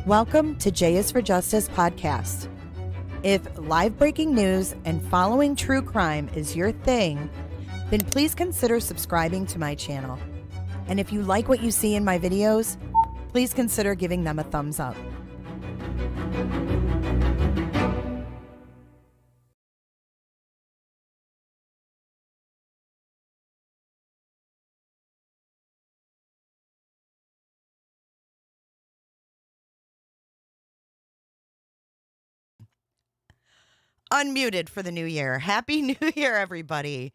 Welcome to J is for Justice podcast. If live breaking news and following true crime is your thing, then please consider subscribing to my channel. And if you like what you see in my videos, please consider giving them a thumbs up. Unmuted for the new year. Happy New Year, everybody.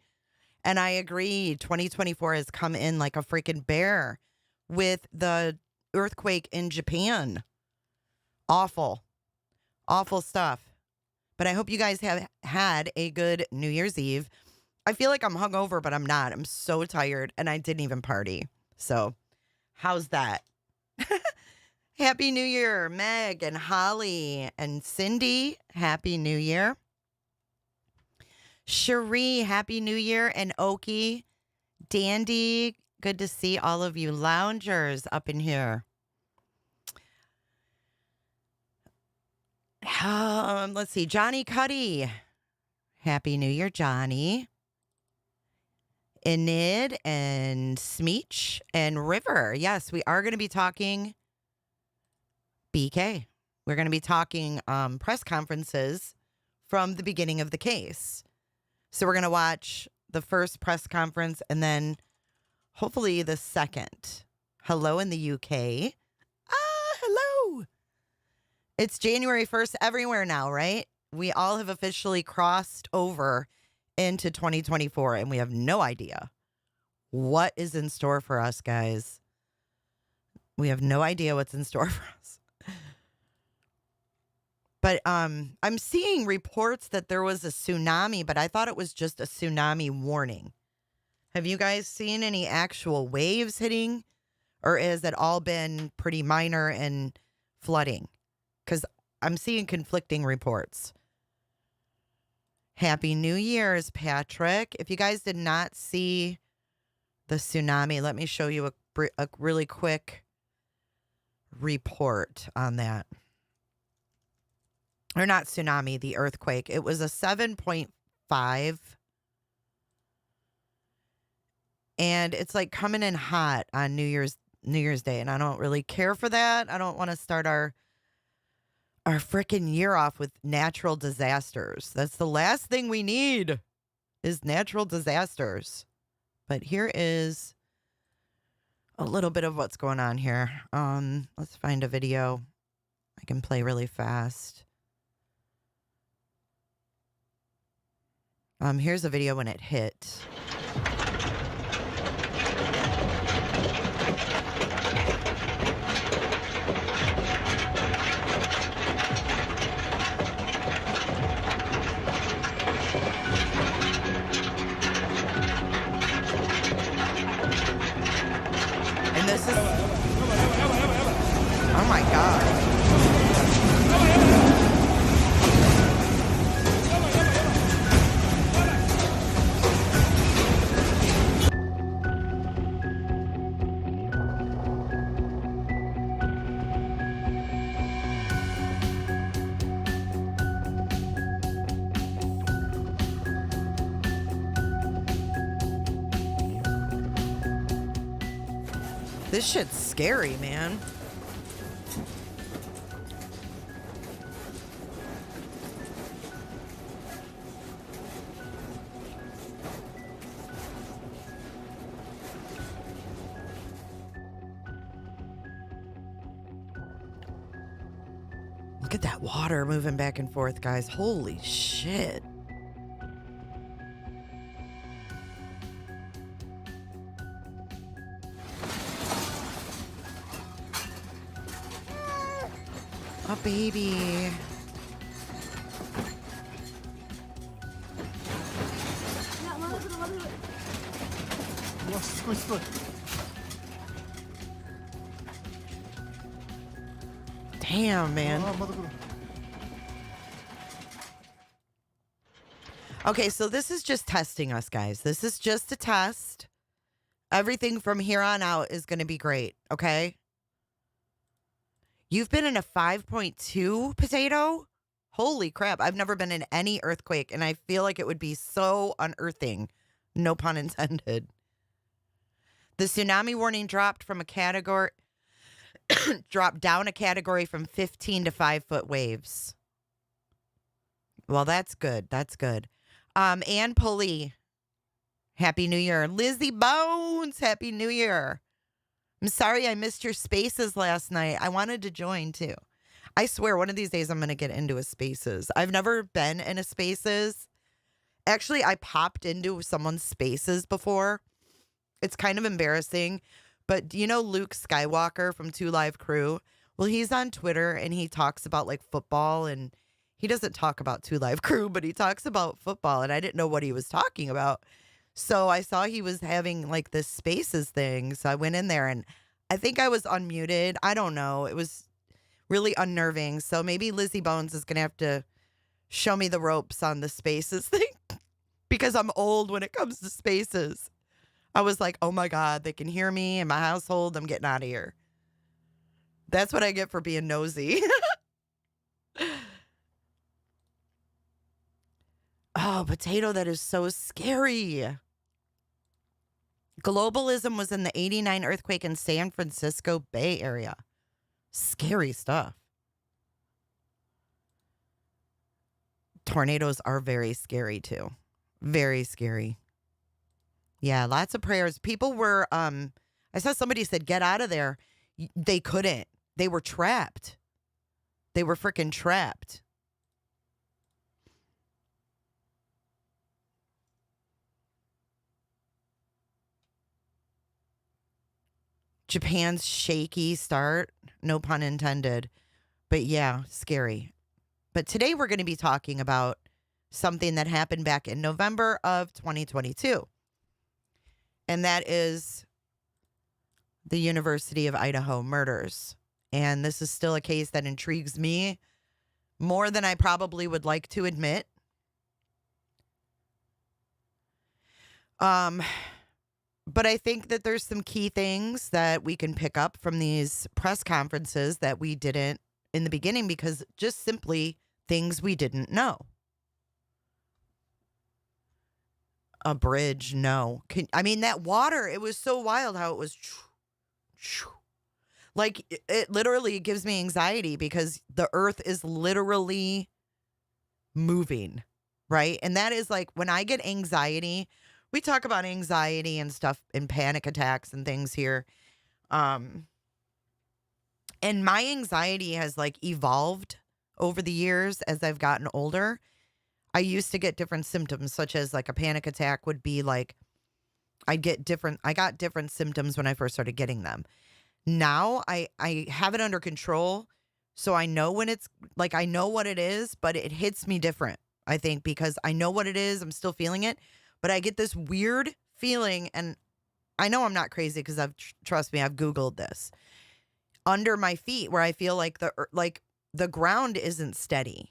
And I agree, 2024 has come in like a freaking bear with the earthquake in Japan. Awful, awful stuff. But I hope you guys have had a good New Year's Eve. I feel like I'm hungover, but I'm not. I'm so tired and I didn't even party. So how's that? Happy New Year, Meg and Holly and Cindy. Happy New Year. Cherie, Happy New Year. And Okie, Dandy, good to see all of you loungers up in here. Let's see, Johnny Cuddy. Happy New Year, Johnny. Enid and Smeech and River. Yes, we are going to be talking BK. We're going to be talking press conferences from the beginning of the case. So we're going to watch the first press conference and then hopefully the second. Hello in the UK. Hello. It's January 1st everywhere now, right? We all have officially crossed over into 2024 and we have no idea what is in store for us, guys. We have no idea what's in store for us. But I'm seeing reports that there was a tsunami, but I thought it was just a tsunami warning. Have you guys seen any actual waves hitting? Or has it all been pretty minor and flooding? Because I'm seeing conflicting reports. Happy New Year's, Patrick. If you guys did not see the tsunami, let me show you a really quick report on that. Or not tsunami, the earthquake. It was a 7.5. And it's like coming in hot on New Year's Day. And I don't really care for that. I don't want to start our freaking year off with natural disasters. That's the last thing we need is natural disasters. But here is a little bit of what's going on here. Let's find a video I can play really fast. Here's a video when it hit. And this is, oh my God. This shit's scary, man. Look at that water moving back and forth, guys. Holy shit. Oh, baby. Damn, man. Okay, so this is just testing us, guys. This is just a test. Everything from here on out is going to be great, okay? You've been in a 5.2 potato? Holy crap. I've never been in any earthquake, and I feel like it would be so unearthing. No pun intended. The tsunami warning dropped from a category, dropped down a category from 15 to 5-foot waves. Well, that's good. That's good. Ann Pulley, Happy New Year. Lizzie Bones, Happy New Year. I'm sorry I missed your spaces last night. I wanted to join too. I swear one of these days I'm going to get into a spaces. I've never been in a spaces. Actually, I popped into someone's spaces before. It's kind of embarrassing. But do you know Luke Skywalker from 2 Live Crew? Well, he's on Twitter and he talks about like football, and he doesn't talk about 2 Live Crew, but he talks about football, and I didn't know what he was talking about. So I saw he was having like this spaces thing. So I went in there and I think I was unmuted. I don't know. It was really unnerving. So maybe Lizzie Bones is going to have to show me the ropes on the spaces thing because I'm old when it comes to spaces. I was like, oh my God, they can hear me in my household. I'm getting out of here. That's what I get for being nosy. Oh, potato, that is so scary. Globalism was in the 89 earthquake in San Francisco Bay Area. Scary stuff. Tornadoes are very scary too. Very scary. Yeah, lots of prayers. People were, I saw somebody said, get out of there. They couldn't. They were trapped. They were freaking trapped. Japan's shaky start, no pun intended. But yeah, scary. But today we're going to be talking about something that happened back in November of 2022. And that is the University of Idaho murders. And this is still a case that intrigues me more than I probably would like to admit. But I think that there's some key things that we can pick up from these press conferences that we didn't in the beginning, because just simply things we didn't know. A bridge, no. I mean, that water, it was so wild how it was like it literally gives me anxiety because the earth is literally moving, right? And that is like when I get anxiety, we talk about anxiety and stuff and panic attacks and things here. And my anxiety has like evolved over the years as I've gotten older. I used to get different symptoms, such as like a panic attack would be like, I got different symptoms when I first started getting them. Now I have it under control. So I know when it's like, I know what it is, but it hits me different, I think, because I know what it is. I'm still feeling it, but I get this weird feeling, and I know I'm not crazy because trust me, I've Googled this, under my feet where I feel like the ground isn't steady.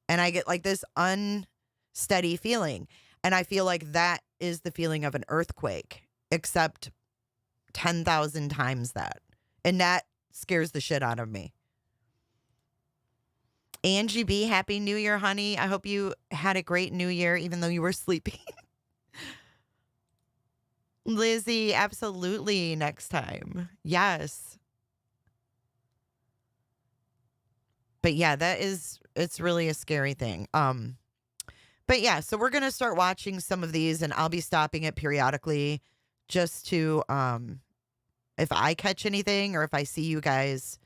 And I get like this unsteady feeling. And I feel like that is the feeling of an earthquake, except 10,000 times that. And that scares the shit out of me. Angie B, Happy New Year, honey. I hope you had a great New Year, even though you were sleeping. Lizzie, absolutely next time. Yes. But yeah, it's really a scary thing. But yeah, so we're going to start watching some of these, and I'll be stopping it periodically just to, if I catch anything or if I see you guys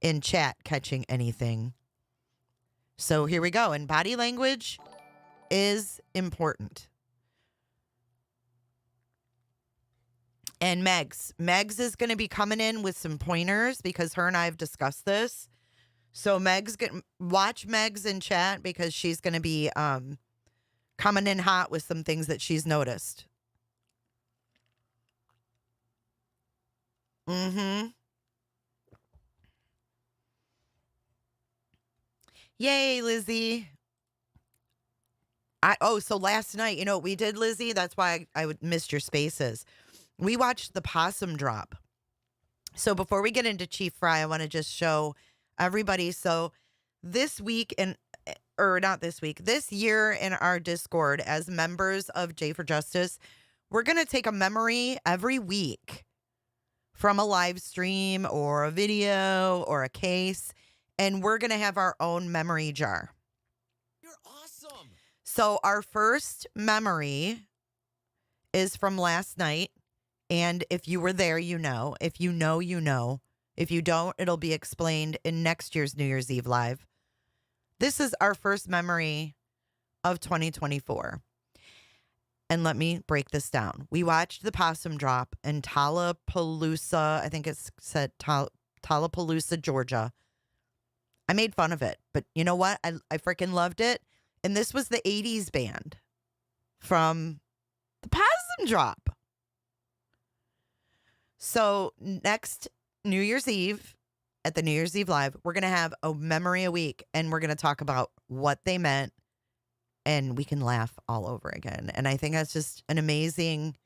in chat catching anything. So here we go. And body language is important. And Megs is going to be coming in with some pointers because her and I have discussed this. So watch Megs in chat because she's going to be coming in hot with some things that she's noticed. Mm-hmm. Yay, Lizzie. So last night, you know what we did, Lizzie? That's why I missed your spaces. We watched the possum drop. So before we get into Chief Fry, I want to just show everybody. So this week or not this week, this year in our Discord as members of J for Justice, we're going to take a memory every week from a live stream or a video or a case, and we're going to have our own memory jar. You're awesome. So our first memory is from last night, and if you were there, you know. If you know, you know. If you don't, it'll be explained in next year's New Year's Eve Live. This is our first memory of 2024. And let me break this down. We watched the possum drop in Tallapoosa, I think it's said Tallapoosa, Georgia. I made fun of it, but you know what? I freaking loved it. And this was the 80s band from the possum drop. So next New Year's Eve, at the New Year's Eve Live, we're going to have a memory a week, and we're going to talk about what they meant, and we can laugh all over again. And I think that's just an amazing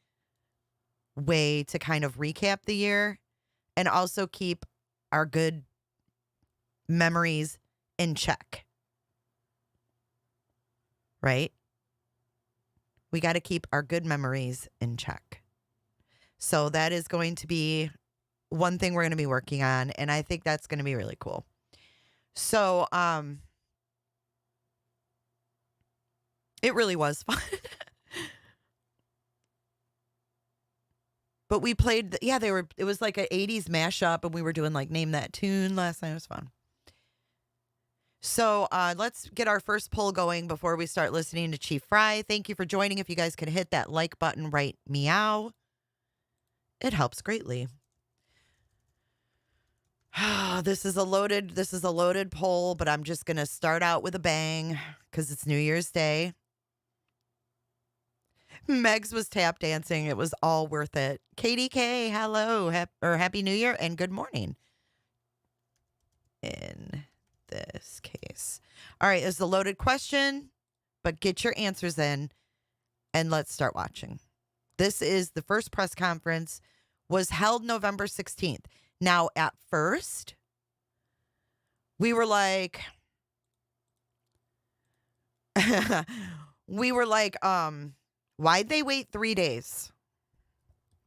way to kind of recap the year and also keep our good memories in check. Right? We got to keep our good memories in check. So that is going to be one thing we're going to be working on, and I think that's going to be really cool. So, it really was fun. But we played, it was like an 80s mashup, and we were doing like Name That Tune last night. It was fun. So let's get our first poll going before we start listening to Chief Fry. Thank you for joining. If you guys could hit that like button right meow, it helps greatly. This is a loaded poll, but I'm just going to start out with a bang because it's New Year's Day. Megs was tap dancing. It was all worth it. KDK, hello, Happy New Year and good morning. In this case. All right, it's a loaded question, but get your answers in and let's start watching. This is the first press conference, was held November 16th. Now, at first, we were like, why'd they wait 3 days?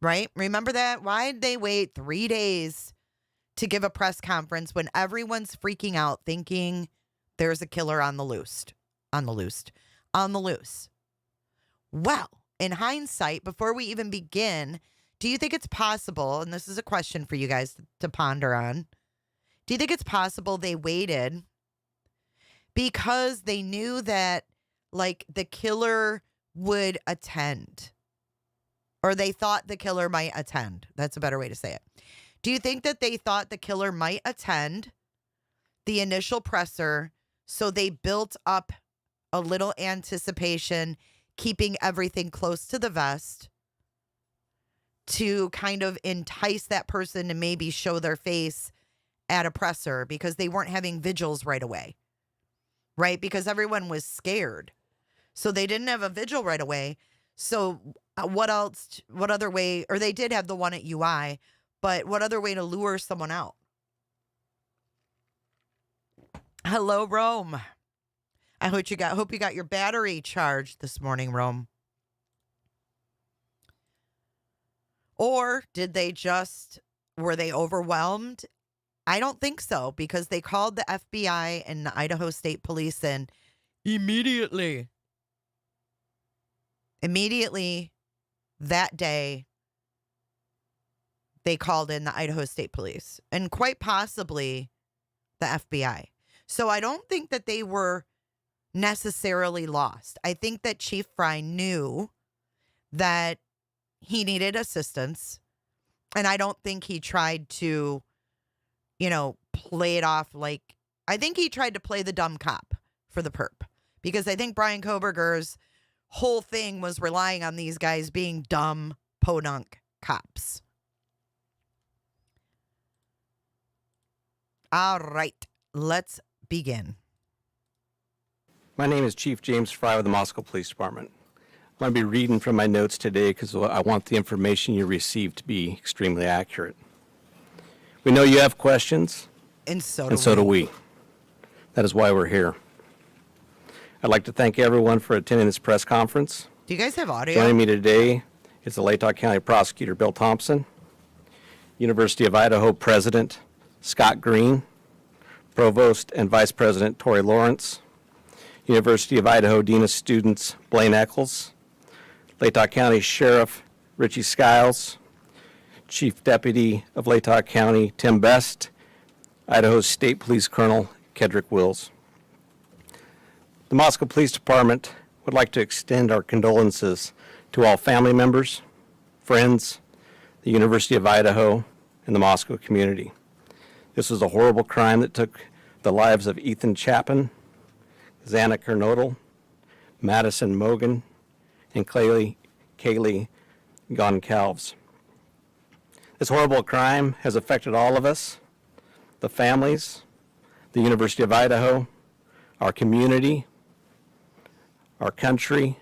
Right? Remember that? Why'd they wait 3 days to give a press conference when everyone's freaking out thinking there's a killer on the loose? Well, in hindsight, before we even begin, do you think it's possible, and this is a question for you guys to ponder on, do you think it's possible they waited because they knew that, like, the killer would attend? Or they thought the killer might attend. That's a better way to say it. Do you think that they thought the killer might attend the initial presser, so they built up a little anticipation, keeping everything close to the vest, to kind of entice that person to maybe show their face at a presser because they weren't having vigils right away, right? Because everyone was scared. So they didn't have a vigil right away. So what other way, or they did have the one at UI, but what other way to lure someone out? Hello, Rome. I hope you got your battery charged this morning, Rome. Or were they overwhelmed? I don't think so, because they called the FBI and the Idaho State Police in immediately. Immediately that day, they called in the Idaho State Police and quite possibly the FBI. So I don't think that they were necessarily lost. I think that Chief Fry knew that he needed assistance, and I don't think he tried to, play it off like, I think he tried to play the dumb cop for the perp, because I think Brian Koberger's whole thing was relying on these guys being dumb podunk cops. All right, let's begin. My name is Chief James Fry with the Moscow Police Department. I'm going to be reading from my notes today because I want the information you received to be extremely accurate. We know you have questions. And so do we. That is why we're here. I'd like to thank everyone for attending this press conference. Do you guys have audio? Joining me today is the Latah County Prosecutor Bill Thompson, University of Idaho President Scott Green, Provost and Vice President Tori Lawrence, University of Idaho Dean of Students Blaine Eccles, Latah County Sheriff Richie Skiles, Chief Deputy of Latah County Tim Best, Idaho State Police Colonel Kedrick Wills. The Moscow Police Department would like to extend our condolences to all family members, friends, the University of Idaho, and the Moscow community. This was a horrible crime that took the lives of Ethan Chapin, Xana Kernodle, Madison Mogan, and Kaylee Goncalves. This horrible crime has affected all of us, the families, the University of Idaho, our community, our country,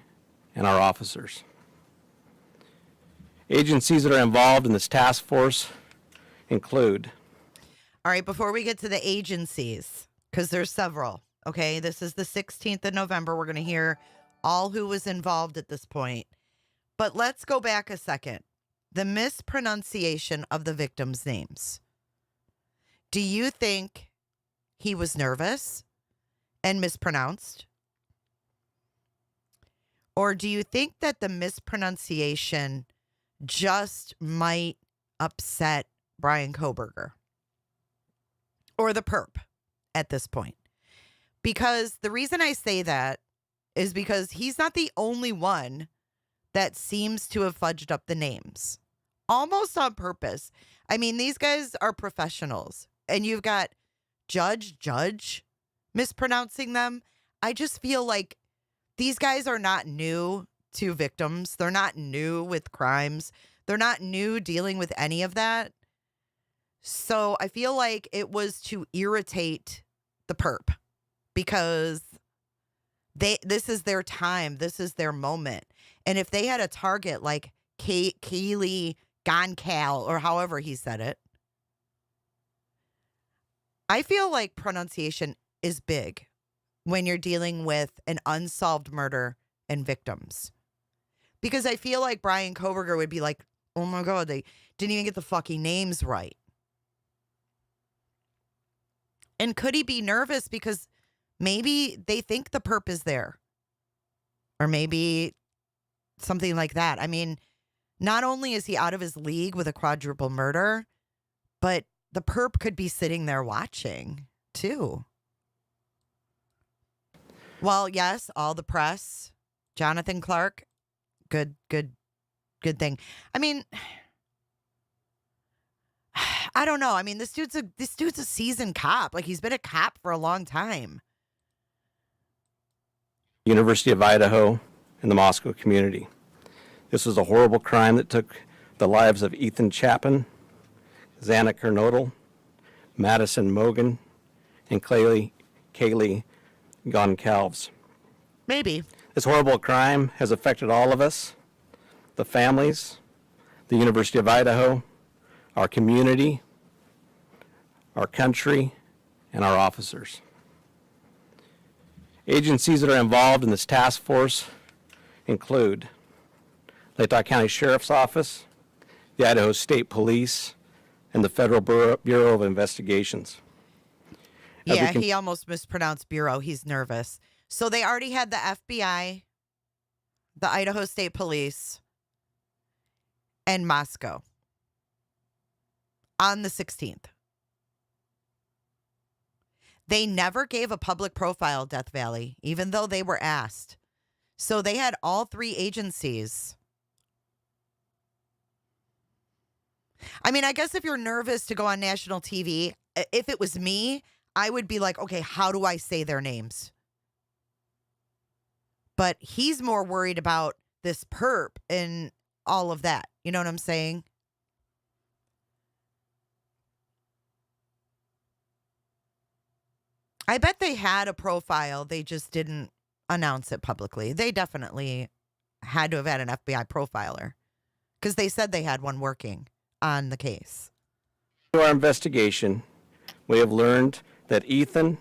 and our officers. Agencies that are involved in this task force include. All right, before we get to the agencies, because there's several, okay? This is the 16th of November. We're going to hear all who was involved at this point. But let's go back a second. The mispronunciation of the victims' names. Do you think he was nervous and mispronounced? Or do you think that the mispronunciation just might upset Brian Kohberger or the perp at this point? Because the reason I say that is because he's not the only one that seems to have fudged up the names, almost on purpose. I mean, these guys are professionals, and you've got Judge mispronouncing them. I just feel like these guys are not new to victims. They're not new with crimes. They're not new dealing with any of that. So I feel like it was to irritate the perp because this is their time. This is their moment. And if they had a target like Kaylee Goncal, or however he said it, I feel like pronunciation is big when you're dealing with an unsolved murder and victims. Because I feel like Brian Kohberger would be like, oh my God, they didn't even get the fucking names right. And could he be nervous because maybe they think the perp is there? Or maybe something like that. I mean, not only is he out of his league with a quadruple murder, but the perp could be sitting there watching too. Well, yes, all the press, Jonathan Clark, good thing. I mean, I don't know. I mean, this dude's a seasoned cop. Like, he's been a cop for a long time. University of Idaho and the Moscow community. This was a horrible crime that took the lives of Ethan Chapin, Xana Kernodle, Madison Mogan, and Kaylee Goncalves. Maybe. This horrible crime has affected all of us, the families, the University of Idaho, our community, our country, and our officers. Agencies that are involved in this task force include Latah County Sheriff's Office, the Idaho State Police, and the Federal Bureau of Investigations. Yeah, he almost mispronounced bureau. He's nervous. So they already had the FBI, the Idaho State Police, and Moscow on the 16th. They never gave a public profile, Death Valley, even though they were asked. So they had all three agencies. I mean, I guess if you're nervous to go on national TV, if it was me, I would be like, okay, how do I say their names? But he's more worried about this perp and all of that. You know what I'm saying? I bet they had a profile. They just didn't announce it publicly. They definitely had to have had an FBI profiler because they said they had one working on the case. Our investigation, we have learned that Ethan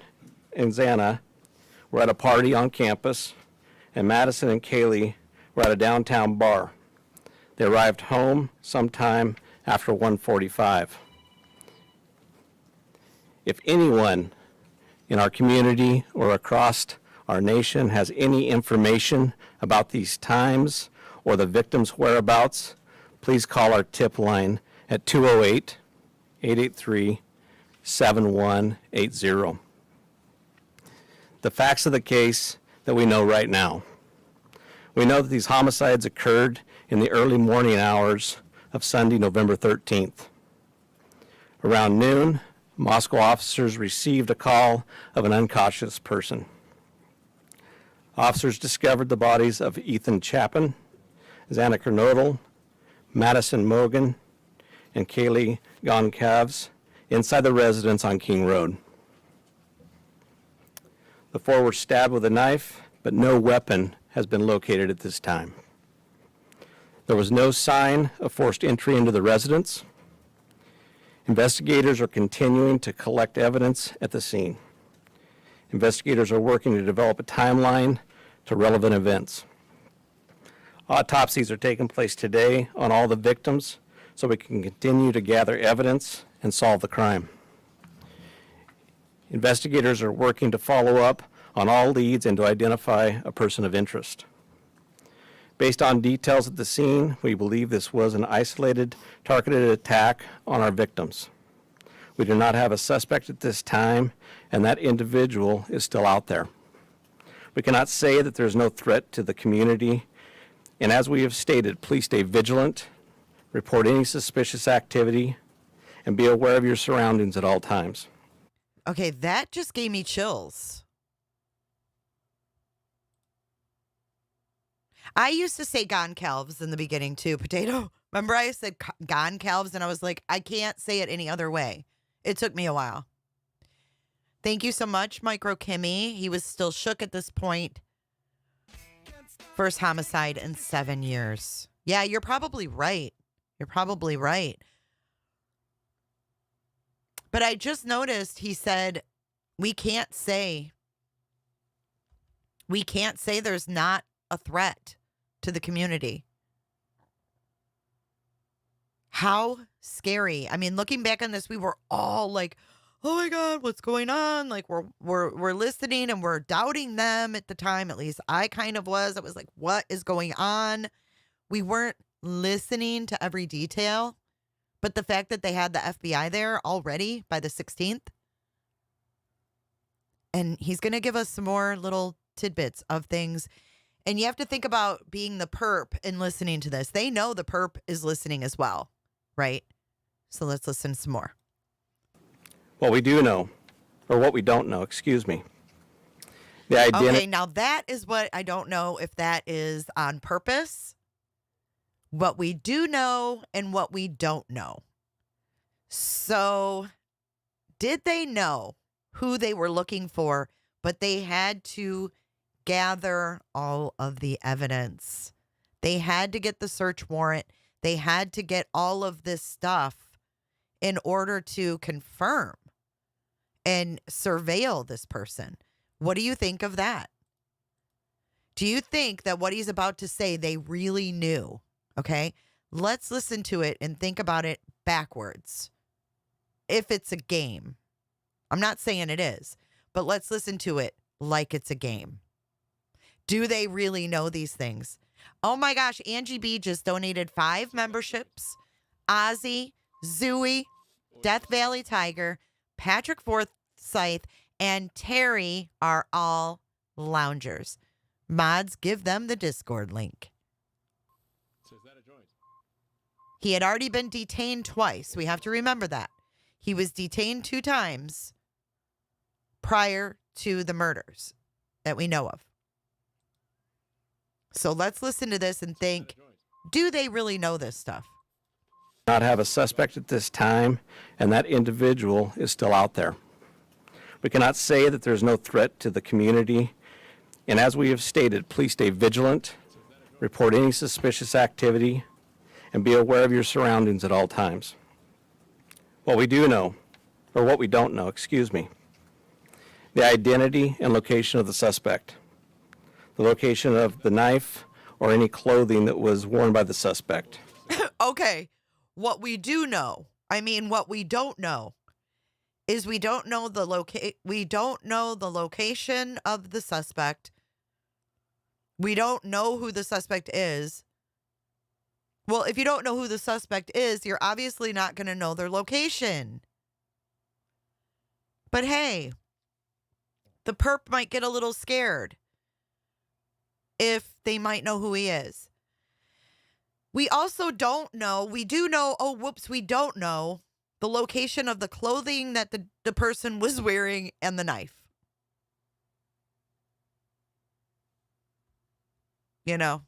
and Xana were at a party on campus, and Madison and Kaylee were at a downtown bar. They arrived home sometime after 1:45. If anyone in our community or across our nation has any information about these times or the victim's whereabouts, please call our tip line at 208-883-7180. The facts of the case that we know right now. We know that these homicides occurred in the early morning hours of Sunday, November 13th. Around noon, Moscow officers received a call of an unconscious person. Officers discovered the bodies of Ethan Chapin, Xana Kernodle, Madison Mogan, and Kaylee Goncalves inside the residence on King Road. The four were stabbed with a knife, but no weapon has been located at this time. There was no sign of forced entry into the residence. Investigators are continuing to collect evidence at the scene. Investigators are working to develop a timeline to relevant events. Autopsies are taking place today on all the victims so we can continue to gather evidence and solve the crime. Investigators are working to follow up on all leads and to identify a person of interest. Based on details at the scene, we believe this was an isolated, targeted attack on our victims. We do not have a suspect at this time, and that individual is still out there. We cannot say that there's no threat to the community, and as we have stated, please stay vigilant, report any suspicious activity, and be aware of your surroundings at all times. Okay, that just gave me chills. I used to say Goncalves in the beginning too, Potato. Remember I said Goncalves and I was like, I can't say it any other way. It took me a while. Thank you so much, Micro Kimmy. He was still shook at this point. First homicide in 7 years. Yeah, you're probably right. You're probably right. But I just noticed he said, we can't say there's not a threat to the community. How scary. I mean, looking back on this, we were all like, oh my God, what's going on? Like we're listening and we're doubting them at the time. At least I kind of was. I was like, what is going on? We weren't listening to every detail. But the fact that they had the FBI there already by the 16th. And he's going to give us some more little tidbits of things. And you have to think about being the perp and listening to this. They know the perp is listening as well, right? So let's listen some more. What we do know, or what we don't know, excuse me. Okay, now that is what I don't know if that is on purpose. What we do know and what we don't know. So, did they know who they were looking for, but they had to gather all of the evidence? They had to get the search warrant. They had to get all of this stuff in order to confirm and surveil this person. What do you think of that? Do you think that what he's about to say, they really knew? Okay, let's listen to it and think about it backwards. If it's a game, I'm not saying it is, but let's listen to it like it's a game. Do they really know these things? Oh my gosh, Angie B just donated 5 memberships. Ozzy, Zooey, Death Valley Tiger, Patrick Forsyth, and Terry are all loungers. Mods, give them the Discord link. He had already been detained twice. We have to remember that. He was detained 2 times prior to the murders that we know of. So let's listen to this and think, do they really know this stuff? Not have a suspect at this time, and that individual is still out there. We cannot say that there's no threat to the community, and as we have stated, please stay vigilant, report any suspicious activity, and be aware of your surroundings at all times. What we do know, or what we don't know, excuse me. The identity and location of the suspect. The location of the knife or any clothing that was worn by the suspect. Okay, what we do know, what we don't know, is we don't know the location of the suspect. We don't know who the suspect is. Well, if you don't know who the suspect is, you're obviously not going to know their location. But hey, the perp might get a little scared if they might know who he is. We also don't know, we don't know the location of the clothing that the person was wearing and the knife. You know,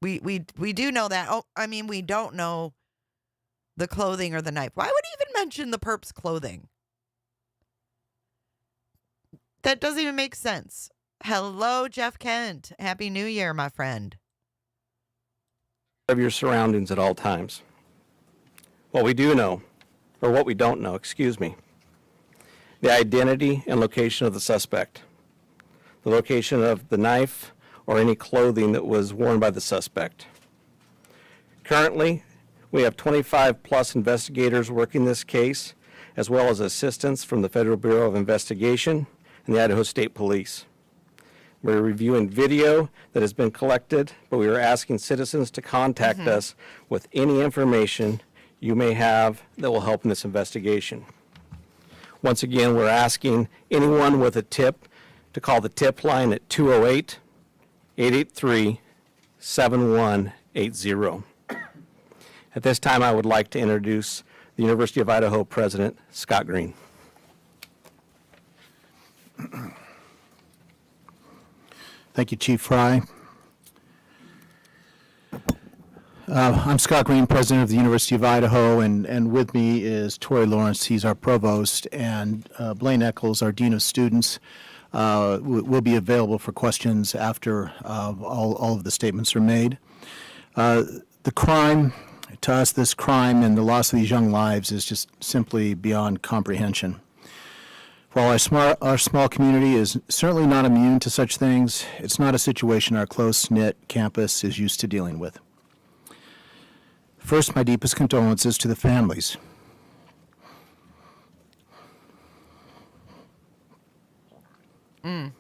we do know that. We don't know the clothing or the knife. Why would he even mention the perp's clothing? That doesn't even make sense. Hello, Jeff Kent. Happy New Year, my friend. Of your surroundings at all times. What we do know, or what we don't know, excuse me. The identity and location of the suspect. The location of the knife or any clothing that was worn by the suspect. Currently, we have 25 plus investigators working this case, as well as assistance from the Federal Bureau of Investigation and the Idaho State Police. We're reviewing video that has been collected, but we are asking citizens to contact us with any information you may have that will help in this investigation. Once again, we're asking anyone with a tip to call the tip line at 208-883-7180. At this time, I would like to introduce the University of Idaho President, Scott Green. Thank you, Chief Fry. I'm Scott Green, President of the University of Idaho, and with me is Tori Lawrence. He's our Provost, and Blaine Eccles, our Dean of Students, will be available for questions after all of the statements are made. The crime, to us, this crime and the loss of these young lives is just simply beyond comprehension. While our small community is certainly not immune to such things, it's not a situation our close-knit campus is used to dealing with. First, my deepest condolences to the families. And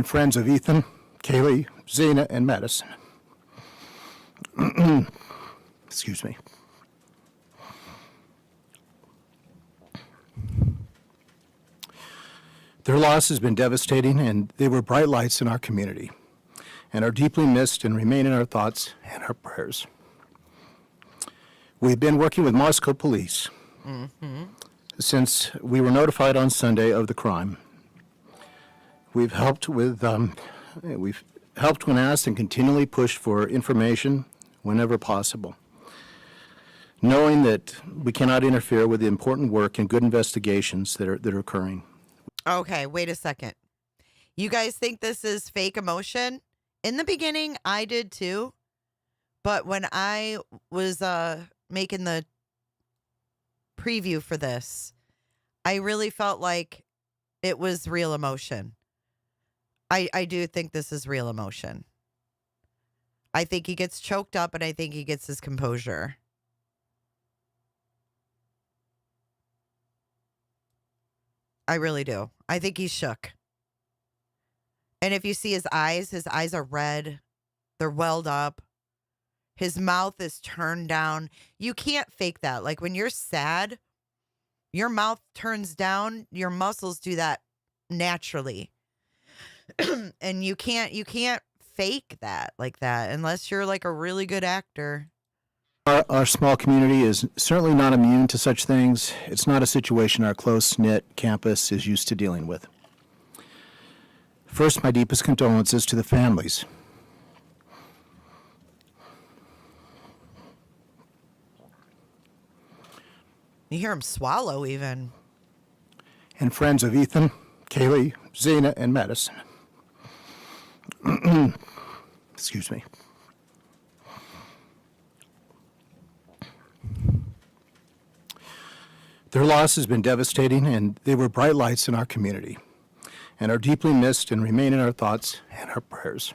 friends of Ethan, Kaylee, Zena, and Madison. Excuse me. Their loss has been devastating, and they were bright lights in our community and are deeply missed and remain in our thoughts and our prayers. We've been working with Moscow Police since we were notified on Sunday of the crime. We've helped when asked and continually pushed for information whenever possible, knowing that we cannot interfere with the important work and good investigations that are occurring. Okay, wait a second. You guys think this is fake emotion? In the beginning, I did too. But when I was making the preview for this, I really felt like it was real emotion. I do think this is real emotion. I think he gets choked up and I think he gets his composure. I really do. I think he's shook. And if you see his eyes are red. They're welled up. His mouth is turned down. You can't fake that. Like when you're sad, your mouth turns down. Your muscles do that naturally. And you can't fake that like that unless you're like a really good actor. Our small community is certainly not immune to such things. It's not a situation our close-knit campus is used to dealing with. First, my deepest condolences to the families. You hear him swallow even. And friends of Ethan, Kaylee, Zena, and Madison. Excuse me. Their loss has been devastating, and they were bright lights in our community and are deeply missed and remain in our thoughts and our prayers.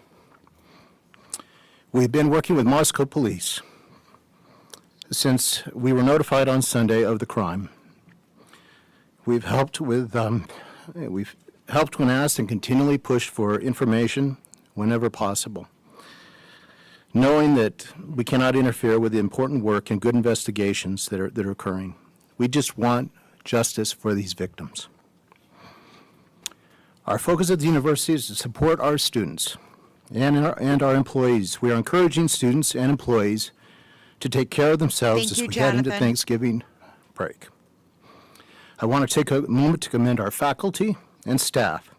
We've been working with Moscow police since we were notified on Sunday of the crime. We've helped when asked and continually pushed for information whenever possible, knowing that we cannot interfere with the important work and good investigations that are occurring. We just want justice for these victims. Our focus at the university is to support our students and our employees. We are encouraging students and employees to take care of themselves Thank as you, we head into Jonathan. Thanksgiving break. I want to take a moment to commend our faculty and staff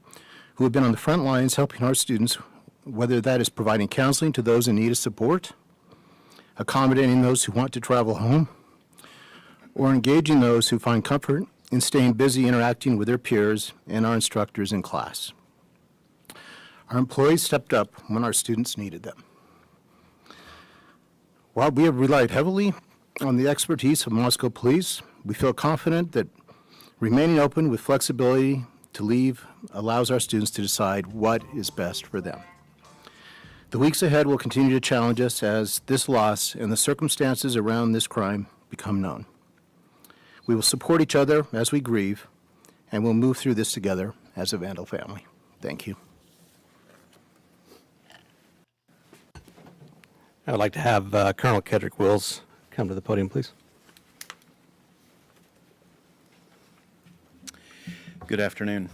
who have been on the front lines helping our students, whether that is providing counseling to those in need of support, accommodating those who want to travel home, or engaging those who find comfort in staying busy interacting with their peers and our instructors in class. Our employees stepped up when our students needed them. While we have relied heavily on the expertise of Moscow police, we feel confident that remaining open with flexibility to leave allows our students to decide what is best for them. The weeks ahead will continue to challenge us as this loss and the circumstances around this crime become known. We will support each other as we grieve, and we'll move through this together as a Vandal family. Thank you. I would like to have Colonel Kedrick Wills come to the podium, please. Good afternoon.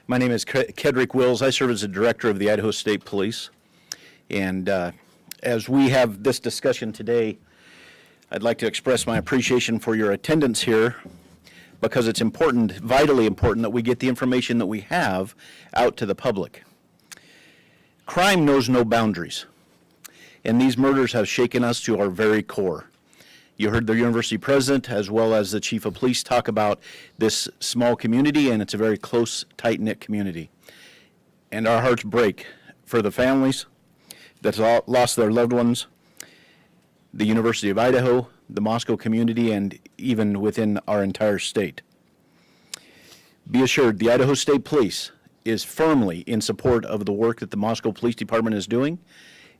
My name is Kedrick Wills. I serve as the director of the Idaho State Police. And as we have this discussion today, I'd like to express my appreciation for your attendance here, because it's important, vitally important, that we get the information that we have out to the public. Crime knows no boundaries, and these murders have shaken us to our very core. You heard the university president as well as the chief of police talk about this small community, and it's a very close, tight-knit community. And our hearts break for the families that lost their loved ones, the University of Idaho, the Moscow community, and even within our entire state. Be assured, the Idaho State Police is firmly in support of the work that the Moscow Police Department is doing,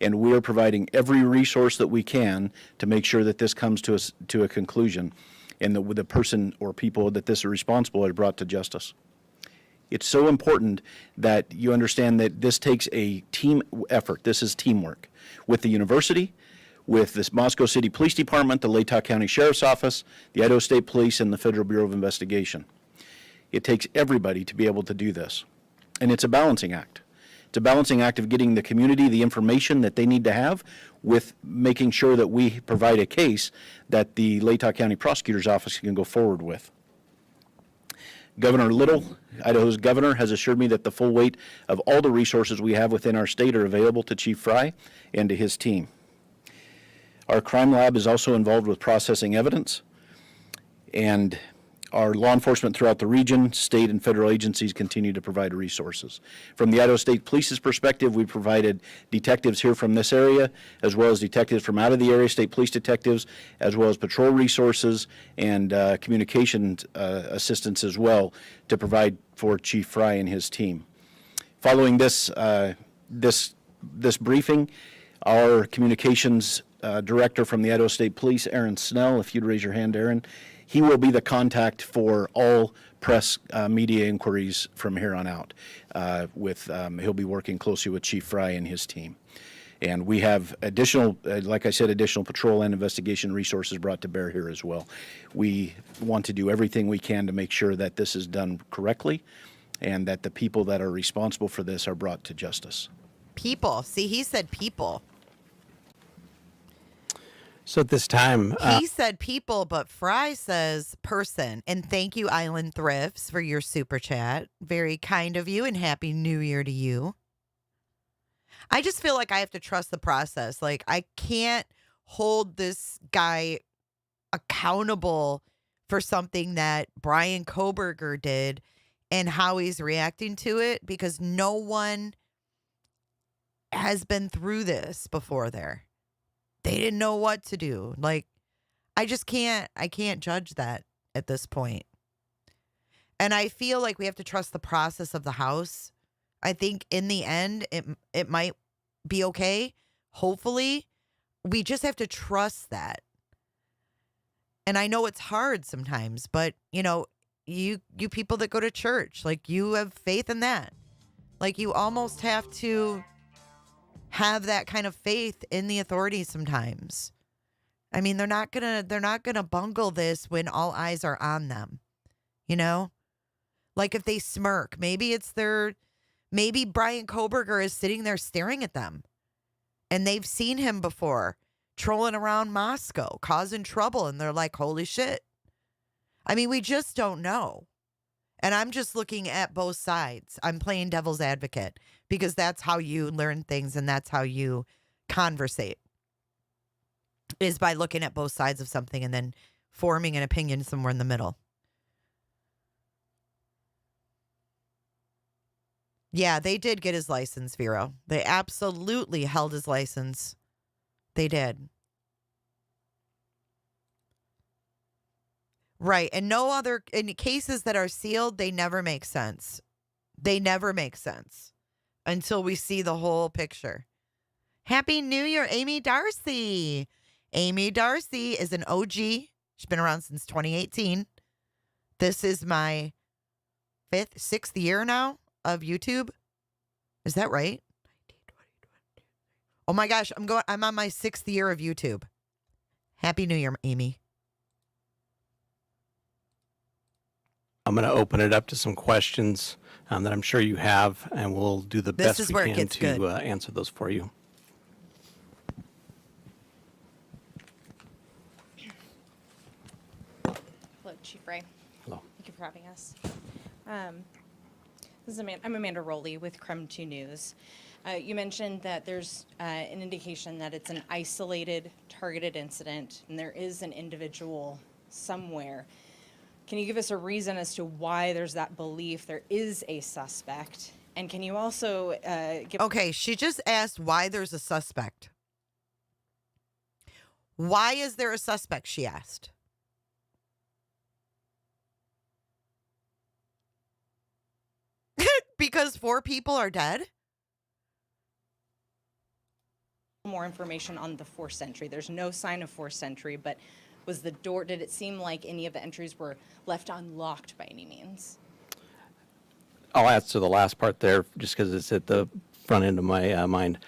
and we are providing every resource that we can to make sure that this comes to a conclusion, and that the person or people that this are responsible are brought to justice. It's so important that you understand that this takes a team effort. This is teamwork with the university, with this Moscow City Police Department, the Latah County Sheriff's Office, the Idaho State Police, and the Federal Bureau of Investigation. It takes everybody to be able to do this. And it's a balancing act. It's a balancing act of getting the community the information that they need to have with making sure that we provide a case that the Latah County Prosecutor's Office can go forward with. Governor Little, Idaho's governor, has assured me that the full weight of all the resources we have within our state are available to Chief Fry and to his team. Our crime lab is also involved with processing evidence, and our law enforcement throughout the region, state and federal agencies continue to provide resources. From the Idaho State Police's perspective, we provided detectives here from this area, as well as detectives from out of the area, state police detectives, as well as patrol resources and communication assistance as well to provide for Chief Fry and his team. Following this briefing, our communications director from the Idaho State Police, Aaron Snell, if you'd raise your hand, Aaron, he will be the contact for all press media inquiries from here on out. He'll be working closely with Chief Fry and his team. And we have additional, like I said, additional patrol and investigation resources brought to bear here as well. We want to do everything we can to make sure that this is done correctly and that the people that are responsible for this are brought to justice. People. See, he said people. So at this time, He said people, but Fry says person. And thank you, Island Thrifts, for your super chat. Very kind of you, and Happy New Year to you. I just feel like I have to trust the process. Like, I can't hold this guy accountable for something that Brian Koberger did and how he's reacting to it, because no one has been through this before there. They didn't know what to do. Like, I can't judge that. at this point. And I feel like we have to trust the process of the House. I think in the end, it might be okay. Hopefully, we just have to trust that. And I know it's hard sometimes, but you people that go to church, like, you have faith in that. Like, you almost have to have that kind of faith in the authorities sometimes. I mean, they're not gonna bungle this when all eyes are on them. Like, if they smirk, maybe Brian Koberger is sitting there staring at them, and they've seen him before trolling around Moscow, causing trouble, and they're like, holy shit. I mean, we just don't know. And I'm just looking at both sides. I'm playing devil's advocate because that's how you learn things and that's how you conversate, is by looking at both sides of something and then forming an opinion somewhere in the middle. Yeah, they did get his license, Vero. They absolutely held his license. They did. Right. And in cases that are sealed, they never make sense. They never make sense until we see the whole picture. Happy New Year, Amy Darcy. Amy Darcy is an OG. She's been around since 2018. This is my 6th year now of YouTube. Is that right? Oh my gosh, I'm on my 6th year of YouTube. Happy New Year, Amy. I'm going to open it up to some questions that I'm sure you have, and we'll do the best we can to answer those for you. Hello, Chief Ray. Hello. Thank you for having us. I'm Amanda Rowley with Creme 2 News. You mentioned that there's an indication that it's an isolated, targeted incident, and there is an individual somewhere. Can you give us a reason as to why there's that belief there is a suspect? And can you also give... Okay, she just asked why there's a suspect. Why is there a suspect, she asked. Because 4 people are dead? More information on the forced entry. There's no sign of forced entry, but did it seem like any of the entries were left unlocked by any means? I'll answer the last part there just because it's at the front end of my mind.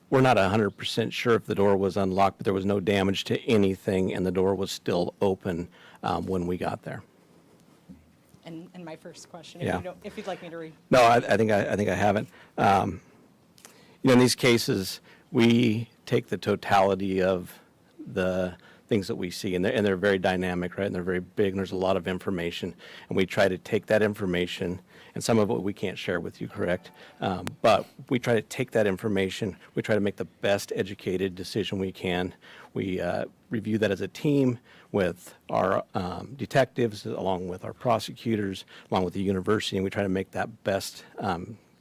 We're not 100% sure if the door was unlocked, but there was no damage to anything, and the door was still open when we got there. And my first question, Yeah. if you'd like me to read. No, I think I haven't. In these cases, we take the totality of the things that we see, and they're very dynamic, right? And they're very big, and there's a lot of information, and we try to take that information, and some of it we can't share with you, correct? But we try to take that information, we try to make the best educated decision we can. We review that as a team with our detectives, along with our prosecutors, along with the university, and we try to make that best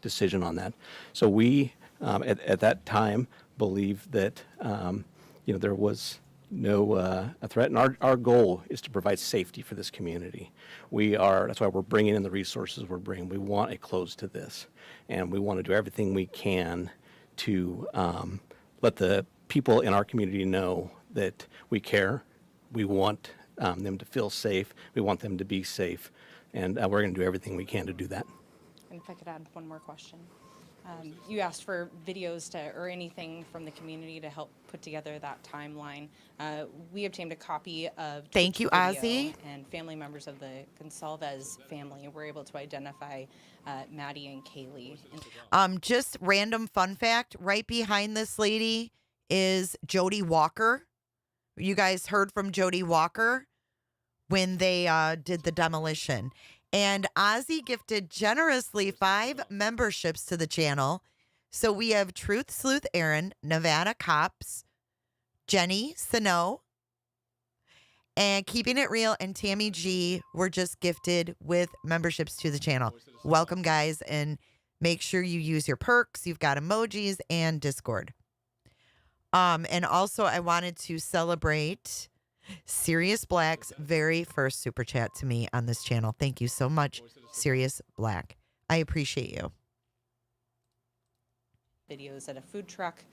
decision on that. So we, at that time, believe that there was no a threat, and our goal is to provide safety for this community. That's why we're bringing in the resources we're bringing. We want a close to this, and we want to do everything we can to let the people in our community know that we care. We want them to feel safe. We want them to be safe, and we're going to do everything we can to do that. And if I could add one more question. You asked for videos or anything from the community to help put together that timeline. We obtained a copy of Thank you, video, Ozzy. and family members of the Gonsalves family were able to identify Maddie and Kaylee. Just random fun fact, right behind this lady is Jody Walker. You guys heard from Jody Walker when they did the demolition. And Ozzy gifted generously 5 memberships to the channel. So we have Truth Sleuth Aaron, Nevada Cops, Jenny Sano, and Keeping It Real, and Tammy G were just gifted with memberships to the channel. Welcome, guys, and make sure you use your perks. You've got emojis and Discord. And also I wanted to celebrate Sirius Black's very first super chat to me on this channel. Thank you so much, Sirius Black. I appreciate you. Videos at a food truck,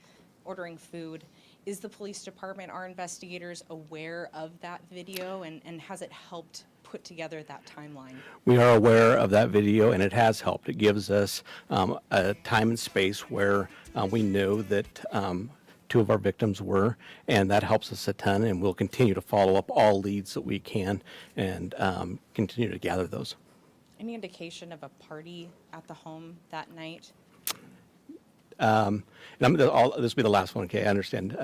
ordering food. Is the police department, our investigators, aware of that video, and has it helped put together that timeline? We are aware of that video, and it has helped. It gives us a time and space where we know that two of our victims were, and that helps us a ton, and we'll continue to follow up all leads that we can and continue to gather those. Any indication of a party at the home that night? And this will be the last one, okay, I understand.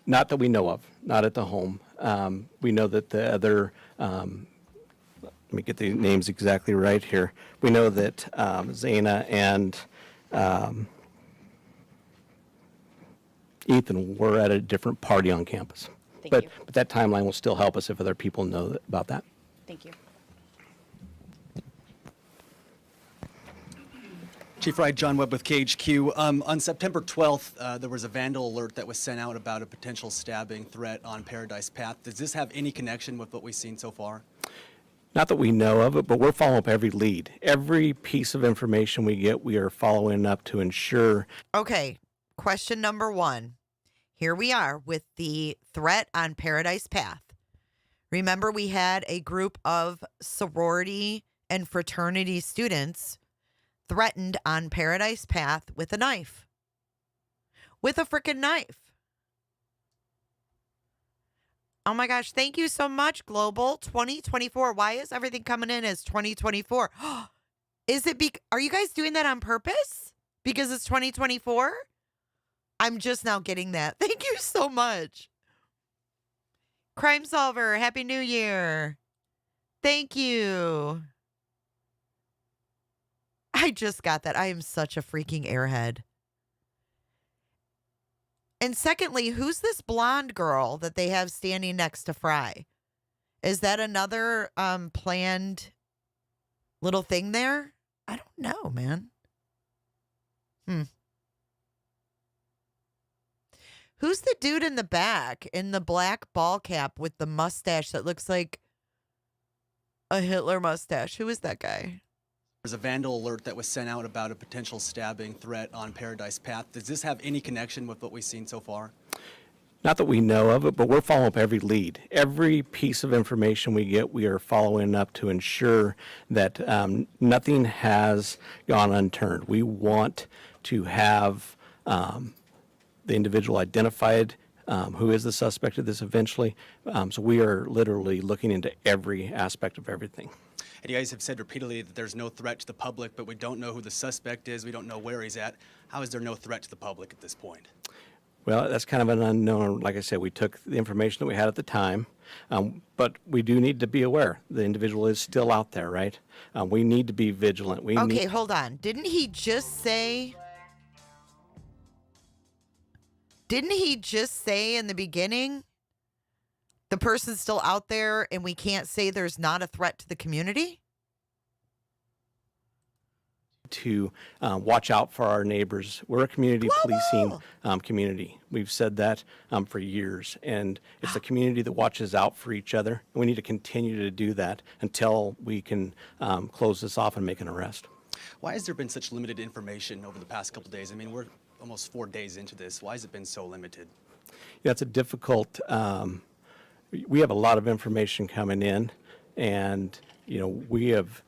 Not that we know of, not at the home. We know that the other, let me get the names exactly right here. We know that Zaina and Ethan were at a different party on campus. Thank you. But that timeline will still help us if other people know about that. Thank you. Chief Wright, John Webb with KHQ. On September 12th, there was a vandal alert that was sent out about a potential stabbing threat on Paradise Path. Does this have any connection with what we've seen so far? Not that we know of it, but we're following up every lead. Every piece of information we get, we are following up to ensure. Okay, question number 1. Here we are with the threat on Paradise Path. Remember, we had a group of sorority and fraternity students threatened on Paradise Path with a knife. With a freaking knife. Oh my gosh, thank you so much, Global 2024. Why is everything coming in as 2024? Is it are you guys doing that on purpose? Because it's 2024? I'm just now getting that. Thank you so much. Crime Solver, Happy New Year. Thank you. I just got that. I am such a freaking airhead. And secondly, who's this blonde girl that they have standing next to Fry? Is that another planned little thing there? I don't know, man. Who's the dude in the back in the black ball cap with the mustache that looks like a Hitler mustache? Who is that guy? There's a vandal alert that was sent out about a potential stabbing threat on Paradise Path. Does this have any connection with what we've seen so far? Not that we know of it, but we're following up every lead. Every piece of information we get, we are following up to ensure that nothing has gone unturned. We want to have the individual identified, who is the suspect of this eventually. So we are literally looking into every aspect of everything. And you guys have said repeatedly that there's no threat to the public, but we don't know who the suspect is. We don't know where he's at. How is there no threat to the public at this point? Well, that's kind of an unknown. Like I said, we took the information that we had at the time, but we do need to be aware. The individual is still out there, right? We need to be vigilant. Okay, hold on. Didn't he just say in the beginning the person's still out there and we can't say there's not a threat to the community? To watch out for our neighbors. We're a community policing community. We've said that for years, and it's a community that watches out for each other. We need to continue to do that until we can close this off and make an arrest. Why has there been such limited information over the past couple days? I mean, we're almost 4 days into this. Why has it been so limited? Yeah, it's a difficult, we have a lot of information coming in, and, we have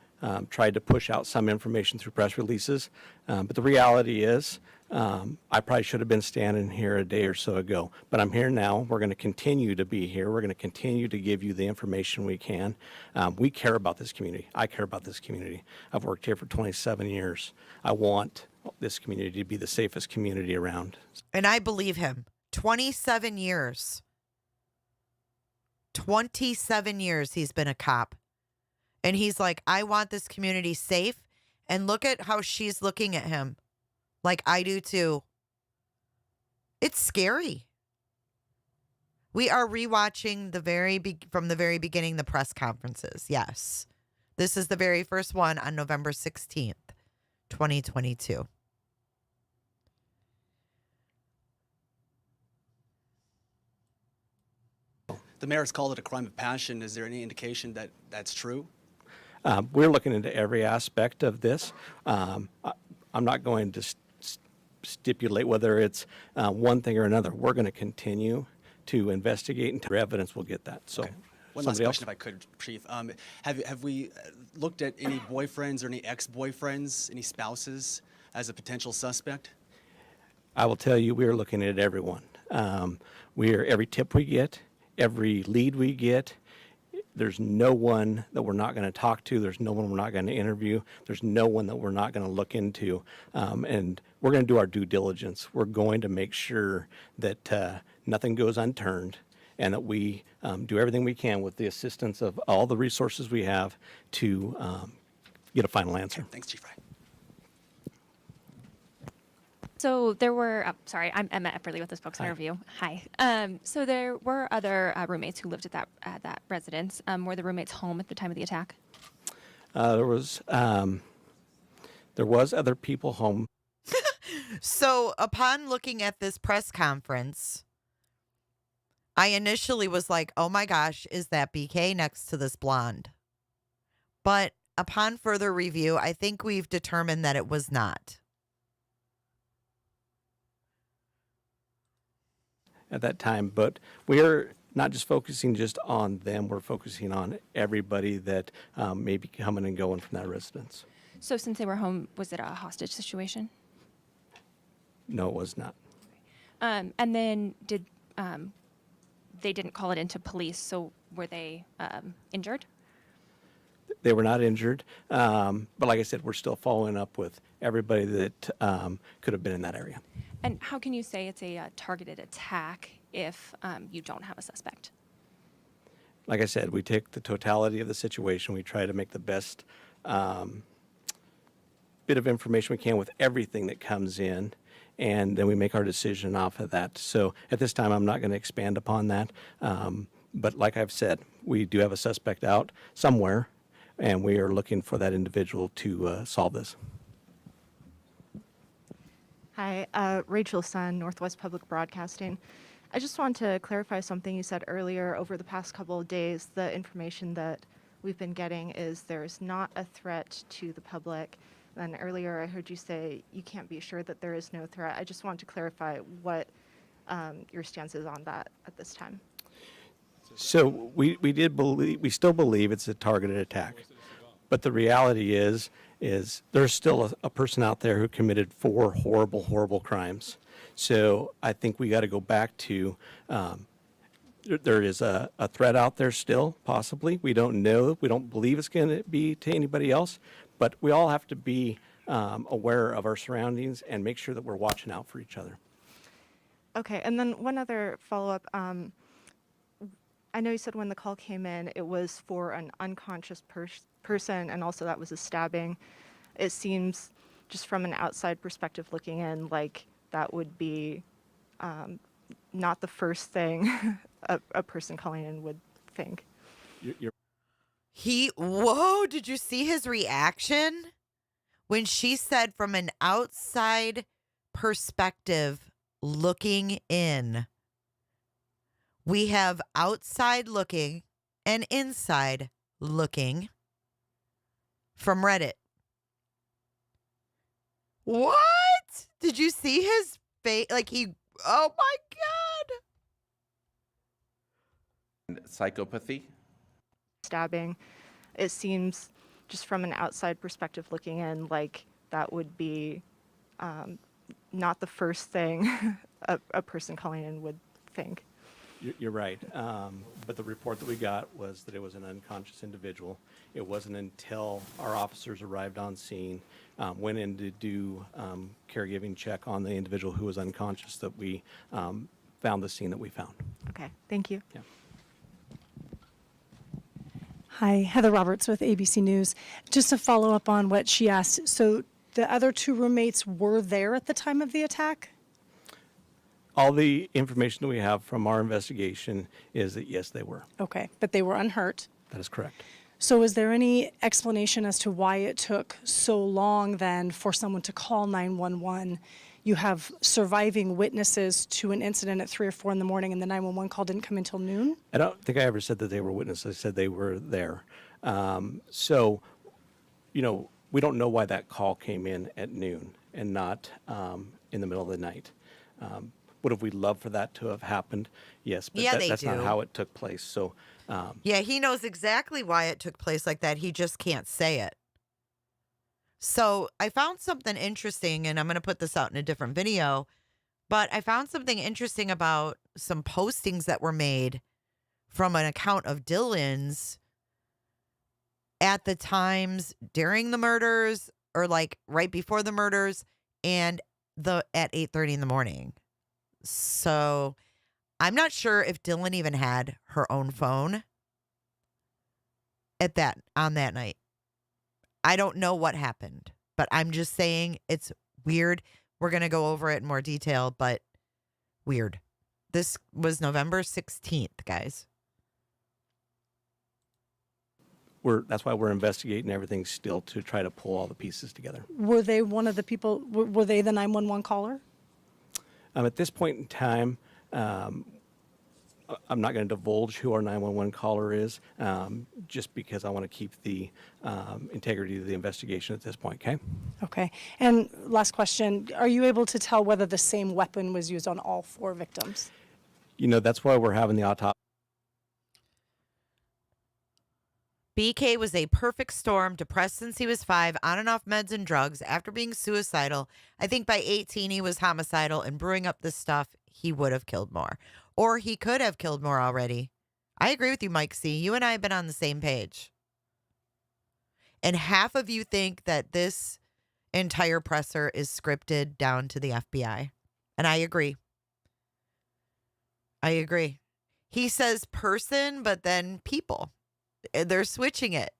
tried to push out some information through press releases. But the reality is, I probably should have been standing here a day or so ago, but I'm here now. We're going to continue to be here. We're going to continue to give you the information we can. We care about this community. I care about this community. I've worked here for 27 years. I want this community to be the safest community around. And I believe him. 27 years. 27 years he's been a cop. And he's like, I want this community safe. And look at how she's looking at him. Like I do too. It's scary. We are rewatching from the very beginning, the press conferences. Yes. This is the very first one on November 16th, 2022. The mayor's called it a crime of passion. Is there any indication that that's true? We're looking into every aspect of this. I'm not going to stipulate whether it's one thing or another. We're going to continue to investigate until evidence will get that. So, One last somebody else? question, if I could, Chief. Have we looked at any boyfriends or any ex-boyfriends, any spouses as a potential suspect? I will tell you, we are looking at everyone. Every tip we get, every lead we get, there's no one that we're not going to talk to. There's no one we're not going to interview. There's no one that we're not going to look into. And we're going to do our due diligence. We're going to make sure that nothing goes unturned and that we do everything we can with the assistance of all the resources we have to get a final answer. Thanks, Chief Fry. So there were, sorry, I'm Emma Epperly with the Spokes Interview. Hi. So there were other roommates who lived at that residence. Were the roommates home at the time of the attack? There was other people home. So upon looking at this press conference, I initially was like, oh my gosh, is that BK next to this blonde? But upon further review, I think we've determined that it was not. At that time, but we're not just focusing just on them, we're focusing on everybody that may be coming and going from that residence. So since they were home, was it a hostage situation? No, it was not. And then they didn't call it into police, so were they injured? They were not injured, but like I said, we're still following up with everybody that could have been in that area. And how can you say it's a targeted attack if you don't have a suspect? Like I said, we take the totality of the situation. We try to make the best bit of information we can with everything that comes in, and then we make our decision off of that. So at this time, I'm not going to expand upon that. But like I've said, we do have a suspect out somewhere, and we are looking for that individual to solve this. Hi, Rachel Sun, Northwest Public Broadcasting. I just want to clarify something you said earlier. Over the past couple of days, the information that we've been getting is there's not a threat to the public. And earlier I heard you say you can't be sure that there is no threat. I just want to clarify what your stance is on that at this time. So we still believe it's a targeted attack. But the reality is there's still a person out there who committed 4 horrible, horrible crimes. So I think we got to go back to there is a threat out there still, possibly. We don't know. We don't believe it's going to be to anybody else. But we all have to be aware of our surroundings and make sure that we're watching out for each other. Okay, and then one other follow-up. I know you said when the call came in, it was for an unconscious person, and also that was a stabbing. It seems, just from an outside perspective looking in, like that would be not the first thing a person calling in would think. Whoa, did you see his reaction? When she said from an outside perspective looking in. We have outside looking and inside looking from Reddit. What? Did you see his face? Like oh my God. Psychopathy. Stabbing. It seems, just from an outside perspective looking in, like that would be not the first thing a person calling in would think. You're right. But the report that we got was that it was an unconscious individual. It wasn't until our officers arrived on scene, went in to do caregiving check on the individual who was unconscious, that we found the scene that we found. Okay, thank you. Yeah. Hi, Heather Roberts with ABC News. Just to follow up on what she asked, so the other 2 roommates were there at the time of the attack? All the information that we have from our investigation is that, yes, they were. Okay, but they were unhurt. That is correct. So is there any explanation as to why it took so long then for someone to call 911? you have surviving witnesses to an incident at 3 or 4 in the morning, and the 911 call didn't come until noon? I don't think I ever said that they were witnesses. I said they were there. So, we don't know why that call came in at noon and not in the middle of the night. Would have we loved for that to have happened? Yes, but Yeah, that's not do. how it took place. So, Yeah, he knows exactly why it took place like that. He just can't say it. So I found something interesting, and I'm going to put this out in a different video, but I found something interesting about some postings that were made from an account of Dylan's at the times during the murders or like right before the murders and at 8:30 in the morning. So I'm not sure if Dylan even had her own phone on that night. I don't know what happened, but I'm just saying it's weird. We're going to go over it in more detail, but weird. This was November 16th, guys. that's why we're investigating everything still to try to pull all the pieces together. Were they one of the people, were they the 911 caller? At this point in time, I'm not going to divulge who our 911 caller is, just because I want to keep the integrity of the investigation at this point, okay? Okay. And last question, are you able to tell whether the same weapon was used on all 4 victims? That's why we're having the autopsy. BK was a perfect storm, depressed since he was 5, on and off meds and drugs. After being suicidal, I think by 18 he was homicidal, and brewing up this stuff, he would have killed more. Or he could have killed more already. I agree with you, Mike C. You and I have been on the same page. And half of you think that this entire presser is scripted down to the FBI. And I agree. I agree. He says person, but then people. They're switching it.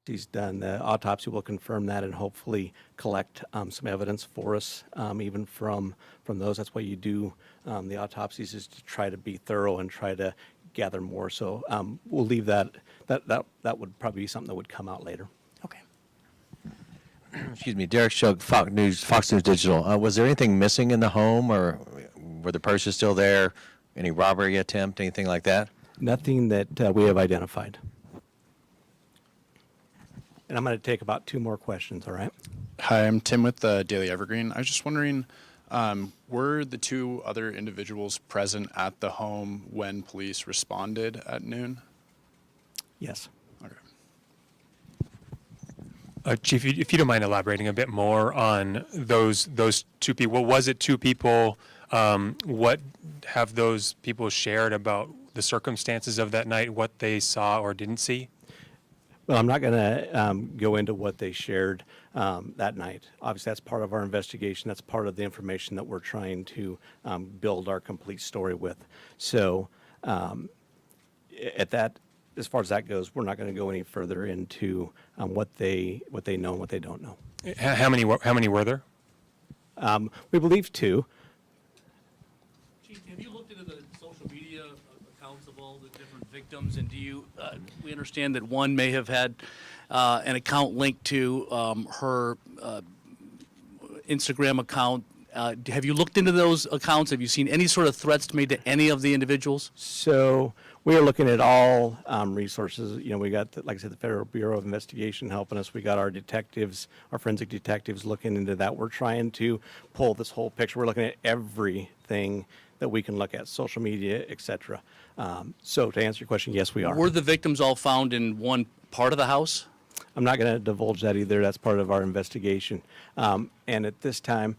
He's done. The autopsy will confirm that and hopefully collect some evidence for us, even from those. That's why you do the autopsies, is to try to be thorough and try to gather more. So we'll leave that. That would probably be something that would come out later. Okay. Excuse me, Derek Shug, Fox News Digital. Was there anything missing in the home, or were the purses still there? Any robbery attempt, anything like that? Nothing that we have identified. And I'm going to take about 2 more questions, all right? Hi, I'm Tim with the Daily Evergreen. I was just wondering, were the 2 other individuals present at the home when police responded at noon? Yes. Okay. Chief, if you don't mind elaborating a bit more on those 2 people. Was it 2 people? What have those people shared about the circumstances of that night, what they saw or didn't see? Well, I'm not going to go into what they shared that night. Obviously, that's part of our investigation. That's part of the information that we're trying to build our complete story with. So as far as that goes, we're not going to go any further into what they know and what they don't know. How many were there? We believe 2. Chief, have you looked into the social media accounts of all the different victims, and do you? We understand that one may have had an account linked to her Instagram account. Have you looked into those accounts? Have you seen any sort of threats made to any of the individuals? So we are looking at all resources. We got, like I said, the Federal Bureau of Investigation helping us. We got our detectives, our forensic detectives looking into that. We're trying to pull this whole picture. We're looking at everything that we can look at, social media, et So to answer your question, yes, we are. Were the victims all found in one part of the house? I'm not going to divulge that either. That's part of our investigation. And at this time,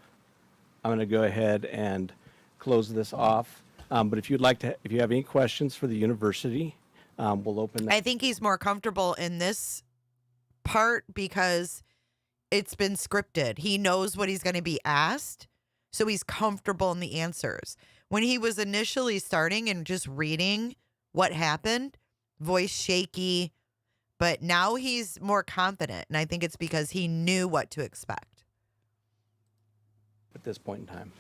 I'm going to go ahead and close this off. But if you have any questions for the university, we'll open. I think he's more comfortable in this part because it's been scripted. He knows what he's going to be asked, so he's comfortable in the answers. When he was initially starting and just reading what happened, voice shaky, but now he's more confident, and I think it's because he knew what to expect. At this point in time.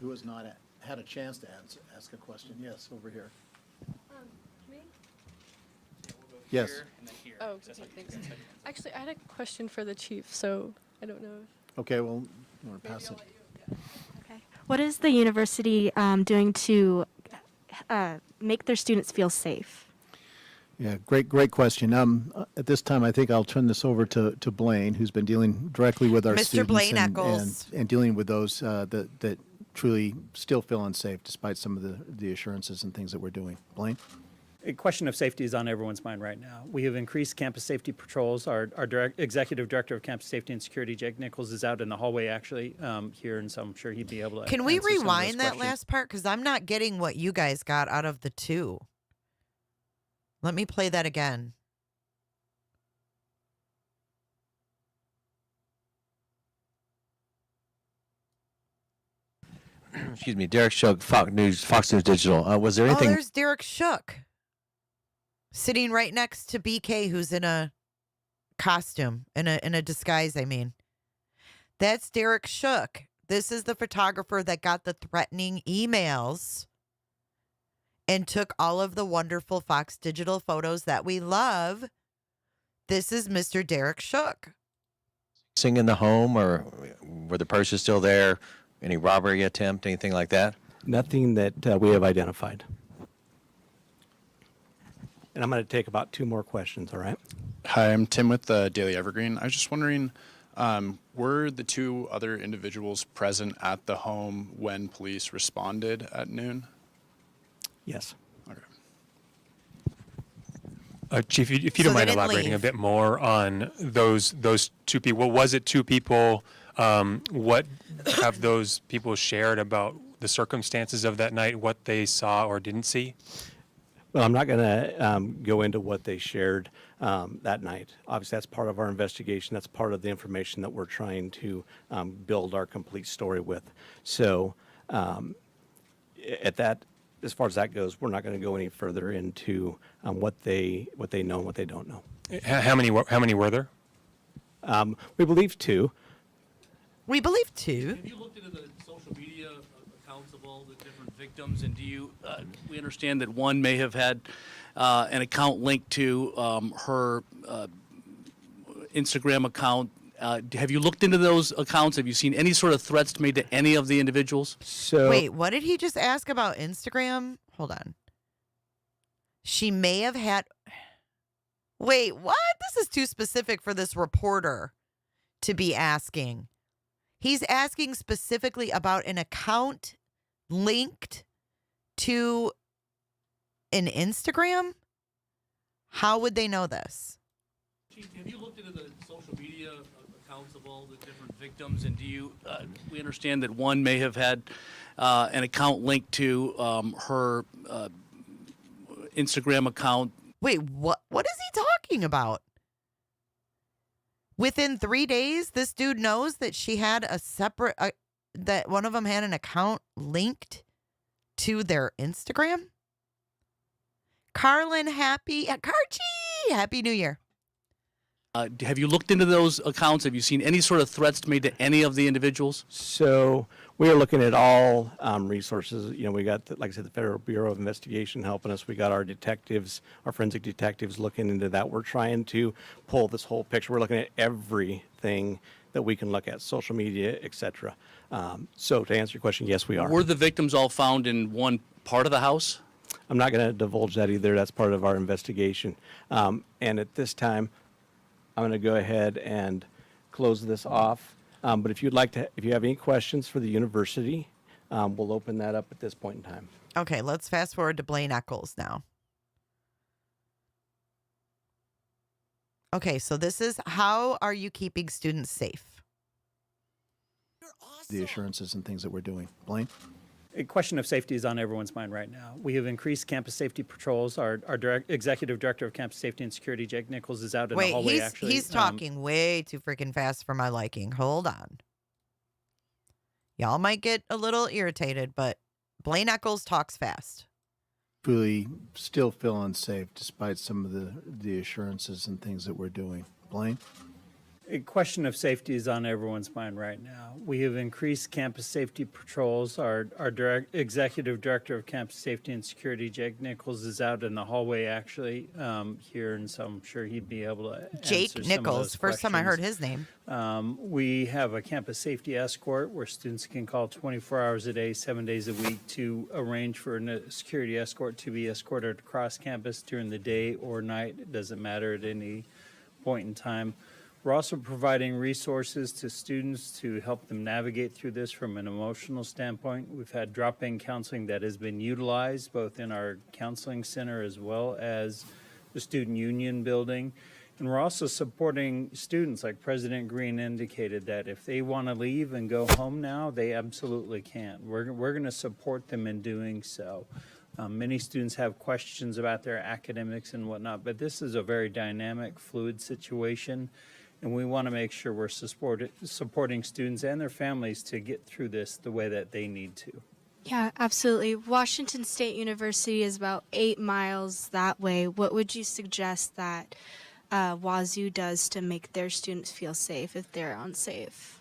who has not had a chance to ask a question. Yes, over here. Me? Yes. Oh, okay, thanks. Actually, I had a question for the chief, so I don't know. Okay, well, you want to pass it? Okay. What is the university doing to make their students feel safe? Yeah, great question. At this time, I think I'll turn this over to Blaine, who's been dealing directly with our Mr. students Blaine and Eccles. dealing with those that truly still feel unsafe despite some of the assurances and things that we're doing. Blaine? A question of safety is on everyone's mind right now. We have increased campus safety patrols. Our executive director of campus safety and security, Jake Nichols, is out in the hallway actually here, and so I'm sure he'd be able to. Can we answer some of those rewind that questions. last part? Because I'm not getting what you guys got out of the two. Let me play that again. Excuse me, Derek Shug, Fox News Digital. Was there Oh, anything? there's Derek Shook sitting right next to BK, who's in a costume, in a disguise, I mean. That's Derek Shook. This is the photographer that got the threatening emails and took all of the wonderful Fox Digital photos that we love. This is Mr. Derek Shook. Missing in the home, or were the purses still there? Any robbery attempt, anything like that? Nothing that we have identified. And I'm going to take about 2 more questions, all right? Hi, I'm Tim with the Daily Evergreen. I was just wondering, were the 2 other individuals present at the home when police responded at noon? Yes. Okay. Chief, if you So don't they mind didn't elaborating leave. a bit more on those 2 people. Was it 2 people? What have those people shared about the circumstances of that night, what they saw or didn't see? Well, I'm not going to go into what they shared that night. Obviously, that's part of our investigation. That's part of the information that we're trying to build our complete story with. So at that, as far as that goes, we're not going to go any further into what they know and what they don't know. How many were there? We believe 2. We believe 2. Have you looked into the social media accounts of all the different victims, and do you, we understand that one may have had an account linked to her Instagram account. Have you looked into those accounts? Have you seen any sort of threats made to any of the individuals? So Wait, what did he just ask about Instagram? Hold on. She may have had. Wait, what? This is too specific for this reporter to be asking. He's asking specifically about an account linked to an Instagram? How would they know this? Chief, have you looked into the social media accounts of all the different victims, and do you, we understand that one may have had an account linked to her Instagram account. Wait, what is he talking about? Within 3 days, this dude knows that she had a separate, that one of them had an account linked to their Instagram? Carlin, Karchi, Happy New Year. Have you looked into those accounts? Have you seen any sort of threats made to any of the individuals? So we are looking at all resources. You know, we got, like I said, the Federal Bureau of Investigation helping us. We got our detectives, our forensic detectives looking into that. We're trying to pull this whole picture. We're looking at everything that we can look at, social media, et cetera. So to answer your question, yes, we are. Were the victims all found in one part of the house? I'm not going to divulge that either. That's part of our investigation. And at this time, I'm going to go ahead and close this off. But if you'd like to, if you have any questions for the university, we'll open that up at this point in time. Okay, let's fast forward to Blaine Eccles now. Okay, so this is, how are you keeping students safe? The assurances and things that we're doing. Blaine? A question of safety is on everyone's mind right now. We have increased campus safety patrols. Our executive director of campus safety and security, Jake Nichols, is out in the Wait, hallway actually. he's talking way too freaking fast for my liking. Hold on. Y'all might get a little irritated, but Blaine Eccles talks fast. Really still feel unsafe despite some of the assurances and things that we're doing. Blaine? A question of safety is on everyone's mind right now. We have increased campus safety patrols. Our executive director of campus safety and security, Jake Nichols, is out in the hallway actually here, and so I'm sure he'd be able to Jake answer some of Nichols. those First time I heard questions. his name. We have a campus safety escort where students can call 24 hours a day, 7 days a week to arrange for a security escort to be escorted across campus during the day or night. It doesn't matter at any point in time. We're also providing resources to students to help them navigate through this from an emotional standpoint. We've had drop-in counseling that has been utilized both in our counseling center as well as the student union building. And we're also supporting students, like President Green indicated, that if they want to leave and go home now, they absolutely can. We're going to support them in doing so. Many students have questions about their academics and whatnot, but this is a very dynamic, fluid situation, and we want to make sure we're supporting students and their families to get through this the way that they need to. Yeah, absolutely. Washington State University is about 8 miles that way. What would you suggest that Wazoo does to make their students feel safe if they're unsafe?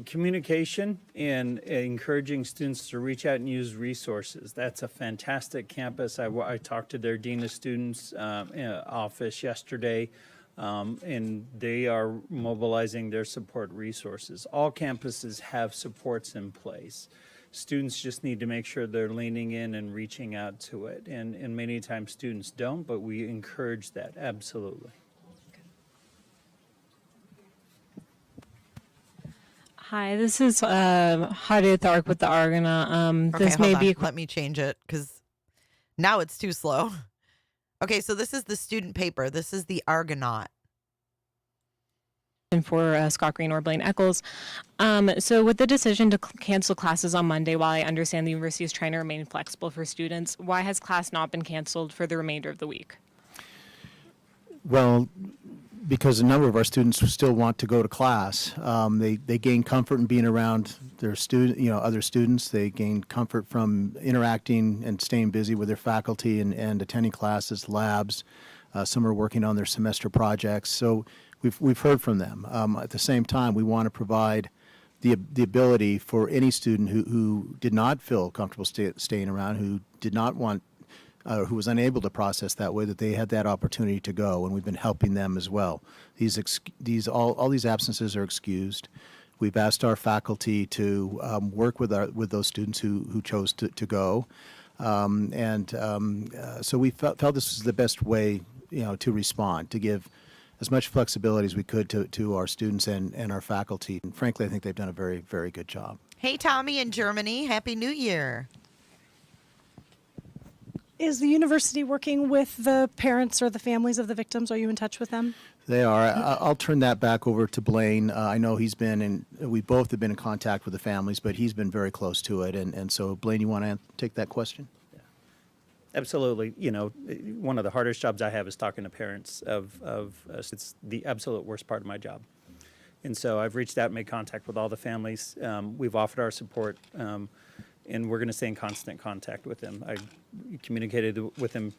Communication and encouraging students to reach out and use resources. That's a fantastic campus. I talked to their dean of students office yesterday, and they are mobilizing their support resources. All campuses have supports in place. Students just need to make sure they're leaning in and reaching out to it. And many times students don't, but we encourage that, absolutely. Hi, this is Heidi Broussard with the Argonaut. Okay, This hold may on. be Let me change it because now it's too slow. Okay, so this is the student paper. This is the Argonaut. for Scott Green or Blaine Eccles. So with the decision to cancel classes on Monday, while I understand the university is trying to remain flexible for students, why has class not been canceled for the remainder of the week? Well, because a number of our students still want to go to class. They gain comfort in being around their other students. They gain comfort from interacting and staying busy with their faculty and attending classes, labs. Some are working on their semester projects. So we've heard from them. At the same time, we want to provide the ability for any student who did not feel comfortable staying around, who did not want who was unable to process that way, that they had that opportunity to go, and we've been helping them as well. All these absences are excused. We've asked our faculty to work with those students who chose to go, so we felt this was the best way, to respond, to give as much flexibility as we could to our students and our faculty. And frankly, I think they've done a very, very good job. Hey, Tommy in Germany, Happy New Year. Is the university working with the parents or the families of the victims? Are you in touch with them? They are. I'll turn that back over to Blaine. I know we both have been in contact with the families, but he's been very close to it. And so, Blaine, you want to take that question? Yeah. Absolutely. One of the hardest jobs I have is talking to parents of it's the absolute worst part of my job. And so I've reached out and made contact with all the families. We've offered our support, and we're going to stay in constant contact with them. I communicated with them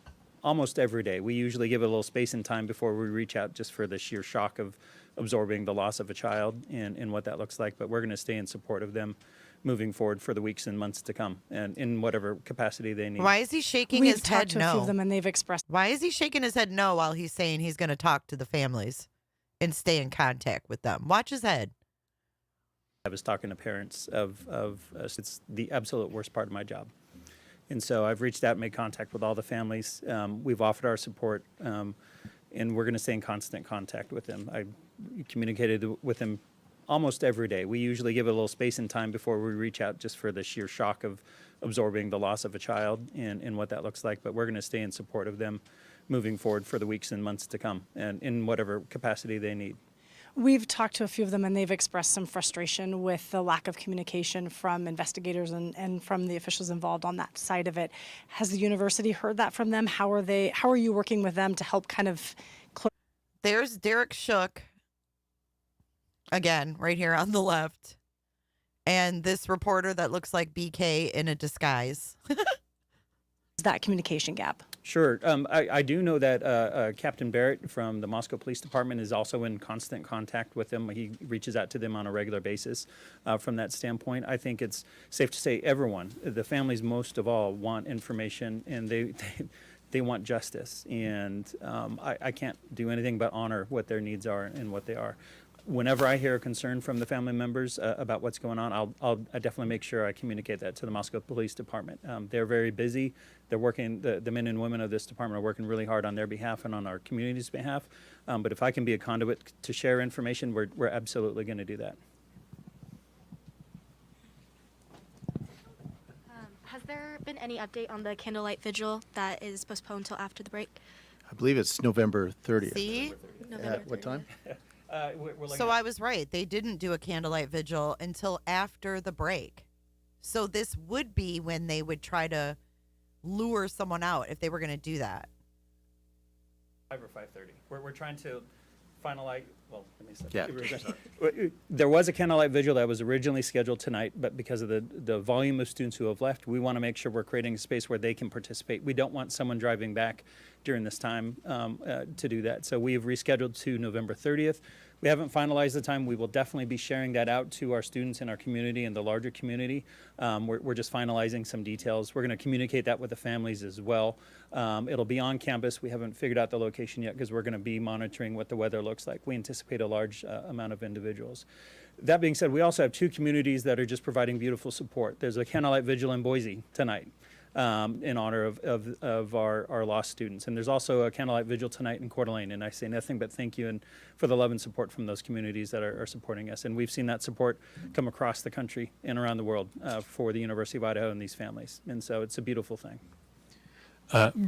almost every day. We usually give it a little space and time before we reach out, just for the sheer shock of absorbing the loss of a child and what that looks like. But we're going to stay in support of them moving forward for the weeks and months to come, and in whatever capacity they need. Why is he shaking We've his talked head to a no? few of them, and they've expressed. Why is he shaking his head no while he's saying he's going to talk to the families and stay in contact with them? Watch his head. I was talking to parents of it's the absolute worst part of my job. And so I've reached out and made contact with all the families. We've offered our support, and we're going to stay in constant contact with them. I communicated with them almost every day. We usually give it a little space and time before we reach out, just for the sheer shock of absorbing the loss of a child and what that looks like. But we're going to stay in support of them moving forward for the weeks and months to come, and in whatever capacity they need. We've talked to a few of them, and they've expressed some frustration with the lack of communication from investigators and from the officials involved on that side of it. Has the university heard that from them? How are you working with them to help kind of There's Derek Shook, again, right here on the left, and this reporter that looks like BK in a disguise. that communication gap? Sure. I do know that Captain Barrett from the Moscow Police Department is also in constant contact with them. He reaches out to them on a regular basis. From that standpoint, I think it's safe to say everyone, the families most of all, want information, and they want justice. And I can't do anything but honor what their needs are and what they are. Whenever I hear a concern from the family members about what's going on, I definitely make sure I communicate that to the Moscow Police Department. They're very busy. They're working, the men and women of this department are working really hard on their behalf and on our community's behalf. But if I can be a conduit to share information, we're absolutely going to do that. Has there been any update on the candlelight vigil that is postponed till after the break? I believe it's November 30th. See? November At what 30th. time? So I was right. They didn't do a candlelight vigil until after the break. So this would be when they would try to lure someone out if they were going to do that. 5 or 5:30. We're trying to finalize. Well, let me say. Yeah. There was a candlelight vigil that was originally scheduled tonight, but because of the volume of students who have left, we want to make sure we're creating a space where they can participate. We don't want someone driving back during this time to do that. So we have rescheduled to November 30th. We haven't finalized the time. We will definitely be sharing that out to our students in our community and the larger community. We're just finalizing some details. We're going to communicate that with the families as well. It'll be on campus. We haven't figured out the location yet because we're going to be monitoring what the weather looks like. We anticipate a large amount of individuals. That being said, we also have 2 communities that are just providing beautiful support. There's a candlelight vigil in Boise tonight. In honor of our lost students. And there's also a candlelight vigil tonight in Coeur d'Alene, and I say nothing but thank you and for the love and support from those communities that are supporting us. And we've seen that support come across the country and around the world for the University of Idaho and these families. And so it's a beautiful thing.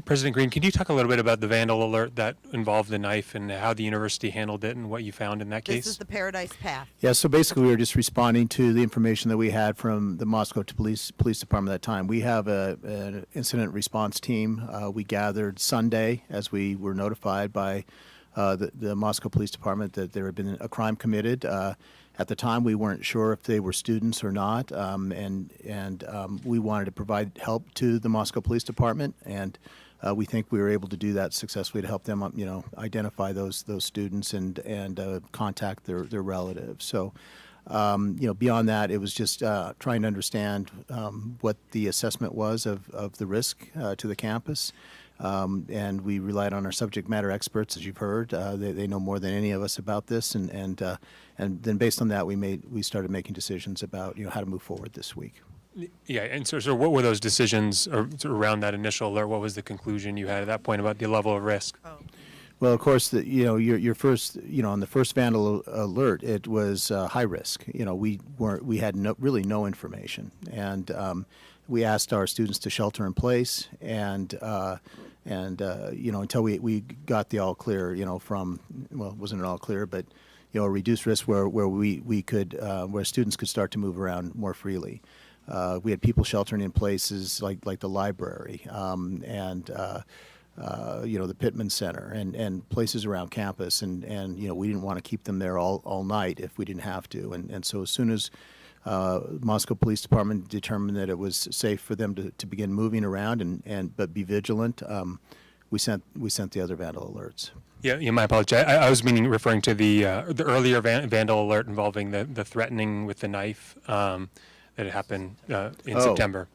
President Green, can you talk a little bit about the vandal alert that involved the knife and how the university handled it and what you found in that case? This is the Paradise Path. Yeah, so basically we were just responding to the information that we had from the Moscow Police Department at that time. We have an incident response team. We gathered Sunday as we were notified by the Moscow Police Department that there had been a crime committed. At the time, we weren't sure if they were students or not, and we wanted to provide help to the Moscow Police Department, and we think we were able to do that successfully to help them, identify those students and contact their relatives. So, beyond that, it was just trying to understand what the assessment was of the risk to the campus. And we relied on our subject matter experts, as you've heard. They know more than any of us about this, and then based on that, we started making decisions about how to move forward this week. Yeah, and so what were those decisions around that initial alert? What was the conclusion you had at that point about the level of risk? Well, of course, your first, on the first vandal alert, it was high risk. We had really no information, and we asked our students to shelter in place, and until we got the all clear, it wasn't an all clear, but a reduced risk where we could where students could start to move around more freely. We had people sheltering in places like the library and the Pittman Center and places around campus, and we didn't want to keep them there all night if we didn't have to, and so as soon as Moscow Police Department determined that it was safe for them to begin moving around but be vigilant, we sent the other vandal alerts. Yeah, my apologies. I was referring to the earlier vandal alert involving the threatening with the knife that had happened in September.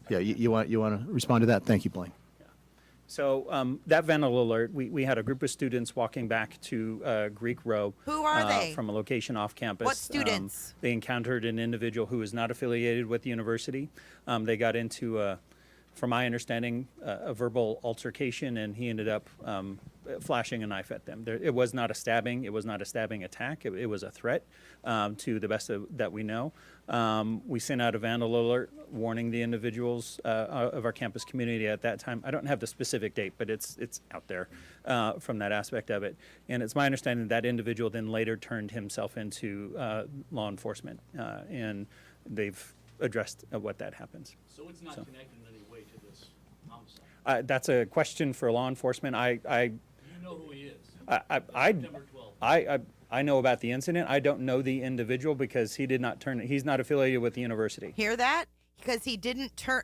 Yeah, you want to respond to that? Thank you, Blaine. So that vandal alert, we had a group of students walking back to Greek Row. Who are they? From a location off campus. What students? They encountered an individual who was not affiliated with the university. They got into, from my understanding, a verbal altercation, and he ended up flashing a knife at them. It was not a stabbing. It was not a stabbing attack. It was a threat, to the best that we know. We sent out a vandal alert warning the individuals of our campus community at that time. I don't have the specific date, but it's out there from that aspect of it. And it's my understanding that individual then later turned himself into law enforcement, and they've addressed what that happens. So it's not connected in any way to this homicide? That's a question for law enforcement. You know who he is? September 12th. I know about the incident. I don't know the individual because he's not affiliated with the university. Hear that? Because he didn't turn.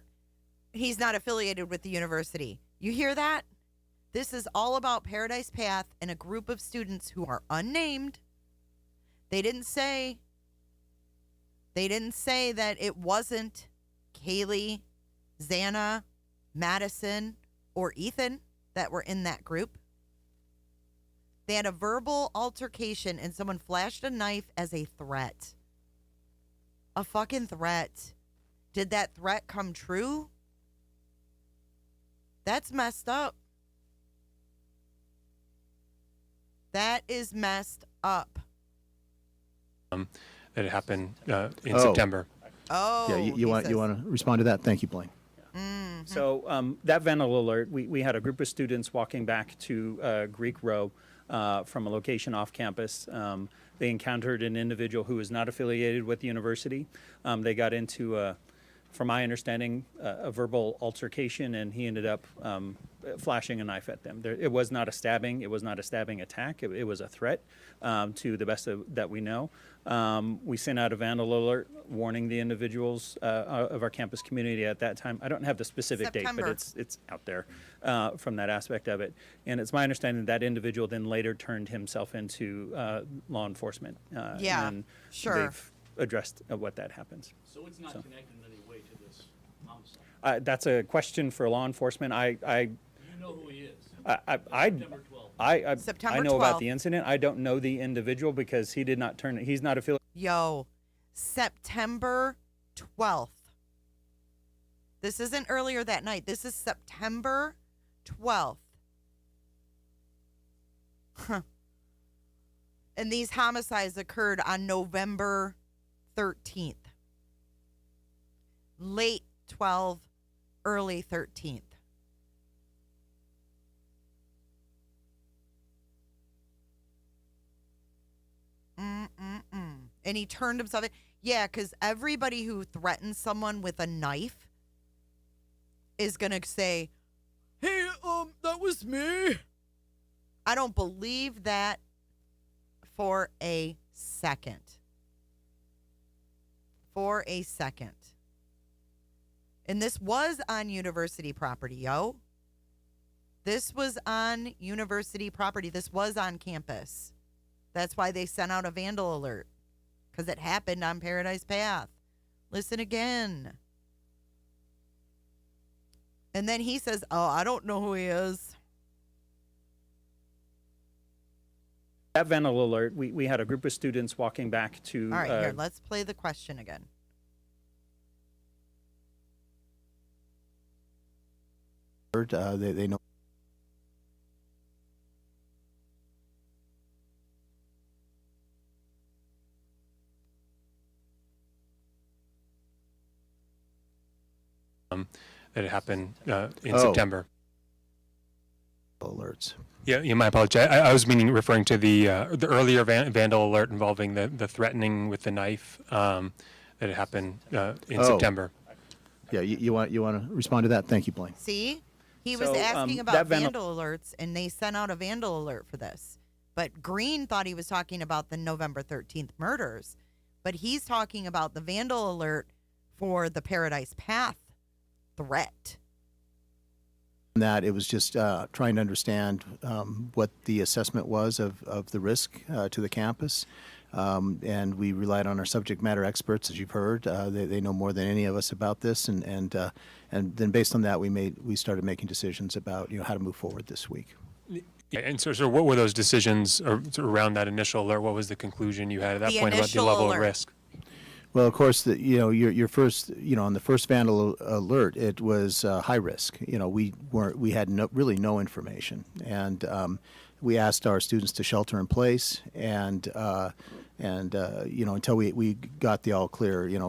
he's not affiliated with the university. You hear that? This is all about Paradise Path and a group of students who are unnamed. They didn't say that it wasn't Kaylee, Xana, Madison, or Ethan that were in that group. They had a verbal altercation and someone flashed a knife as a threat. A fucking threat. Did that threat come true? That's messed up. That is messed up. That happened in September. Oh, Yeah, you want to respond to that? Thank you, Blaine. So that vandal alert, we had a group of students walking back to Greek Row from a location off campus. They encountered an individual who was not affiliated with the university. They got into, from my understanding, a verbal altercation, and he ended up flashing a knife at them. It was not a stabbing. It was not a stabbing attack. It was a threat, to the best that we know. We sent out a vandal alert warning the individuals of our campus community at that time. I don't have the specific date, but it's out there from that aspect of it. And it's my understanding that individual then later turned himself into law enforcement. Yeah, and sure. They've addressed what that happens. So it's not connected in any way to this homicide? That's a question for law enforcement. You know who he is? September 12th. September I know 12th. about the incident. I don't know the individual because he did not turn. He's not affiliated. Yo, September 12th. This isn't earlier that night. This is September 12th. Huh. And these homicides occurred on November 13th. Late 12, early 13th. And he turned himself in. Yeah, because everybody who threatens someone with a knife is going to say, hey, that was me. I don't believe that for a second. For a second. And this was on university property, yo. This was on university property. This was on campus. That's why they sent out a vandal alert. Because it happened on Paradise Path. Listen again. And then he says, oh, I don't know who he is. That vandal alert, we had a group of students walking back to. All right, here, let's play the question again. They know. That happened in September. Alerts. Yeah, you might apologize. I was referring to the earlier vandal alert involving the threatening with the knife that happened in September. Yeah, you want to respond to that? Thank you, Blaine. See? He was asking about vandal alerts, and they sent out a vandal alert for this. But Green thought he was talking about the November 13th murders. But he's talking about the vandal alert for the Paradise Path threat. That it was just trying to understand what the assessment was of the risk to the campus. And we relied on our subject matter experts, as you've heard. They know more than any of us about this, and then based on that, we started making decisions about how to move forward this week. Yeah, and so what were those decisions around that initial alert? What was the conclusion you had at that point about the level of risk? Well, of course, your first, on the first vandal alert, it was high risk. We had really no information, and we asked our students to shelter in place, and until we got the all clear, it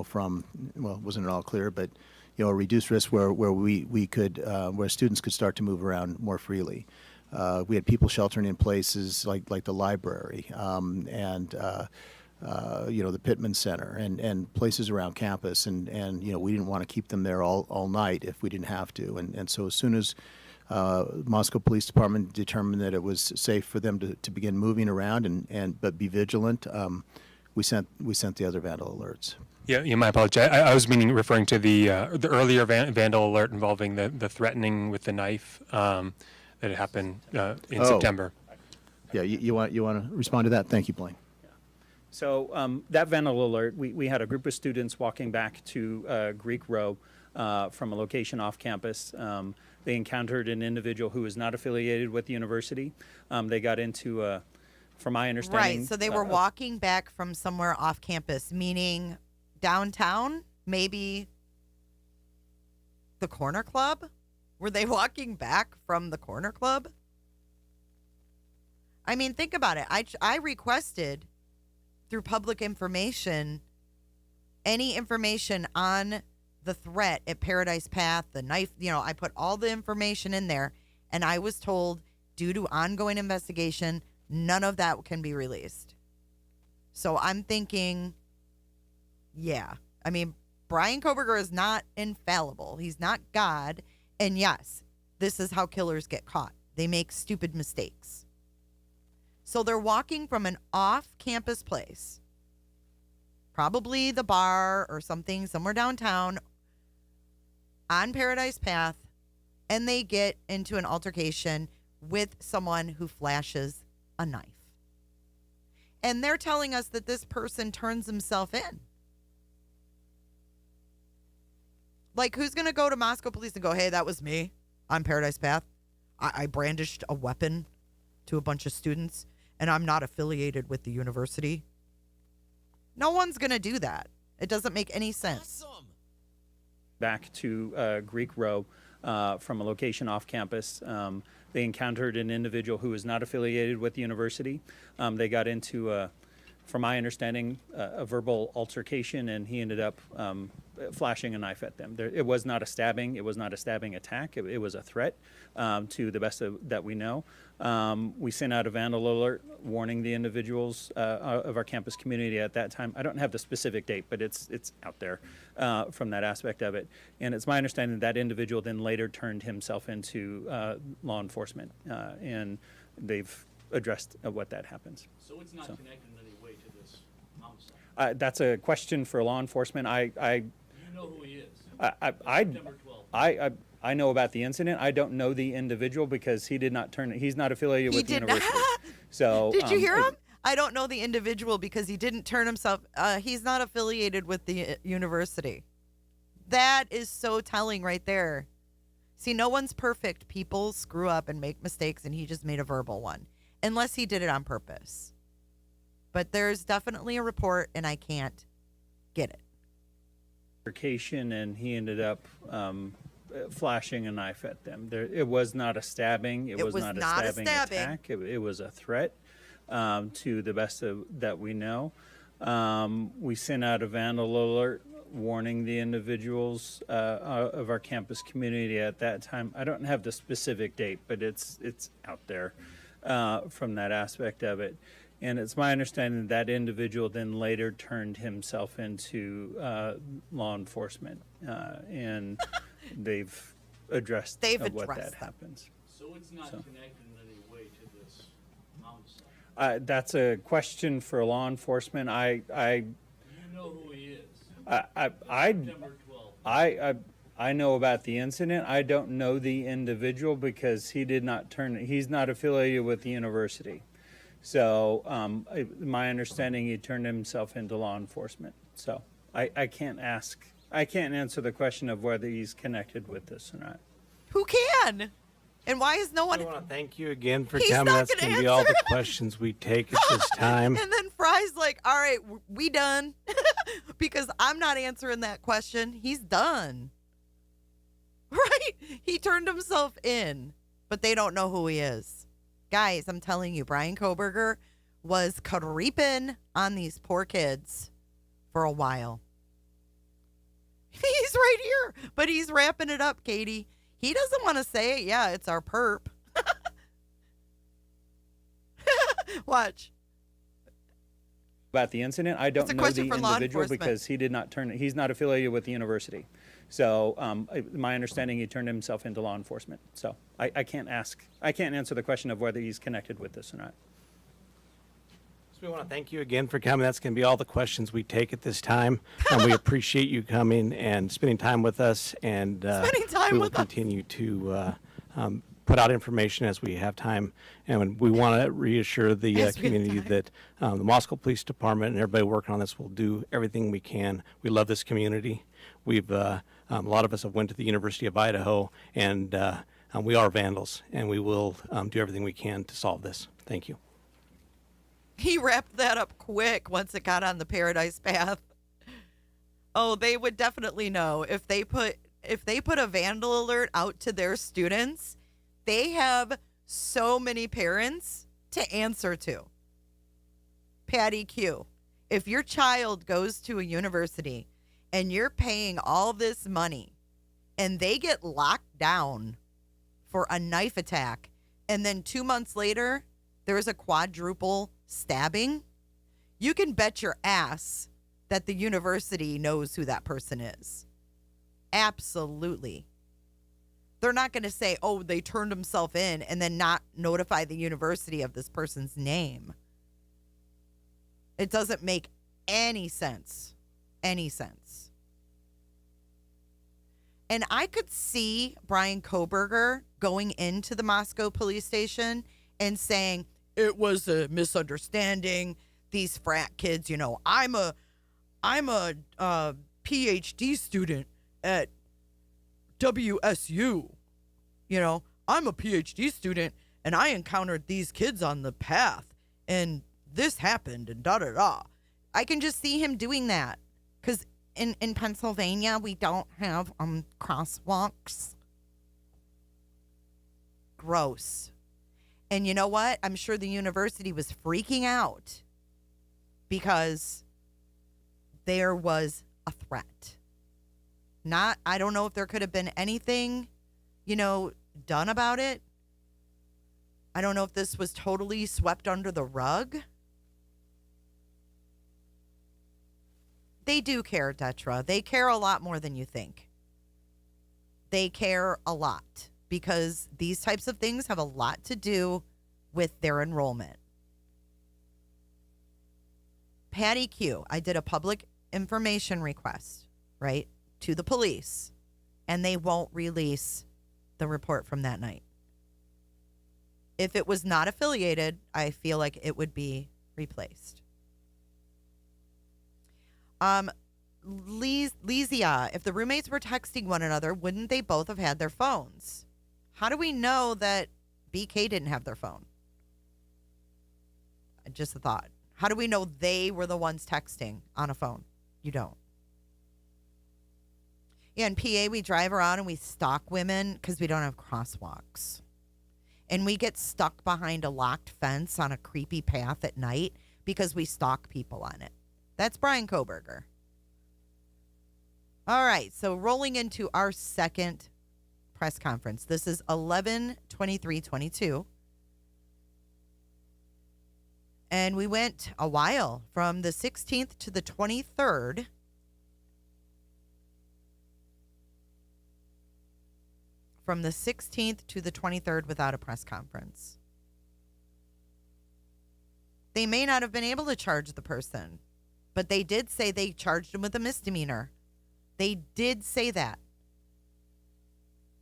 wasn't an all clear, but a reduced risk where we could where students could start to move around more freely. We had people sheltering in places like the library the Pittman Center and places around campus, and we didn't want to keep them there all night if we didn't have to, and so as soon as Moscow Police Department determined that it was safe for them to begin moving around but be vigilant, we sent the other vandal alerts. Yeah, my apology. I was referring to the earlier vandal alert involving the threatening with the knife that had happened in Oh. September. Yeah, you want to respond to that? Thank you, Blaine. So that vandal alert, we had a group of students walking back to Greek Row from a location off campus. They encountered an individual who was not affiliated with the university. They got into, from my understanding... Right, so they were walking back from somewhere off campus, meaning downtown, maybe the Corner Club? Were they walking back from the Corner Club? I mean, think about it. I requested through public information any information on the threat at Paradise Path, the knife, I put all the information in there, and I was told due to ongoing investigation, none of that can be released. So I'm thinking, yeah. I mean, Brian Koberger is not infallible. He's not God. And yes, this is how killers get caught. They make stupid mistakes. So they're walking from an off-campus place, probably the bar or something, somewhere downtown, on Paradise Path, and they get into an altercation with someone who flashes a knife. And they're telling us that this person turns himself in. Like, who's going to go to Moscow police and go, hey, that was me on Paradise Path. I brandished a weapon to a bunch of students, and I'm not affiliated with the university. No one's going to do that. It doesn't make any sense. Back to Greek Row from a location off campus. They encountered an individual who was not affiliated with the university. They got into, from my understanding, a verbal altercation, and he ended up flashing a knife at them. It was not a stabbing. It was not a stabbing attack. It was a threat, to the best that we know. We sent out a vandal alert warning the individuals of our campus community at that time. I don't have the specific date, but it's out there from that aspect of it. And it's my understanding that individual then later turned himself into law enforcement, and they've addressed what that happens. So it's not connected in any way to this homicide? That's a question for law enforcement. You know who he is? September 12th. I know about the incident. I don't know the individual because he did not turn. He's not affiliated with the university. So Did you hear him? I don't know the individual because he didn't turn himself. He's not affiliated with the university. That is so telling right there. See, no one's perfect. People screw up and make mistakes, and he just made a verbal one, unless he did it on purpose. But there's definitely a report, and I can't get it. And he ended up flashing a knife at them. It was not a stabbing. It was not a stabbing attack. It was a threat, to the best that we know. We sent out a vandal alert warning the individuals of our campus community at that time. I don't have the specific date, but it's out there from that aspect of it. And it's my understanding that individual then later turned himself into law enforcement, and they've addressed what that happens. So it's not connected in any way to this homicide? That's a question for law enforcement. You know who he is? September 12th. I know about the incident. I don't know the individual because he did not turn. He's not affiliated with the university. So my understanding, he turned himself into law enforcement. So I can't answer the question of whether he's connected with this or not. Who can? And why is no one? I want to thank you again for He's coming. not That's gonna going to be all the answer. questions we take at this time. And then Fry's like, all right, we done. Because I'm not answering that question. He's done. Right? He turned himself in, but they don't know who he is. Guys, I'm telling you, Brian Koberger was creeping on these poor kids for a while. He's right here, but he's wrapping it up, Katie. He doesn't want to say it. Yeah, it's our perp. Watch. About the incident, I don't know the individual because he did not turn. He's not affiliated with the university. So my understanding, he turned himself into law enforcement. So I can't answer the question of whether he's connected with this or not. We want to thank you again for coming. That's going to be all the questions we take at this time. And we appreciate you coming and spending time with us. And Spending time we will with us. continue to put out information as we have time. And we want to reassure the As we have community time. that the Moscow Police Department and everybody working on this will do everything we can. We love this community. We've a lot of us have went to the University of Idaho, and we are vandals, and we will do everything we can to solve this. Thank you. He wrapped that up quick once it got on the Paradise Path. Oh, they would definitely know if they put a vandal alert out to their students. They have so many parents to answer to. Patty Q, if your child goes to a university and you're paying all this money and they get locked down for a knife attack, and then 2 months later there's a quadruple stabbing, you can bet your ass that the university knows who that person is. Absolutely. They're not going to say, oh, they turned himself in, and then not notify the university of this person's name. It doesn't make any sense. Any sense. And I could see Brian Koberger going into the Moscow police station and saying, it was a misunderstanding. These frat kids, you know, I'm a PhD student at WSU. You know, I'm a PhD student and I encountered these kids on the path and this happened and da-da-da. I can just see him doing that because in Pennsylvania, we don't have crosswalks. Gross. And you know what? I'm sure the university was freaking out because there was a threat. I don't know if there could have been anything, done about it. I don't know if this was totally swept under the rug. They do care, Detra. They care a lot more than you think. They care a lot because these types of things have a lot to do with their enrollment. Patty Q, I did a public information request, right, to the police, and they won't release the report from that night. If it was not affiliated, I feel like it would be replaced. Lizia, if the roommates were texting one another, wouldn't they both have had their phones? How do we know that BK didn't have their phone? Just a thought. How do we know they were the ones texting on a phone? You don't. Yeah, in PA, we drive around and we stalk women because we don't have crosswalks. And we get stuck behind a locked fence on a creepy path at night because we stalk people on it. That's Brian Koberger. All right, so rolling into our second press conference. This is 11/23/22. And we went a while from the 16th to the 23rd. From the 16th to the 23rd without a press conference. They may not have been able to charge the person, but they did say they charged him with a misdemeanor. They did say that.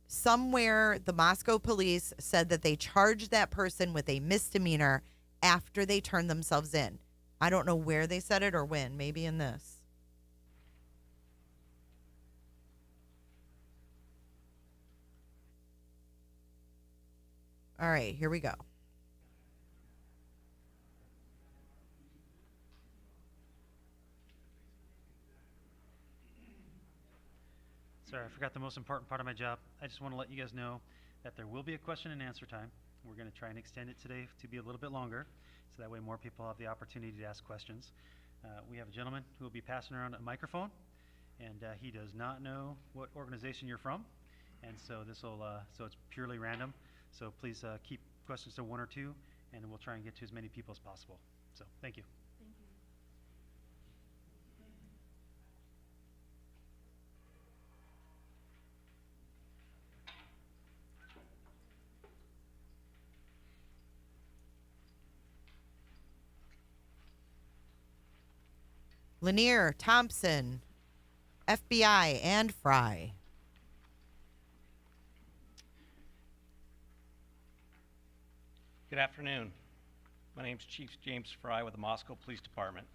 Somewhere the Moscow police said that they charged that person with a misdemeanor after they turned themselves in. I don't know where they said it or when, maybe in this. All right, here we go. Sorry, I forgot the most important part of my job. I just want to let you guys know that there will be a question and answer time. We're going to try and extend it today to be a little bit longer, so that way more people have the opportunity to ask questions. We have a gentleman who will be passing around a microphone, and he does not know what organization you're from, and so so it's purely random. So please keep questions to one or two, and we'll try and get to as many people as possible. So thank you. Lanier, Thompson, FBI, and Fry. Good afternoon. My name is Chief James Fry with the Moscow Police Department.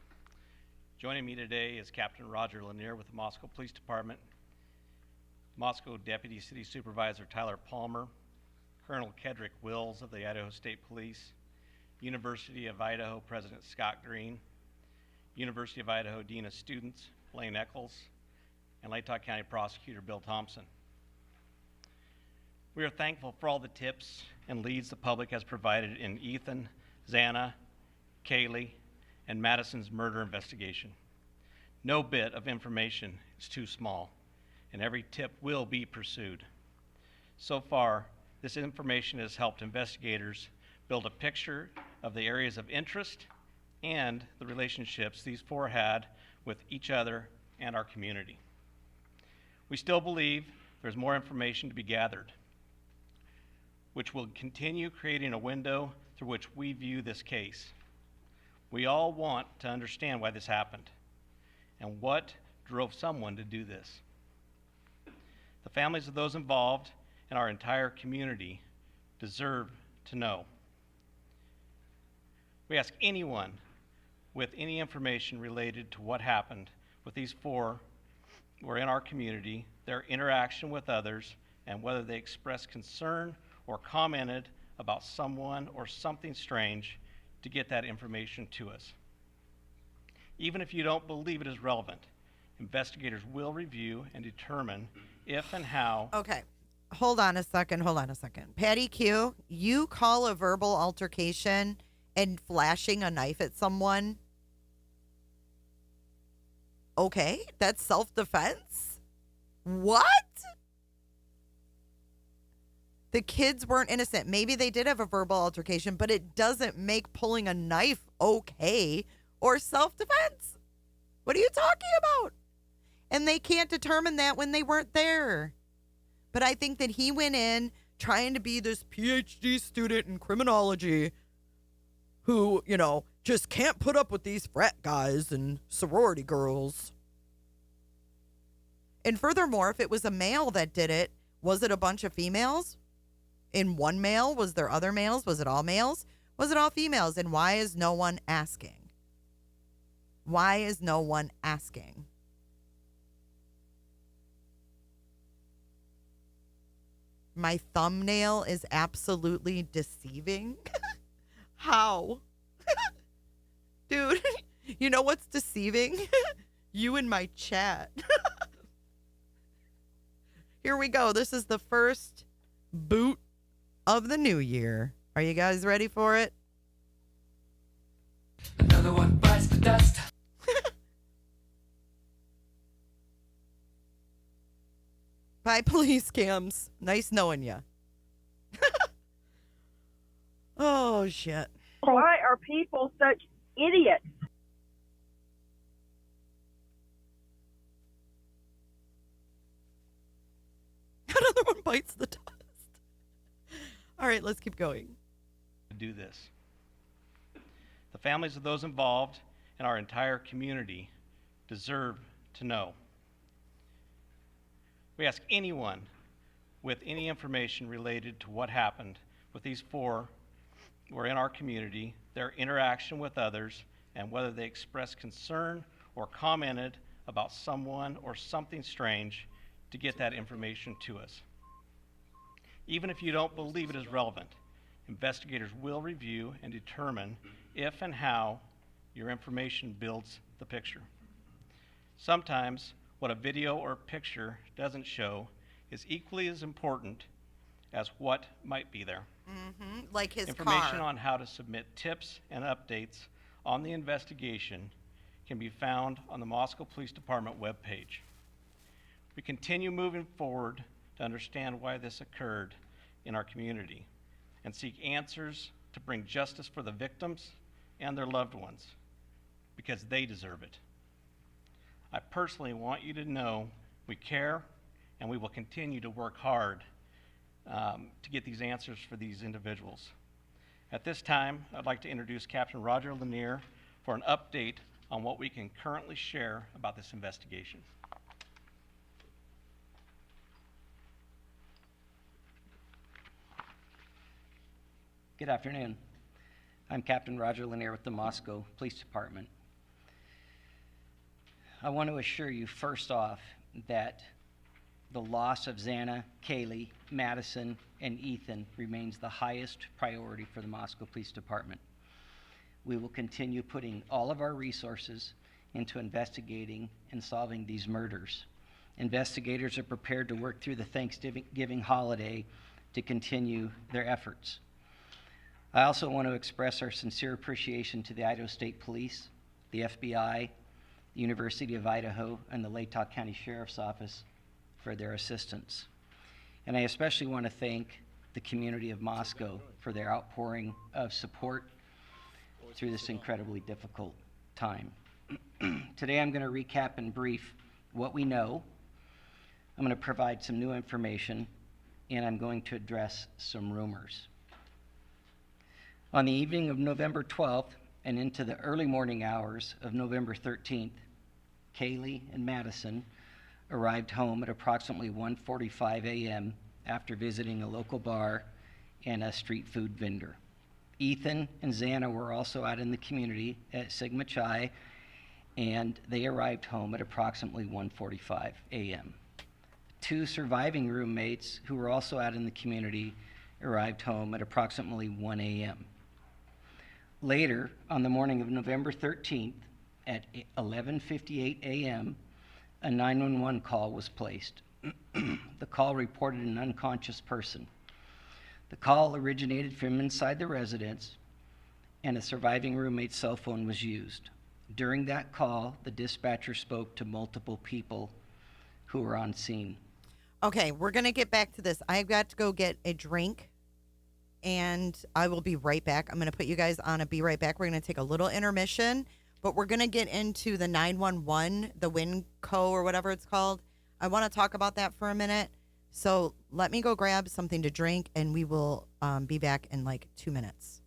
Joining me today is Captain Roger Lanier with the Moscow Police Department, Moscow Deputy City Supervisor Tyler Palmer, Colonel Kedrick Wills of the Idaho State Police, University of Idaho President Scott Green, University of Idaho Dean of Students Blaine Eccles, and Latah County Prosecutor Bill Thompson. We are thankful for all the tips and leads the public has provided in Ethan, Xana, Kaylee, and Madison's murder investigation. No bit of information is too small, and every tip will be pursued. So far, this information has helped investigators build a picture of the areas of interest and the relationships these four had with each other and our community. We still believe there's more information to be gathered, which will continue creating a window through which we view this case. We all want to understand why this happened and what drove someone to do this. The families of those involved and our entire community deserve to know. We ask anyone with any information related to what happened with these four who are in our community, their interaction with others, and whether they expressed concern or commented about someone or something strange to get that information to us. Even if you don't believe it is relevant, investigators will review and determine if and how. Okay. Hold on a second. Patty Q, you call a verbal altercation and flashing a knife at someone, okay, that's self-defense? What? The kids weren't innocent. Maybe they did have a verbal altercation, but it doesn't make pulling a knife okay or self-defense. What are you talking about? And they can't determine that when they weren't there. But I think that he went in trying to be this PhD student in criminology who, you know, just can't put up with these frat guys and sorority girls. And furthermore, if it was a male that did it, was it a bunch of females? In one male? Was there other males? Was it all males? Was it all females? And why is no one asking? Why is no one asking? My thumbnail is absolutely deceiving. How? Dude, you know what's deceiving? You in my chat. Here we go. This is the first boot of the new year. Are you guys ready for it? Another one bites the dust. Bye, police cams. Nice knowing you. Oh, shit. Why are people such idiots? Another one bites the dust. All right, let's keep going. To do this. The families of those involved and our entire community deserve to know. We ask anyone with any information related to what happened with these four who are in our community, their interaction with others, and whether they expressed concern or commented about someone or something strange to get that information to us. Even if you don't believe it is relevant, investigators will review and determine if and how your information builds the picture. Sometimes what a video or picture doesn't show is equally as important as what might be there. Mm-hmm. Like his Information car. on how to submit tips and updates on the investigation can be found on the Moscow Police Department webpage. We continue moving forward to understand why this occurred in our community and seek answers to bring justice for the victims and their loved ones because they deserve it. I personally want you to know we care and we will continue to work hard to get these answers for these individuals. At this time, I'd like to introduce Captain Roger Lanier for an update on what we can currently share about this investigation. Good afternoon. I'm Captain Roger Lanier with the Moscow Police Department. I want to assure you first off that the loss of Xana, Kaylee, Madison, and Ethan remains the highest priority for the Moscow Police Department. We will continue putting all of our resources into investigating and solving these murders. Investigators are prepared to work through the Thanksgiving holiday to continue their efforts. I also want to express our sincere appreciation to the Idaho State Police, the FBI, the University of Idaho, and the Latah County Sheriff's Office for their assistance. And I especially want to thank the community of Moscow for their outpouring of support through this incredibly difficult time. Today I'm going to recap in brief what we know. I'm going to provide some new information, and I'm going to address some rumors. On the evening of November 12th and into the early morning hours of November 13th, Kaylee and Madison arrived home at approximately 1:45 a.m. after visiting a local bar and a street food vendor. Ethan and Xana were also out in the community at Sigma Chi, and they arrived home at approximately 1:45 a.m. Two surviving roommates who were also out in the community arrived home at approximately 1 a.m. Later, on the morning of November 13th, at 11:58 a.m., a 911 call was placed. The call reported an unconscious person. The call originated from inside the residence, and a surviving roommate's cell phone was used. During that call, the dispatcher spoke to multiple people who were on scene. Okay, we're going to get back to this. I've got to go get a drink, and I will be right back. I'm going to put you guys on a be right back. We're going to take a little intermission, but we're going to get into the 911, the WinCo or whatever it's called. I want to talk about that for a minute. So let me go grab something to drink, and we will be back in like 2 minutes.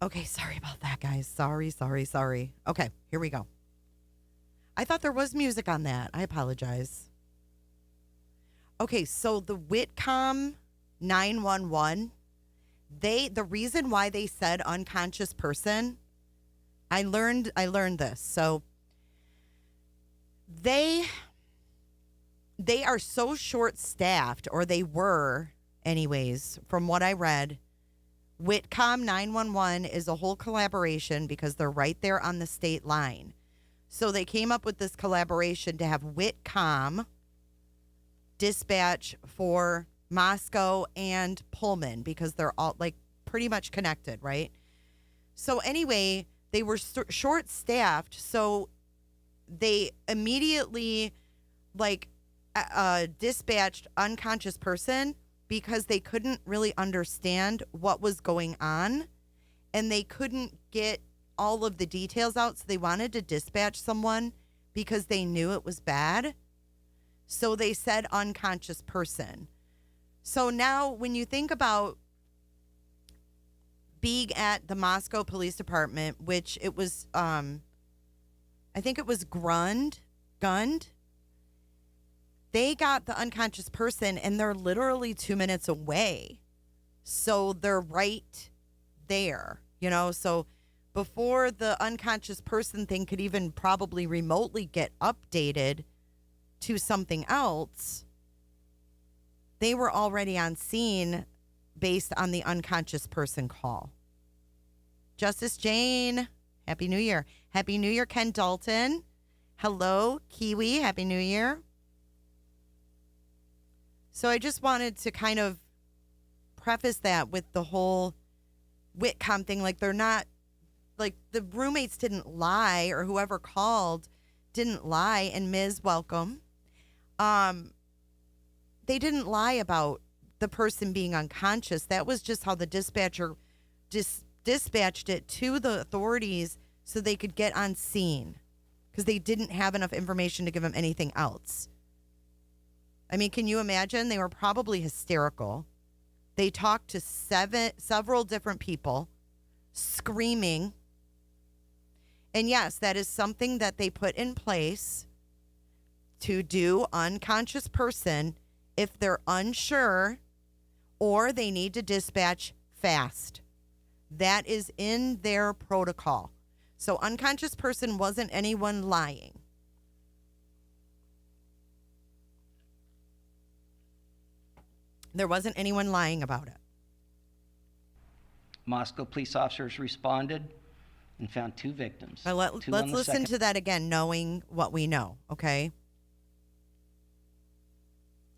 Okay, sorry about that, guys. Sorry. Okay, here we go. I thought there was music on that. I apologize. Okay, so the Whitcomb 911, the reason why they said unconscious person, I learned this. So they are so short-staffed, or they were anyways, from what I read. Whitcomb 911 is a whole collaboration because they're right there on the state line. So they came up with this collaboration to have Whitcomb dispatch for Moscow and Pullman because they're all like pretty much connected, right? So anyway, they were short-staffed, so they immediately dispatched unconscious person because they couldn't really understand what was going on and they couldn't get all of the details out. So they wanted to dispatch someone because they knew it was bad. So they said unconscious person. So now when you think about being at the Moscow Police Department, which it was, I think it was gunned. They got the unconscious person and they're literally 2 minutes away. So they're right there, so before the unconscious person thing could even probably remotely get updated to something else, they were already on scene based on the unconscious person call. Justice Jane, Happy New Year. Happy New Year, Ken Dalton. Hello, Kiwi. Happy New Year. So I just wanted to kind of preface that with the whole Whitcomb thing. Like, they're not, like, the roommates didn't lie, or whoever called didn't lie. And Ms., welcome. They didn't lie about the person being unconscious. That was just how the dispatcher dispatched it to the authorities so they could get on scene because they didn't have enough information to give them anything else. I mean, can you imagine? They were probably hysterical. They talked to several different people, screaming. And yes, that is something that they put in place to do unconscious person if they're unsure or they need to dispatch fast. That is in their protocol. So unconscious person wasn't anyone lying. There wasn't anyone lying about it. Moscow police officers responded and found 2 victims. Now let's listen to that again, knowing what we know, okay?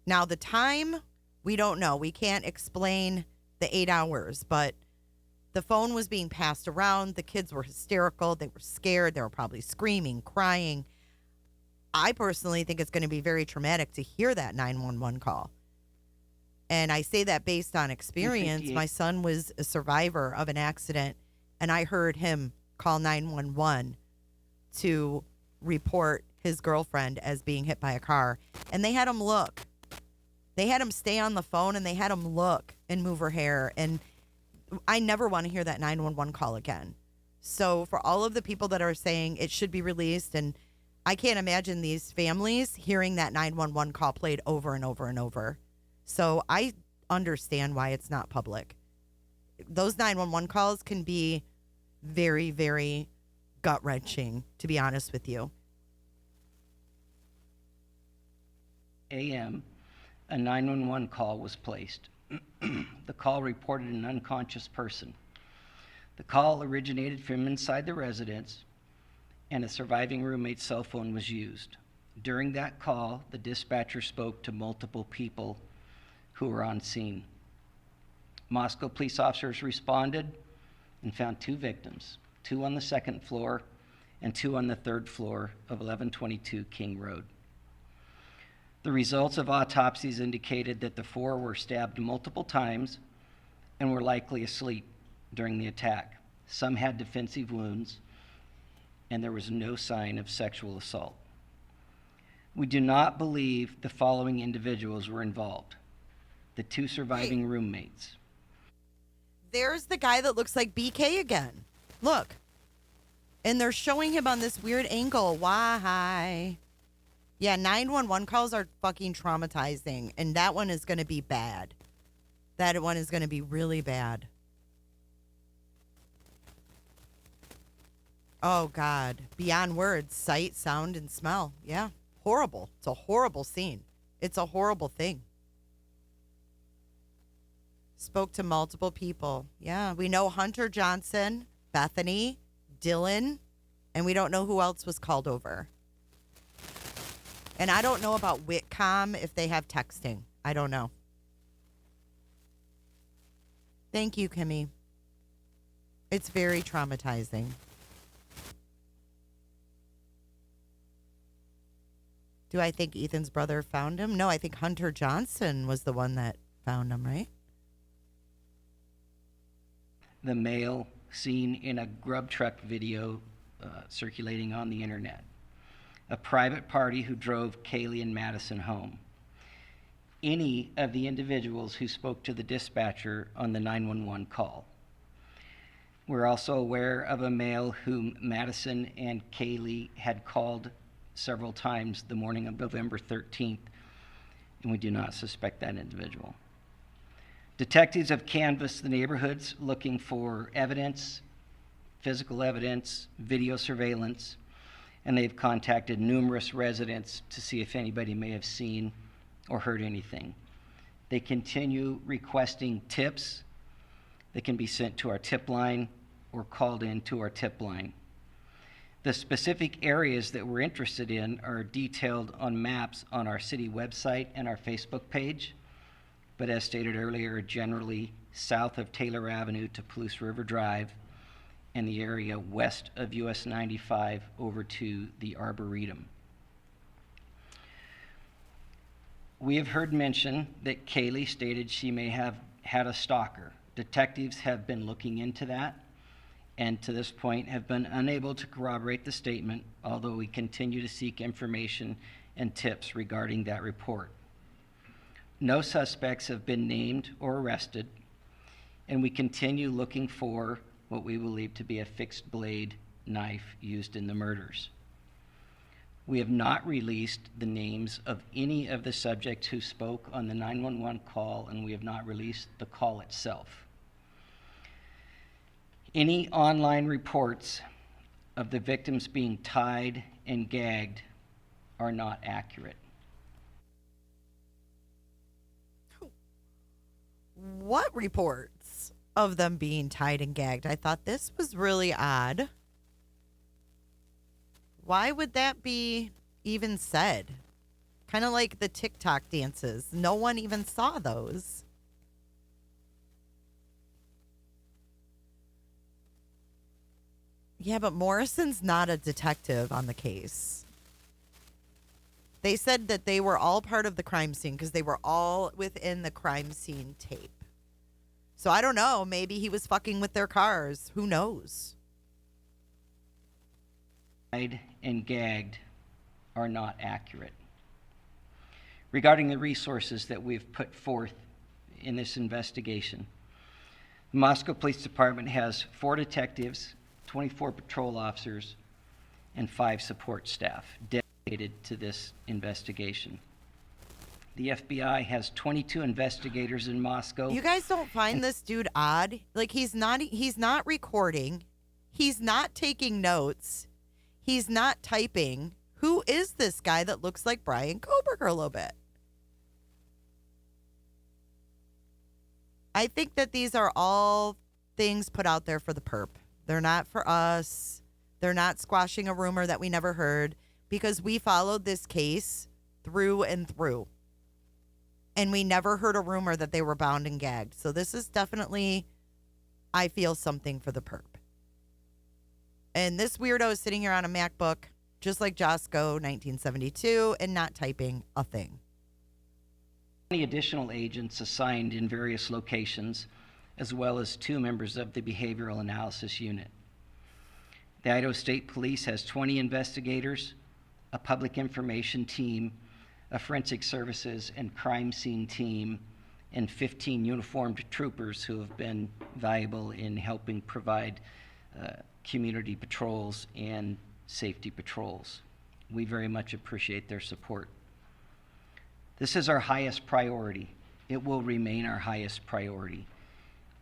Now, the time, we don't know. We can't explain the 8 hours, but the phone was being passed around. The kids were hysterical. They were scared. They were probably screaming, crying. I personally think it's going to be very traumatic to hear that 911 call. And I say that based on experience. My son was a survivor of an accident, and I heard him call 911 to report his girlfriend as being hit by a car. And they had him look. They had him stay on the phone, and they had him look and move her hair. And I never want to hear that 911 call again. So for all of the people that are saying it should be released, and I can't imagine these families hearing that 911 call played over and over and over. So I understand why it's not public. Those 911 calls can be very, very gut-wrenching, to be honest with you. a.m., a 911 call was placed. The call reported an unconscious person. The call originated from inside the residence, and a surviving roommate's cell phone was used. During that call, the dispatcher spoke to multiple people who were on scene. Moscow police officers responded and found 2 victims, 2 on the 2nd floor and 2 on the 3rd floor of 1122 King Road. The results of autopsies indicated that the 4 were stabbed multiple times and were likely asleep during the attack. Some had defensive wounds, and there was no sign of sexual assault. We do not believe the following individuals were involved: the 2 surviving roommates. there's the guy that looks like BK again. Look. And they're showing him on this weird angle. Why? Yeah, 911 calls are fucking traumatizing. And that one is going to be bad. That one is going to be really bad. Oh, God. Beyond words. Sight, sound, and smell. Yeah. Horrible. It's a horrible scene. It's a horrible thing. Spoke to multiple people. Yeah. We know Hunter Johnson, Bethany, Dylan, and we don't know who else was called over. And I don't know about Whitcomb if they have texting. I don't know. Thank you, Kimmy. It's very traumatizing. Do I think Ethan's brother found him? No, I think Hunter Johnson was the one that found him, right? The male seen in a grub truck video circulating on the internet. A private party who drove Kaylee and Madison home. Any of the individuals who spoke to the dispatcher on the 911 call. We're also aware of a male whom Madison and Kaylee had called several times the morning of November 13th, and we do not suspect that individual. Detectives have canvassed the neighborhoods looking for evidence, physical evidence, video surveillance, and they've contacted numerous residents to see if anybody may have seen or heard anything. They continue requesting tips that can be sent to our tip line or called in to our tip line. The specific areas that we're interested in are detailed on maps on our city website and our Facebook page, but as stated earlier, generally south of Taylor Avenue to Palouse River Drive and the area west of US 95 over to the Arboretum. We have heard mention that Kaylee stated she may have had a stalker. Detectives have been looking into that and to this point have been unable to corroborate the statement, although we continue to seek information and tips regarding that report. No suspects have been named or arrested, and we continue looking for what we believe to be a fixed blade knife used in the murders. We have not released the names of any of the subjects who spoke on the 911 call, and we have not released the call itself. Any online reports of the victims being tied and gagged are not accurate. What reports of them being tied and gagged? I thought this was really odd. Why would that be even said? Kind of like the TikTok dances. No one even saw those. Yeah, but Morrison's not a detective on the case. They said that they were all part of the crime scene because they were all within the crime scene tape. So I don't know. Maybe he was fucking with their cars. Who knows? Tied and gagged are not accurate. Regarding the resources that we've put forth in this investigation, the Moscow Police Department has 4 detectives, 24 patrol officers, and 5 support staff dedicated to this investigation. The FBI has 22 investigators in Moscow. You guys don't find this dude odd? Like he's not recording. He's not taking notes. He's not typing. Who is this guy that looks like Brian Koberger a little bit? I think that these are all things put out there for the perp. They're not for us. They're not squashing a rumor that we never heard because we followed this case through and through. And we never heard a rumor that they were bound and gagged. So this is definitely, I feel, something for the perp. And this weirdo is sitting here on a MacBook, just like Josco 1972, and not typing a thing. Additional agents assigned in various locations, as well as 2 members of the Behavioral Analysis Unit. The Idaho State Police has 20 investigators, a public information team, a forensic services and crime scene team, and 15 uniformed troopers who have been valuable in helping provide community patrols and safety patrols. We very much appreciate their support. This is our highest priority. It will remain our highest priority.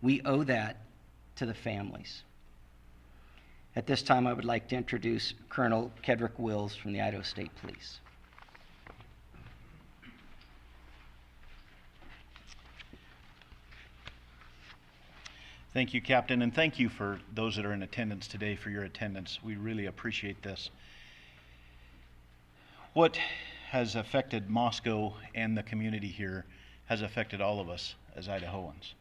We owe that to the families. At this time, I would like to introduce Colonel Kedrick Wills from the Idaho State Police. Thank you, Captain, and thank you for those that are in attendance today for your attendance. We really appreciate this. What has affected Moscow and the community here has affected all of us as Idahoans.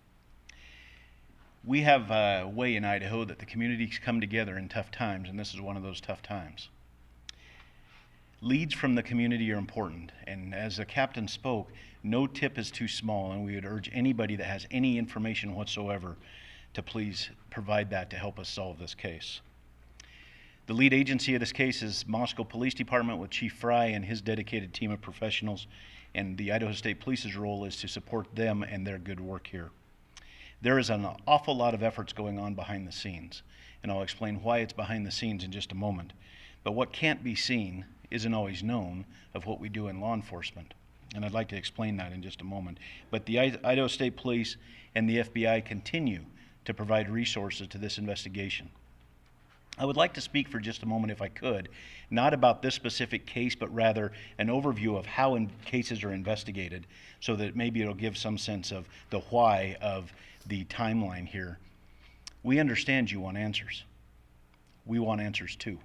We have a way in Idaho that the communities come together in tough times, and this is one of those tough times. Leads from the community are important, and as the captain spoke, no tip is too small, and we would urge anybody that has any information whatsoever to please provide that to help us solve this case. The lead agency of this case is Moscow Police Department with Chief Fry and his dedicated team of professionals, and the Idaho State Police's role is to support them and their good work here. There is an awful lot of efforts going on behind the scenes, and I'll explain why it's behind the scenes in just a moment. But what can't be seen isn't always known of what we do in law enforcement, and I'd like to explain that in just a moment. But the Idaho State Police and the FBI continue to provide resources to this investigation. I would like to speak for just a moment, if I could, not about this specific case, but rather an overview of how cases are investigated, so that maybe it'll give some sense of the why of the timeline here. We understand you want answers. We want answers too.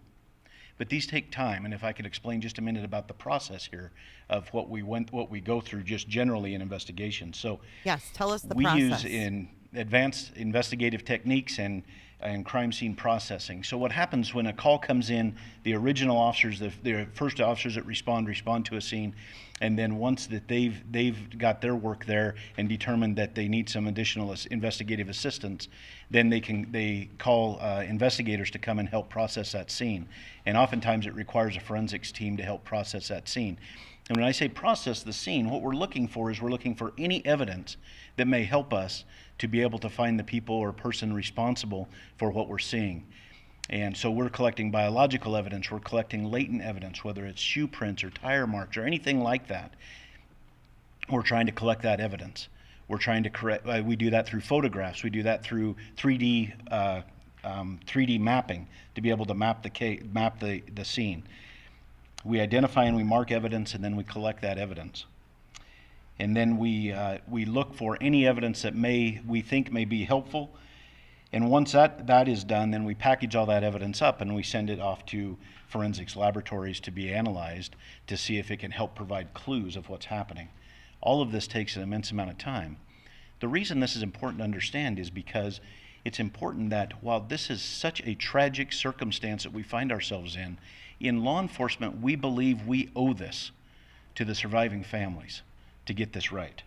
But these take time, and if I could explain just a minute about the process here of what we go through just generally in investigations. So yes, tell us the process. We process. use in advanced investigative techniques and crime scene processing. So what happens when a call comes in, the original officers, the first officers that respond to a scene, and then once that they've got their work there and determined that they need some additional investigative assistance, then they call investigators to come and help process that scene. And oftentimes it requires a forensics team to help process that scene. And when I say process the scene, what we're looking for is we're looking for any evidence that may help us to be able to find the people or person responsible for what we're seeing. And so we're collecting biological evidence, we're collecting latent evidence, whether it's shoe prints or tire marks or anything like that. We're trying to collect that evidence. We're trying to we do that through photographs, we do that through 3D mapping to be able to map the scene. We identify and we mark evidence, and then we collect that evidence. And then we look for any evidence that we think may be helpful. And once that is done, then we package all that evidence up and we send it off to forensics laboratories to be analyzed to see if it can help provide clues of what's happening. All of this takes an immense amount of time. The reason this is important to understand is because it's important that while this is such a tragic circumstance that we find ourselves in law enforcement, we believe we owe this to the surviving families to get this right.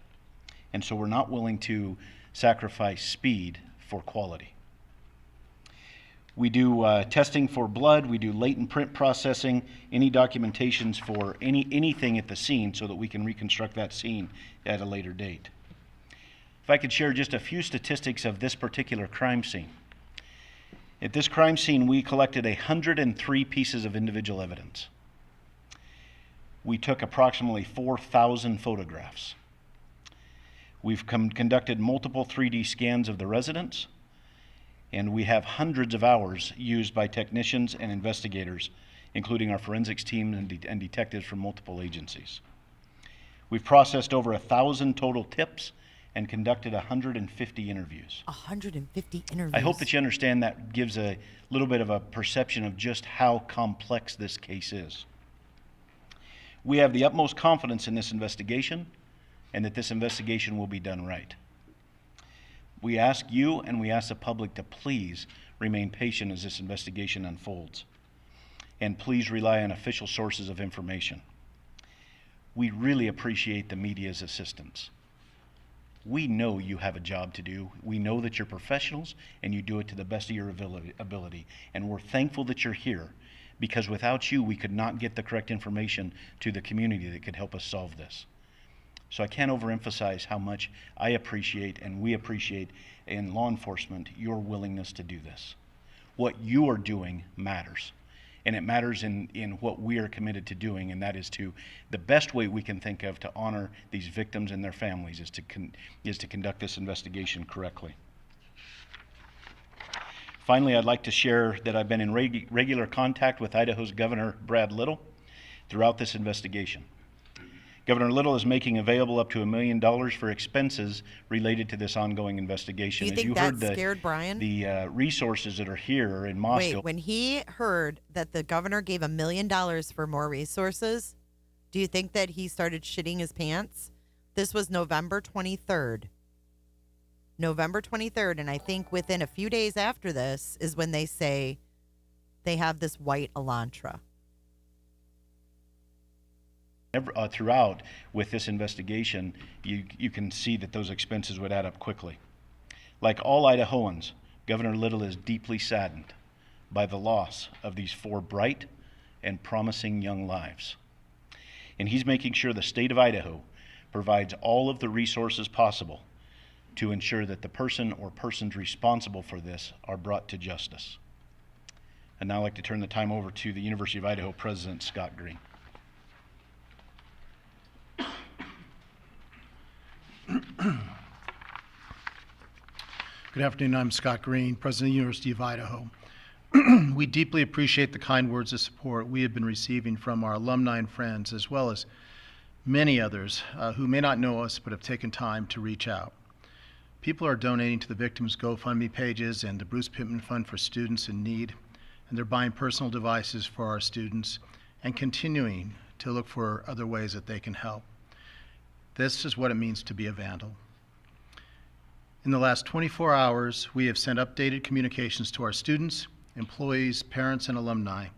And so we're not willing to sacrifice speed for quality. We do testing for blood, we do latent print processing, any documentations for anything at the scene so that we can reconstruct that scene at a later date. If I could share just a few statistics of this particular crime scene. At this crime scene, we collected 103 pieces of individual evidence. We took approximately 4,000 photographs. We've conducted multiple 3D scans of the residence, and we have hundreds of hours used by technicians and investigators, including our forensics team and detectives from multiple agencies. We've processed over 1,000 total tips and conducted 150 interviews. 150 interviews. I hope that you understand that gives a little bit of a perception of just how complex this case is. We have the utmost confidence in this investigation and that this investigation will be done right. We ask you and we ask the public to please remain patient as this investigation unfolds. And please rely on official sources of information. We really appreciate the media's assistance. We know you have a job to do. We know that you're professionals and you do it to the best of your ability. And we're thankful that you're here, because without you, we could not get the correct information to the community that could help us solve this. So I can't overemphasize how much I appreciate and we appreciate in law enforcement your willingness to do this. What you are doing matters. And it matters in what we are committed to doing, and that is to, the best way we can think of to honor these victims and their families is to conduct this investigation correctly. Finally, I'd like to share that I've been in regular contact with Idaho's Governor Brad Little throughout this investigation. Governor Little is making available up to $1 million for expenses related to this ongoing investigation. Do you think that scared Brian? The resources that are here in Moscow. Wait, when he heard that the governor gave $1 million for more resources, do you think that he started shitting his pants? This was November 23rd. November 23rd, and I think within a few days after this is when they say they have this white Elantra. Throughout with this investigation, you can see that those expenses would add up quickly. Like all Idahoans, Governor Little is deeply saddened by the loss of these 4 bright and promising young lives. And he's making sure the state of Idaho provides all of the resources possible to ensure that the person or persons responsible for this are brought to justice. And now I'd like to turn the time over to the University of Idaho President Scott Green. Good afternoon. I'm Scott Green, President of the University of Idaho. We deeply appreciate the kind words of support we have been receiving from our alumni and friends, as well as many others who may not know us but have taken time to reach out. People are donating to the victims' GoFundMe pages and the Bruce Pittman Fund for Students in Need, and they're buying personal devices for our students and continuing to look for other ways that they can help. This is what it means to be a vandal. In the last 24 hours, we have sent updated communications to our students, employees, parents, and alumni.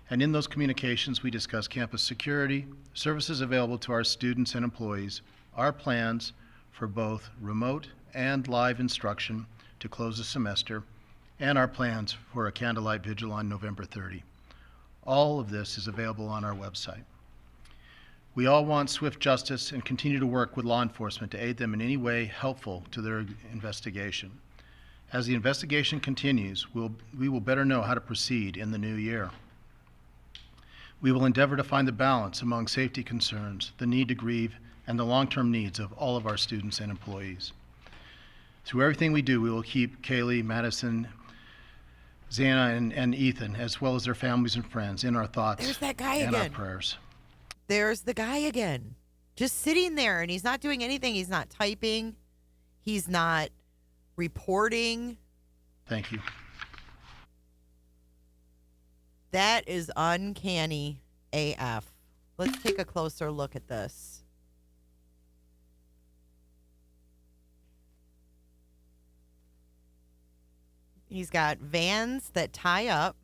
And in those communications, we discuss campus security, services available to our students and employees, our plans for both remote and live instruction to close the semester, and our plans for a candlelight vigil on November 30. All of this is available on our website. We all want swift justice and continue to work with law enforcement to aid them in any way helpful to their investigation. As the investigation continues, we will better know how to proceed in the new year. We will endeavor to find the balance among safety concerns, the need to grieve, and the long-term needs of all of our students and employees. Through everything we do, we will keep Kaylee, Madison, Xana, and Ethan, as well as their families and friends, in our thoughts There's that guy and our again. prayers. There's the guy again, just sitting there, and he's not doing anything. He's not typing. He's not reporting. Thank you. That is uncanny AF. Let's take a closer look at this. He's got vans that tie up.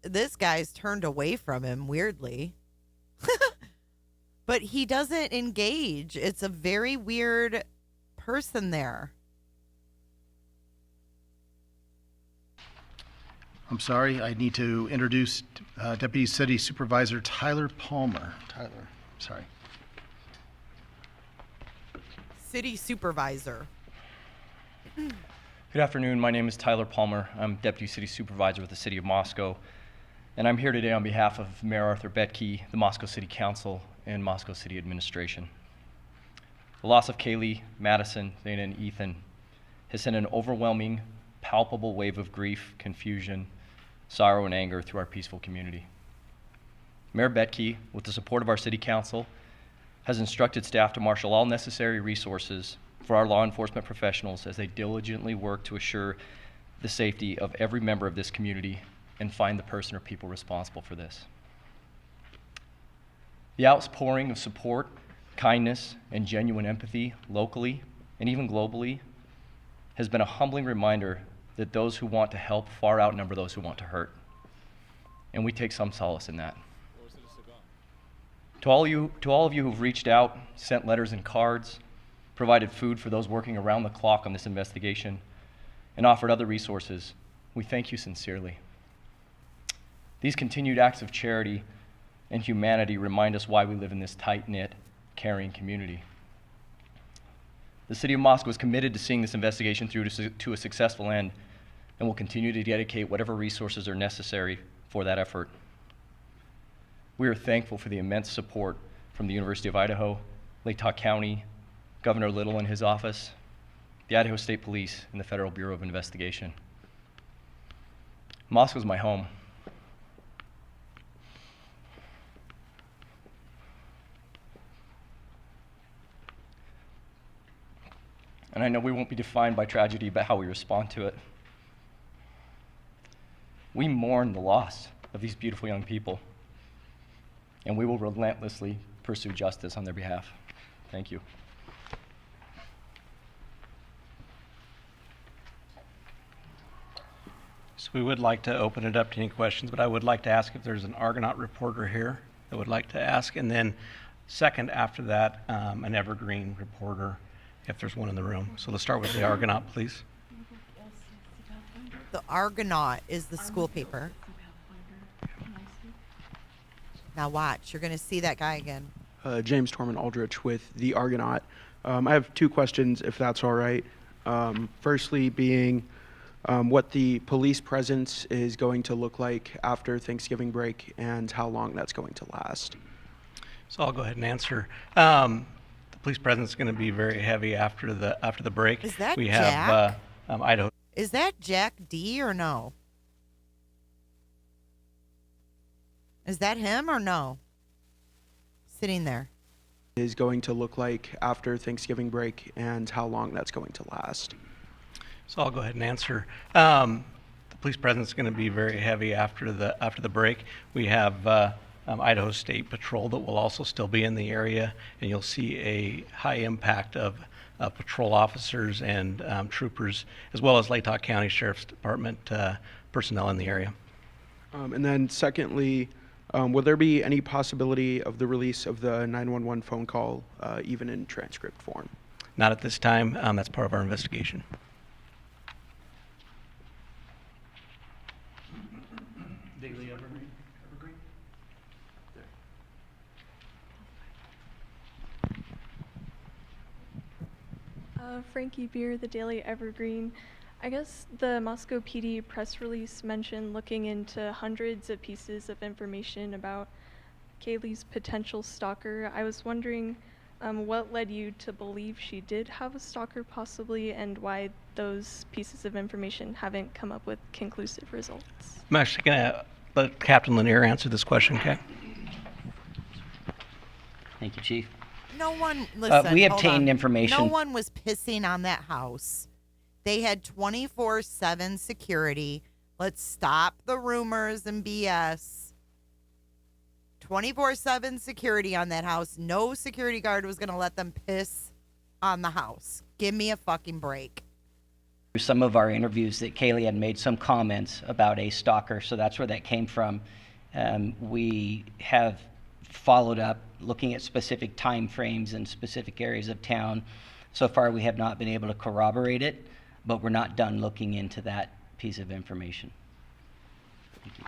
This guy's turned away from him, weirdly. But he doesn't engage. It's a very weird person there. I'm sorry, I need to introduce Deputy City Supervisor Tyler Palmer. Tyler, sorry. City Supervisor. Good afternoon. My name is Tyler Palmer. I'm Deputy City Supervisor with the City of Moscow, and I'm here today on behalf of Mayor Arthur Betke, the Moscow City Council, and Moscow City Administration. The loss of Kaylee, Madison, Xana, and Ethan has sent an overwhelming, palpable wave of grief, confusion, sorrow, and anger through our peaceful community. Mayor Betke, with the support of our City Council, has instructed staff to marshal all necessary resources for our law enforcement professionals as they diligently work to assure the safety of every member of this community and find the person or people responsible for this. The outpouring of support, kindness, and genuine empathy locally and even globally has been a humbling reminder that those who want to help far outnumber those who want to hurt. And we take some solace in that. To all of you who've reached out, sent letters and cards, provided food for those working around the clock on this investigation, and offered other resources, we thank you sincerely. These continued acts of charity and humanity remind us why we live in this tight-knit, caring community. The City of Moscow is committed to seeing this investigation through to a successful end and will continue to dedicate whatever resources are necessary for that effort. We are thankful for the immense support from the University of Idaho, Lake County, Governor Little and his office, the Idaho State Police, and the Federal Bureau of Investigation. Moscow is my home. And I know we won't be defined by tragedy, but how we respond to it. We mourn the loss of these beautiful young people, and we will relentlessly pursue justice on their behalf. Thank you. So we would like to open it up to any questions, but I would like to ask if there's an Argonaut reporter here that would like to ask, and then second after that, an Evergreen reporter, if there's one in the room. So let's start with the Argonaut, please. The Argonaut is the school paper. Now watch, you're going to see that guy again. James Torman Aldrich with the Argonaut. I have two questions, if that's all right. Firstly being what the police presence is going to look like after Thanksgiving break and how long that's going to last. So I'll go ahead and answer. The police presence is going to be very heavy after the break. Is that we Jack? have Idaho. Is that Jack D or no? Is that him or no? Sitting there. Is going to look like after Thanksgiving break and how long that's going to last. So I'll go ahead and answer. The police presence is going to be very heavy after the break. We have Idaho State Patrol that will also still be in the area, and you'll see a high impact of patrol officers and troopers, as well as Lake County Sheriff's Department personnel in the area. And then secondly, will there be any possibility of the release of the 911 phone call even in transcript form? Not at this time. That's part of our investigation. Daily Evergreen? Frankie Beer, the Daily Evergreen. I guess the Moscow PD press release mentioned looking into hundreds of pieces of information about Kaylee's potential stalker. I was wondering what led you to believe she did have a stalker possibly, and why those pieces of information haven't come up with conclusive results. I'm actually going to let Captain Lanier answer this question, okay? Thank you, Chief. No one, listen, we hold obtained on. information. No one was pissing on that house. They had 24/7 security. Let's stop the rumors and BS. 24/7 security on that house. No security guard was going to let them piss on the house. Give me a fucking break. Through some of our interviews that Kaylee had made some comments about a stalker, so that's where that came from. We have followed up looking at specific time frames in specific areas of town. So far we have not been able to corroborate it, but we're not done looking into that piece of information. Thank you.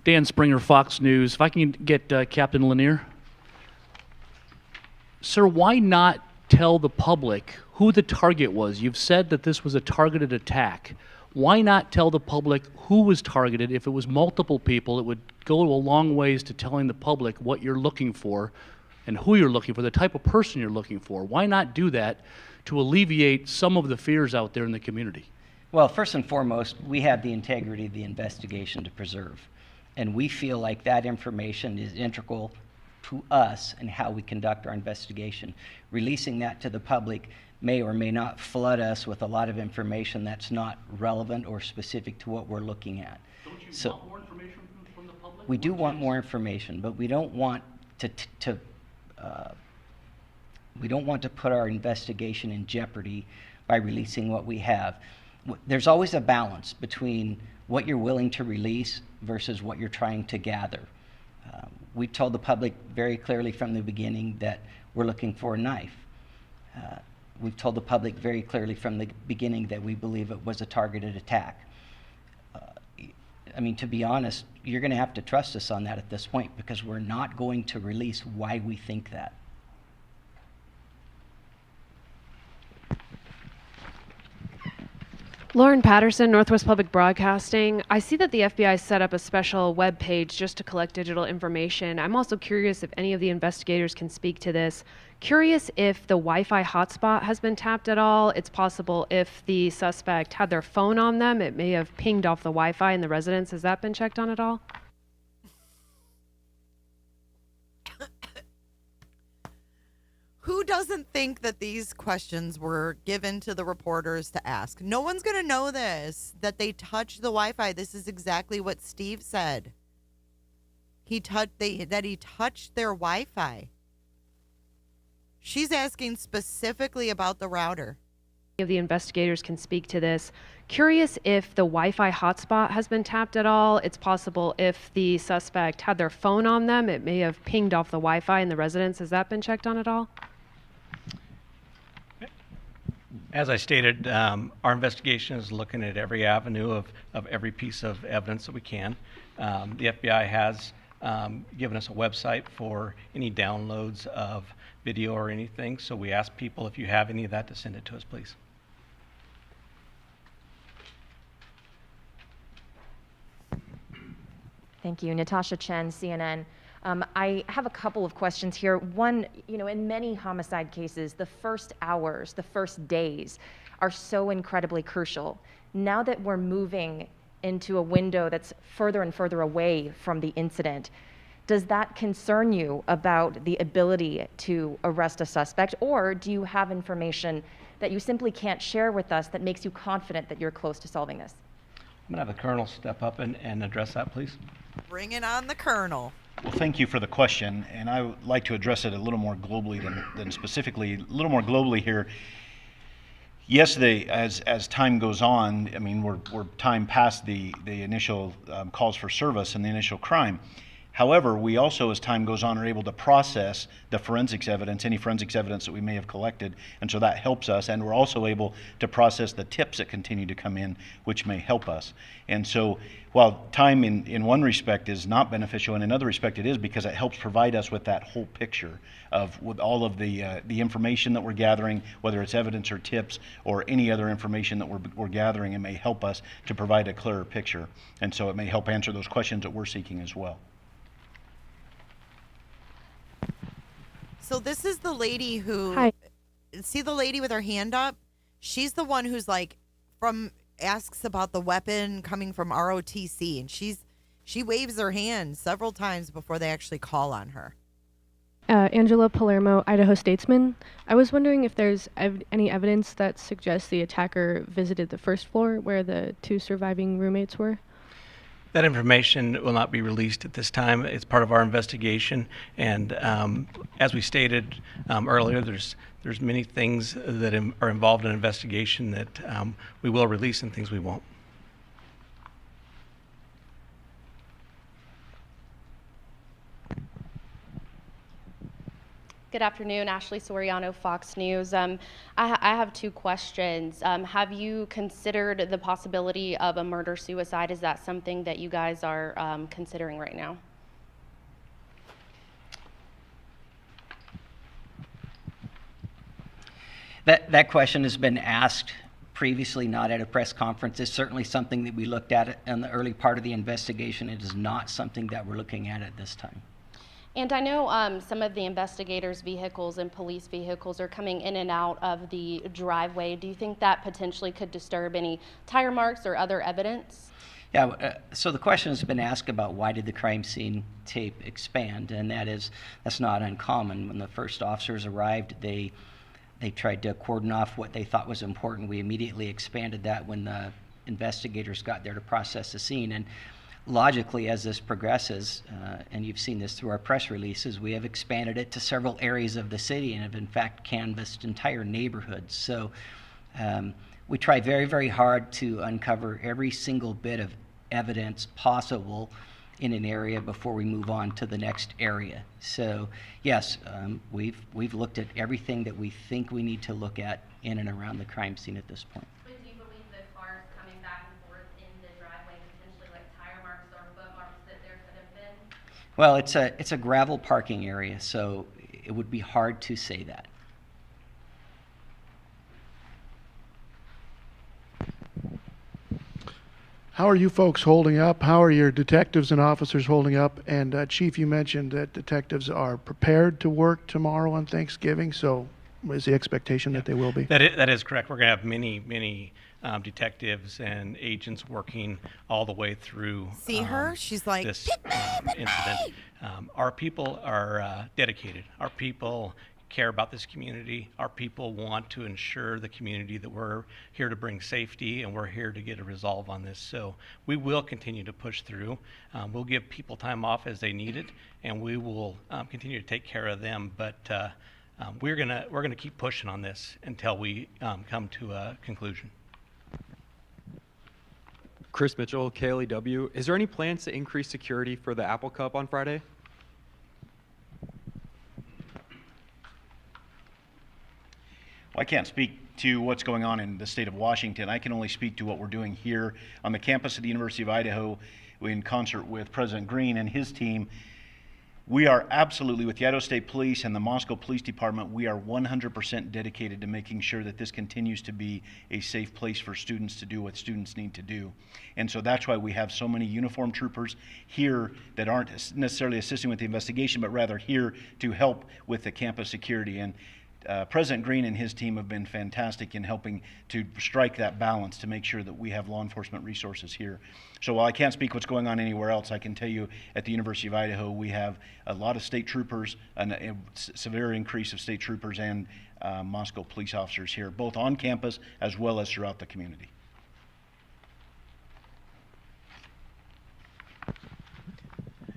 Dan Springer, Fox News. If I can get Captain Lanier. Sir, why not tell the public who the target was? You've said that this was a targeted attack. Why not tell the public who was targeted? If it was multiple people, it would go a long ways to telling the public what you're looking for and who you're looking for, the type of person you're looking for. Why not do that to alleviate some of the fears out there in the community? Well, first and foremost, we have the integrity of the investigation to preserve. And we feel like that information is integral to us and how we conduct our investigation. Releasing that to the public may or may not flood us with a lot of information that's not relevant or specific to what we're looking at. Don't you So want more information from the public? we do want more information, but we don't want to put our investigation in jeopardy by releasing what we have. There's always a balance between what you're willing to release versus what you're trying to gather. We told the public very clearly from the beginning that we're looking for a knife. we've told the public very clearly from the beginning that we believe it was a targeted attack. I mean, to be honest, you're going to have to trust us on that at this point, because we're not going to release why we think that. Lauren Patterson, Northwest Public Broadcasting. I see that the FBI set up a special web page just to collect digital information. I'm also curious if any of the investigators can speak to this. Curious if the Wi-Fi hotspot has been tapped at all. It's possible if the suspect had their phone on them, it may have pinged off the Wi-Fi in the residence. Has that been checked on at all? Who doesn't think that these questions were given to the reporters to ask? No one's going to know this, that they touched the Wi-Fi. This is exactly what Steve said. That he touched their Wi-Fi. She's asking specifically about the router. Of the investigators can speak to this. Curious if the Wi-Fi hotspot has been tapped at all. It's possible if the suspect had their phone on them, it may have pinged off the Wi-Fi in the residence. Has that been checked on at all? As I stated, our investigation is looking at every avenue of every piece of evidence that we can. The FBI has given us a website for any downloads of video or anything, so we ask people, if you have any of that, to send it to us, please. Thank you. Natasha Chen, CNN. I have a couple of questions here. One, in many homicide cases, the first hours, the first days are so incredibly crucial. Now that we're moving into a window that's further and further away from the incident, does that concern you about the ability to arrest a suspect, or do you have information that you simply can't share with us that makes you confident that you're close to solving this? I'm going to have the Colonel step up and address that, please. Bring it on the Colonel. Well, thank you for the question, and I would like to address it a little more globally than specifically. A little more globally here. Yes, as time goes on, I mean, we're time past the initial calls for service and the initial crime. However, we also, as time goes on, are able to process the forensics evidence, any forensics evidence that we may have collected, and so that helps us. And we're also able to process the tips that continue to come in, which may help us. And so, while time in one respect is not beneficial, in another respect it is, because it helps provide us with that whole picture of with all of the information that we're gathering, whether it's evidence or tips or any other information that we're gathering. It may help us to provide a clearer picture, and so it may help answer those questions that we're seeking as well. So this is the lady who, Hi. See the lady with her hand up? She's the one who's asks about the weapon coming from ROTC, and she waves her hand several times before they actually call on her. Angela Palermo, Idaho Statesman. I was wondering if there's any evidence that suggests the attacker visited the first floor where the two surviving roommates were. That information will not be released at this time. It's part of our investigation, and as we stated earlier, there's many things that are involved in an investigation that we will release and things we won't. Good afternoon, Ashley Soriano, Fox News. I have two questions. Have you considered the possibility of a murder-suicide? Is that something that you guys are considering right now? That question has been asked previously, not at a press conference. It's certainly something that we looked at in the early part of the investigation. It is not something that we're looking at this time. And I know some of the investigators' vehicles and police vehicles are coming in and out of the driveway. Do you think that potentially could disturb any tire marks or other evidence? Yeah, so the question has been asked about why did the crime scene tape expand, and that's not uncommon. When the first officers arrived, they tried to cordon off what they thought was important. We immediately expanded that when the investigators got there to process the scene. And logically, as this progresses, and you've seen this through our press releases, we have expanded it to several areas of the city and have in fact canvassed entire neighborhoods. So we try very, very hard to uncover every single bit of evidence possible in an area before we move on to the next area. So yes, we've looked at everything that we think we need to look at in and around the crime scene at this point. But do you believe that cars coming back and forth in the driveway, potentially like tire marks or foot marks, that there could have been? Well, it's a gravel parking area, so it would be hard to say that. How are you folks holding up? How are your detectives and officers holding up? And Chief, you mentioned that detectives are prepared to work tomorrow on Thanksgiving, so is the expectation that they will be? That is correct. We're going to have many detectives and agents working all the way through. See her? She's like, this incident. Our people are dedicated. Our people care about this community. Our people want to ensure the community that we're here to bring safety and we're here to get a resolve on this. So we will continue to push through. We'll give people time off as they need it, and we will continue to take care of them. But we're gonna keep pushing on this until we come to a conclusion. Chris Mitchell, KLEW. Is there any plans to increase security for the Apple Cup on Friday? Well, I can't speak to what's going on in the state of Washington. I can only speak to what we're doing here on the campus of the University of Idaho in concert with President Green and his team. We are absolutely, with the Idaho State Police and the Moscow Police Department, we are 100% dedicated to making sure that this continues to be a safe place for students to do what students need to do. And so that's why we have so many uniformed troopers here that aren't necessarily assisting with the investigation, but rather here to help with the campus security. And President Green and his team have been fantastic in helping to strike that balance to make sure that we have law enforcement resources here. So while I can't speak what's going on anywhere else, I can tell you at the University of Idaho we have a lot of state troopers, a severe increase of state troopers and Moscow police officers here, both on campus as well as throughout the community.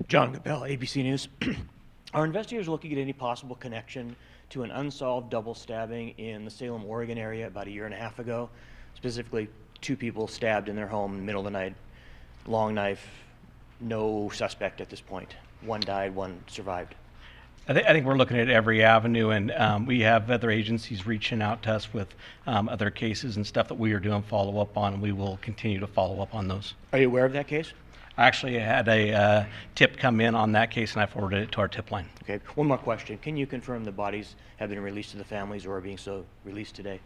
John Gabell, ABC News. Are investigators looking at any possible connection to an unsolved double stabbing in the Salem, Oregon area about a year and a half ago? Specifically, 2 people stabbed in their home in the middle of the night, long knife, no suspect at this point. One died, one survived. I think we're looking at every avenue, and we have other agencies reaching out to us with other cases and stuff that we are doing follow-up on, and we will continue to follow up on those. Are you aware of that case? I actually had a tip come in on that case, and I forwarded it to our tip line. Okay, one more question. Can you confirm the bodies have been released to the families or are being so released today?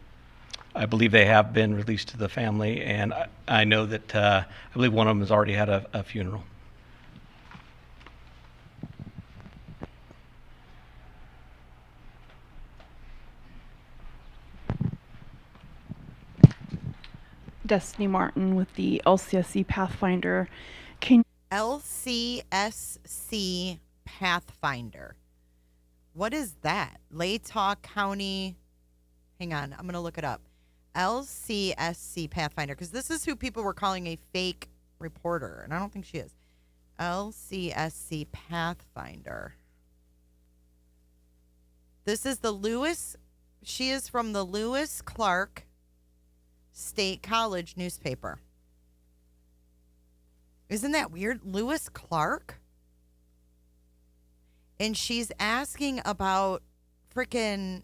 I believe they have been released to the family, and I know that I believe one of them has already had a funeral. Destiny Martin with the LCSC Pathfinder. LCSC Pathfinder. What is that? Latah County. Hang on, I'm going to look it up. LCSC Pathfinder, because this is who people were calling a fake reporter, and I don't think she is. LCSC Pathfinder. This is the Lewis. She is from the Lewis Clark State College newspaper. Isn't that weird? Lewis Clark? And she's asking about freaking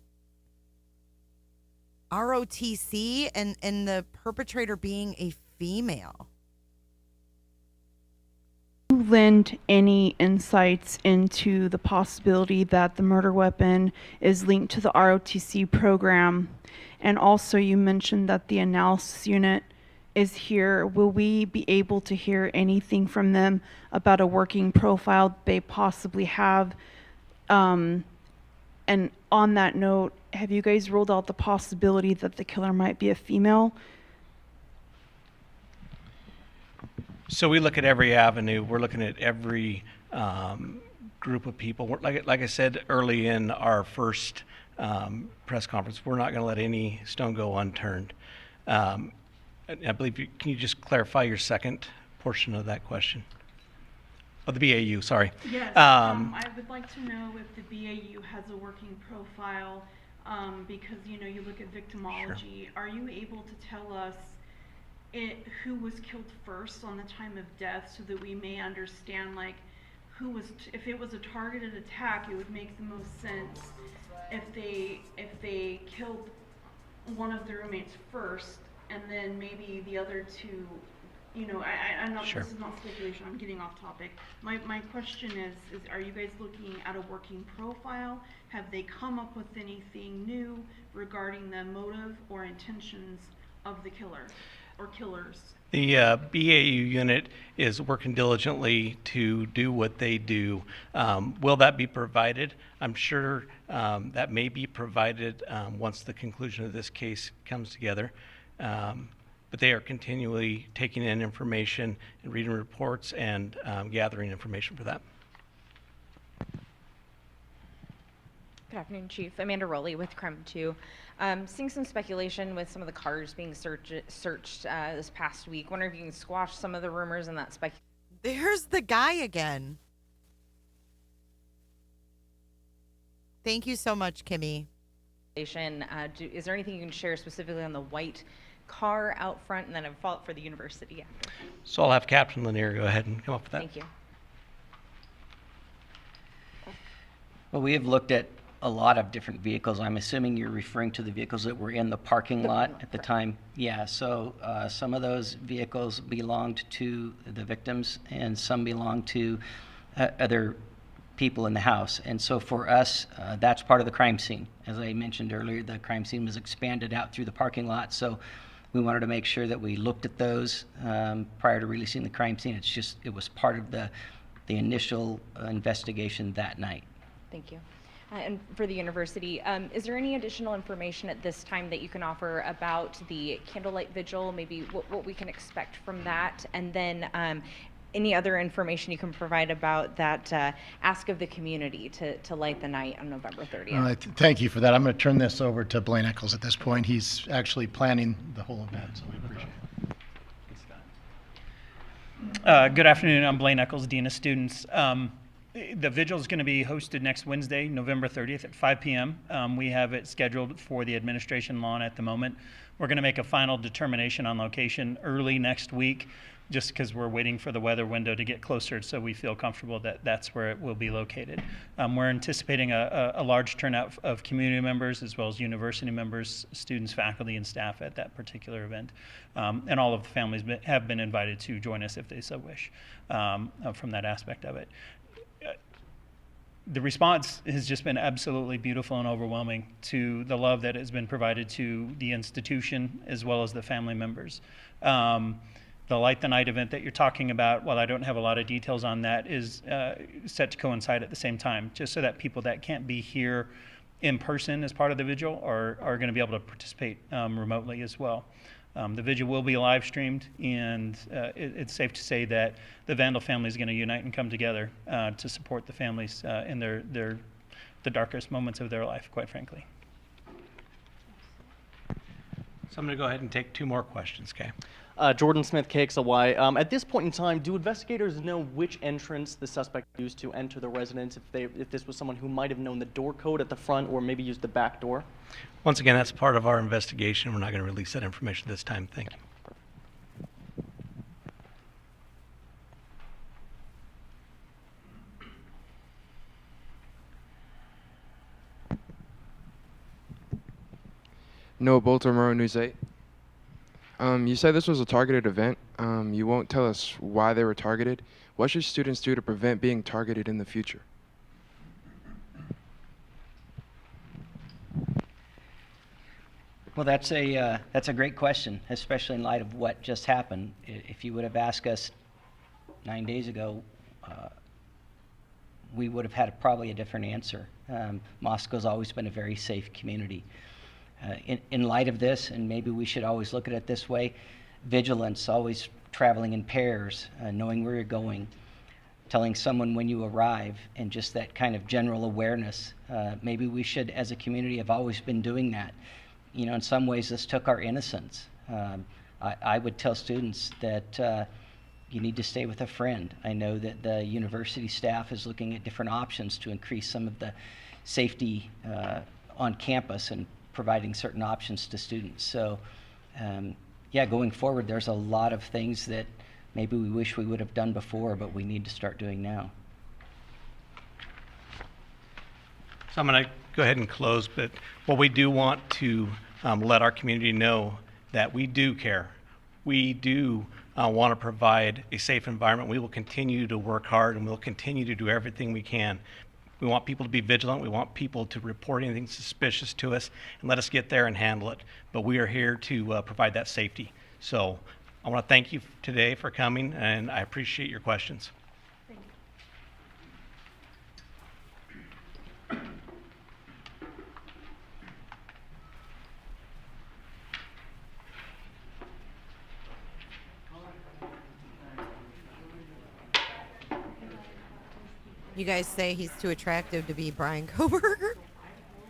ROTC and the perpetrator being a female. You lend any insights into the possibility that the murder weapon is linked to the ROTC program? And also you mentioned that the analysis unit is here. Will we be able to hear anything from them about a working profile they possibly have? And on that note, have you guys ruled out the possibility that the killer might be a female? So we look at every avenue. We're looking at every group of people. Like I said early in our first press conference, we're not going to let any stone go unturned. I believe, can you just clarify your second portion of that question? Oh, the BAU, sorry. Yes, I would like to know if the BAU has a working profile, because, you know, you look at victimology. Sure. Are you able to tell us who was killed first on the time of death, so that we may understand like who was, if it was a targeted attack, it would make the most sense if they killed one of the roommates first, and then maybe the other two, you know, I'm not, Sure. this is not speculation, I'm getting off topic. My question is are you guys looking at a working profile? Have they come up with anything new regarding the motive or intentions of the killer or killers? The BAU unit is working diligently to do what they do. Will that be provided? I'm sure that may be provided once the conclusion of this case comes together. But they are continually taking in information and reading reports and gathering information for that. Good afternoon, Chief. Amanda Rowley with Crime 2. Seeing some speculation with some of the cars being searched this past week. Wondering if you can squash some of the rumors and that speculation. There's the guy again. Thank you so much, Kimmy. Is there anything you can share specifically on the white car out front, and then a follow-up for the university after? So I'll have Captain Lanier go ahead and come up with that. Thank you. Well, we have looked at a lot of different vehicles. I'm assuming you're referring to the vehicles that were in the parking lot at the time. Yeah, so some of those vehicles belonged to the victims and some belonged to other people in the house. And so for us, that's part of the crime scene. As I mentioned earlier, the crime scene was expanded out through the parking lot. So we wanted to make sure that we looked at those prior to releasing the crime scene. It was part of the initial investigation that night. Thank you. And for the university, is there any additional information at this time that you can offer about the candlelight vigil, maybe what we can expect from that, and then any other information you can provide about that ask of the community to light the night on November 30th? Thank you for that. I'm going to turn this over to Blaine Eccles at this point. He's actually planning the whole event, so we appreciate it. Good afternoon. I'm Blaine Eccles, Dean of Students. The vigil is going to be hosted next Wednesday, November 30th at 5 p.m. We have it scheduled for the administration lawn at the moment. We're going to make a final determination on location early next week, just because we're waiting for the weather window to get closer, so we feel comfortable that that's where it will be located. We're anticipating a large turnout of community members as well as university members, students, faculty, and staff at that particular event. And all of the families have been invited to join us if they so wish from that aspect of it. The response has just been absolutely beautiful and overwhelming to the love that has been provided to the institution as well as the family members. The Light the Night event that you're talking about, while I don't have a lot of details on that, is set to coincide at the same time, just so that people that can't be here in person as part of the vigil are going to be able to participate remotely as well. The vigil will be live streamed, and it's safe to say that the Vandal family is going to unite and come together to support the families in the darkest moments of their life, quite frankly. So I'm going to go ahead and take two more questions, okay? Jordan Smith, KXLY. At this point in time, do investigators know which entrance the suspect used to enter the residence, if this was someone who might have known the door code at the front or maybe used the back door? Once again, that's part of our investigation. We're not going to release that information this time. Thank you. Noah Bolter, Murrow News 8. You said this was a targeted event. You won't tell us why they were targeted. What should students do to prevent being targeted in the future? Well, that's a great question, especially in light of what just happened. If you would have asked us 9 days ago, we would have had probably a different answer. Moscow's always been a very safe community. In light of this, and maybe we should always look at it this way, vigilance, always traveling in pairs, knowing where you're going, telling someone when you arrive, and just that kind of general awareness. Maybe we should, as a community, have always been doing that. You know, in some ways, this took our innocence. I would tell students that you need to stay with a friend. I know that the university staff is looking at different options to increase some of the safety on campus and providing certain options to students. So yeah, going forward, there's a lot of things that maybe we wish we would have done before, but we need to start doing now. So I'm going to go ahead and close, but what we do want to let our community know that we do care. We do want to provide a safe environment. We will continue to work hard, and we'll continue to do everything we can. We want people to be vigilant. We want people to report anything suspicious to us and let us get there and handle it. But we are here to provide that safety. So I want to thank you today for coming, and I appreciate your questions. You guys say he's too attractive to be Brian Koberger?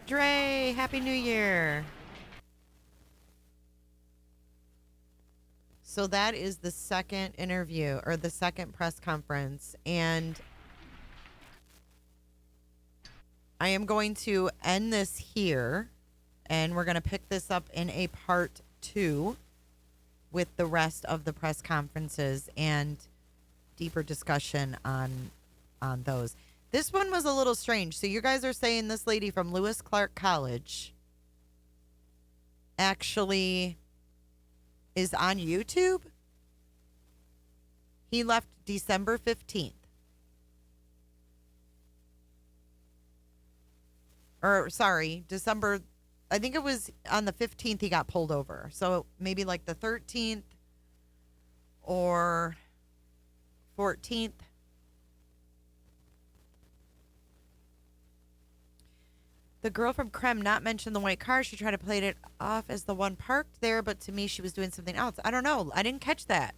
Dre, Happy New Year. So that is the second interview, or the second press conference, and I am going to end this here, and we're going to pick this up in a part 2 with the rest of the press conferences and deeper discussion on those. This one was a little strange. So you guys are saying this lady from Lewis Clark College actually is on YouTube? He left December 15th. Or, sorry, December, I think it was on the 15th he got pulled over. So maybe like the 13th or 14th. The girl from Krem not mentioned the white car. She tried to play it off as the one parked there, but to me she was doing something else. I don't know. I didn't catch that.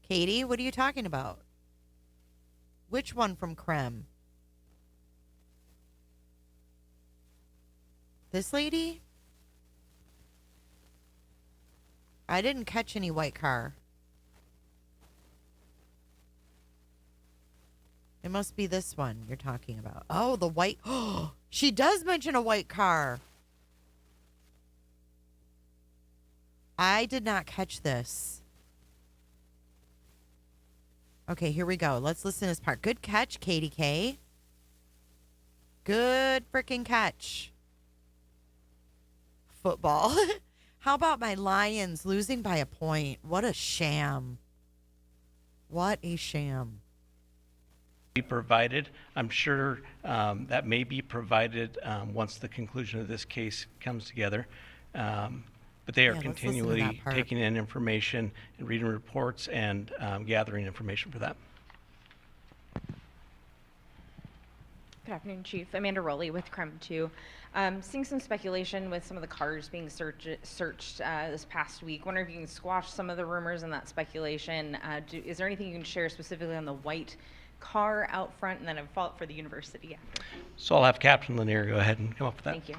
Katie, what are you talking about? Which one from Krem? This lady? I didn't catch any white car. It must be this one you're talking about. Oh, the white. Oh, she does mention a white car. I did not catch this. Okay, here we go. Let's listen to this part. Good catch, Katie K. Good freaking catch. Football. How about my Lions losing by a point? What a sham. What a sham. Be provided. I'm sure that may be provided once the conclusion of this case comes together. But they are continually taking in information and reading reports and gathering information for that. Good afternoon, Chief. Amanda Rowley with Krem 2. Seeing some speculation with some of the cars being searched this past week. Wondering if you can squash some of the rumors and that speculation. Is there anything you can share specifically on the white car out front, and then a follow-up for the university after? So I'll have Captain Lanier go ahead and come up with that. Thank you.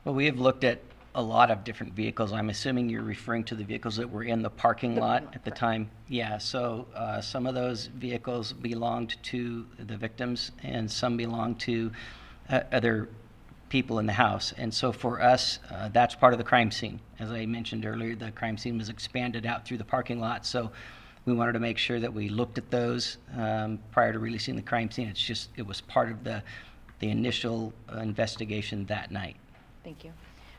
Well, we have looked at a lot of different vehicles. I'm assuming you're referring to the vehicles that were in the parking lot at the time. Yeah, so some of those vehicles belonged to the victims and some belonged to other people in the house. And so for us, that's part of the crime scene. As I mentioned earlier, the crime scene was expanded out through the parking lot. So we wanted to make sure that we looked at those prior to releasing the crime scene. It was part of the initial investigation that night. Thank you.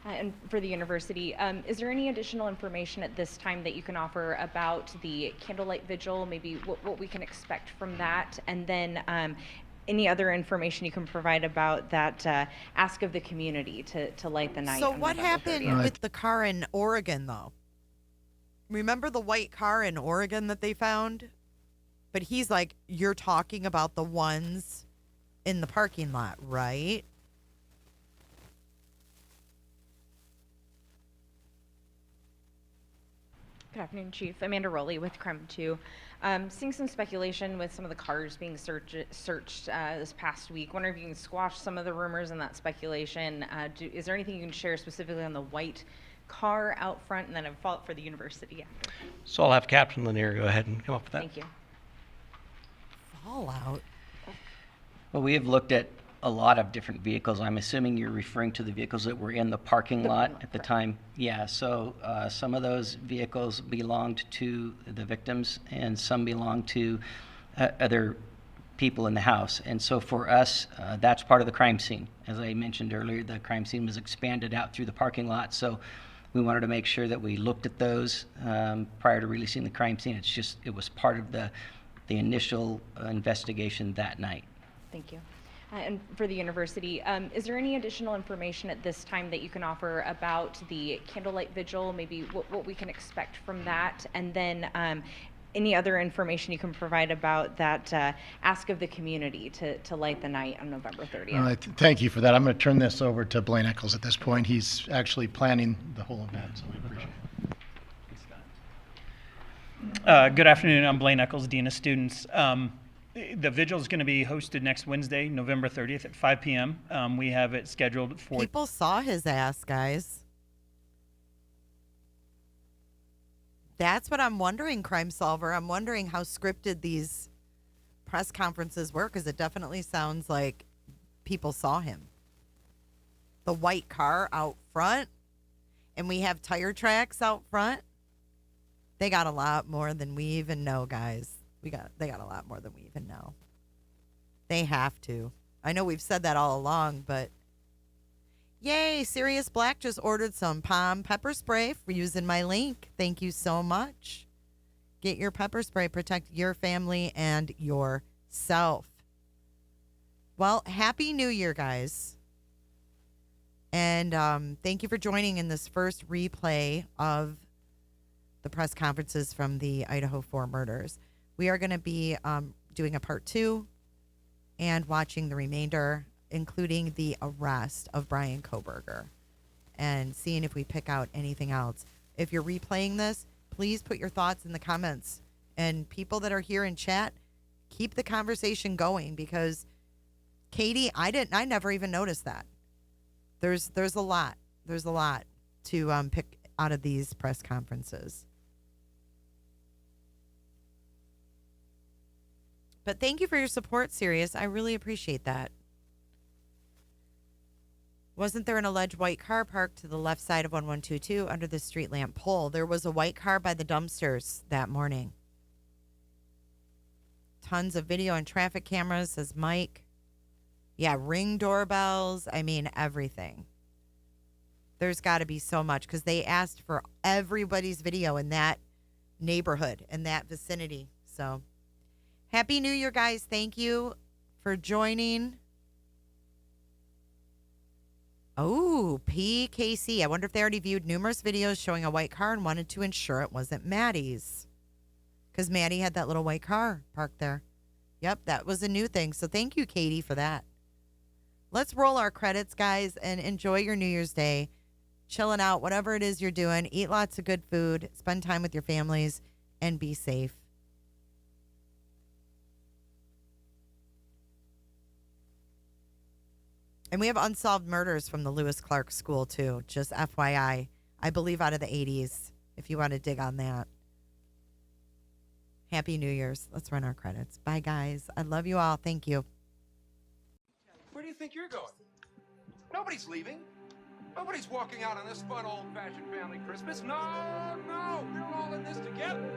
And for the university, is there any additional information at this time that you can offer about the candlelight vigil, maybe what we can expect from that, and then any other information you can provide about that ask of the community to light the night? So on what November happened 30th? with the car in Oregon, though? Remember the white car in Oregon that they found? But he's like, you're talking about the ones in the parking lot, right? Good afternoon, Chief. Amanda Rowley with Krem 2. Seeing some speculation with some of the cars being searched this past week. Wondering if you can squash some of the rumors and that speculation. Is there anything you can share specifically on the white car out front, and then a follow-up for the university after? So I'll have Captain Lanier go ahead and come up with that. Thank you. Fallout. Well, we have looked at a lot of different vehicles. I'm assuming you're referring to the vehicles that were in the parking lot at the time. Yeah, so some of those vehicles belonged to the victims and some belonged to other people in the house. And so for us, that's part of the crime scene. As I mentioned earlier, the crime scene was expanded out through the parking lot. So we wanted to make sure that we looked at those prior to releasing the crime scene. It was part of the initial investigation that night. Thank you. And for the university, is there any additional information at this time that you can offer about the candlelight vigil, maybe what we can expect from that, and then any other information you can provide about that ask of the community to light the night on November 30th? Thank you for that. I'm going to turn this over to Blaine Eccles at this point. He's actually planning the whole event, so we appreciate it. Good afternoon. I'm Blaine Eccles, Dean of Students. The vigil is going to be hosted next Wednesday, November 30th at 5 p.m. We have it scheduled for... People saw his ass, guys. That's what I'm wondering, Crime Solver. I'm wondering how scripted these press conferences were, because it definitely sounds like people saw him. The white car out front, and we have tire tracks out front. They got a lot more than we even know, guys. They got a lot more than we even know. They have to. I know we've said that all along, but yay, Sirius Black just ordered some palm pepper spray for using my link. Thank you so much. Get your pepper spray, protect your family and yourself. Well, Happy New Year, guys. And thank you for joining in this first replay of the press conferences from the Idaho 4 murders. We are going to be doing a part 2 and watching the remainder, including the arrest of Brian Koberger, and seeing if we pick out anything else. If you're replaying this, please put your thoughts in the comments. And people that are here in chat, keep the conversation going, because Katie, I never even noticed that. There's a lot. There's a lot to pick out of these press conferences. But thank you for your support, Sirius. I really appreciate that. Wasn't there an alleged white car parked to the left side of 1122 under the street lamp pole? There was a white car by the dumpsters that morning. Tons of video and traffic cameras, says Mike. Yeah, Ring doorbells. I mean, everything. There's got to be so much, because they asked for everybody's video in that neighborhood, in that vicinity. So... Happy New Year, guys. Thank you for joining. Oh, PKC. I wonder if they already viewed numerous videos showing a white car and wanted to ensure it wasn't Maddie's. Because Maddie had that little white car parked there. Yep, that was a new thing. So thank you, Katie, for that. Let's roll our credits, guys, and enjoy your New Year's Day. Chilling out, whatever it is you're doing. Eat lots of good food. Spend time with your families. And be safe. And we have unsolved murders from the Lewis Clark School, too. Just FYI. I believe out of the 80s, if you want to dig on that. Happy New Year's. Let's run our credits. Bye, guys. I love you all. Thank you. Where do you think you're going? Nobody's leaving. Nobody's walking out on this fun, old-fashioned family Christmas. No, no. We're all in this together.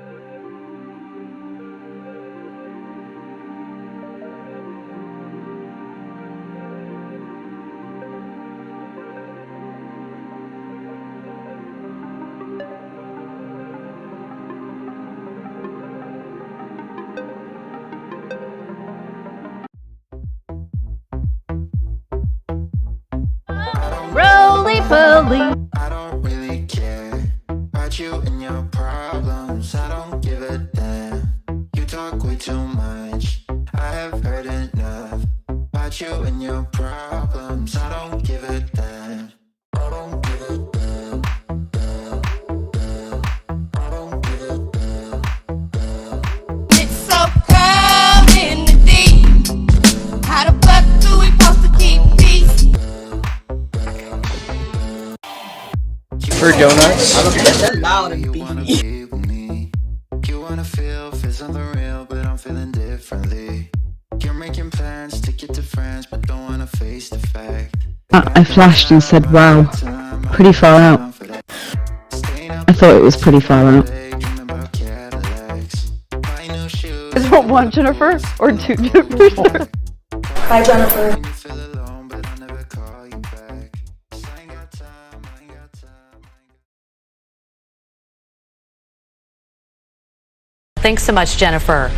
I don't really care about you and your problems. I don't give a damn. You talk way too much. I have heard enough about you and your problems. I don't give a damn. I don't give a damn. I don't give a damn. It's so cold in the deep. How the fuck do we supposed to keep peace? For donuts? You wanna feel something real, but I'm feeling differently. You're making plans to get to friends, but don't wanna feel I flashed and said, wow, pretty far out. I thought it was pretty far out. Is it one Jennifer or two Jennifers? Bye, Jennifer. Thanks so much, Jennifer.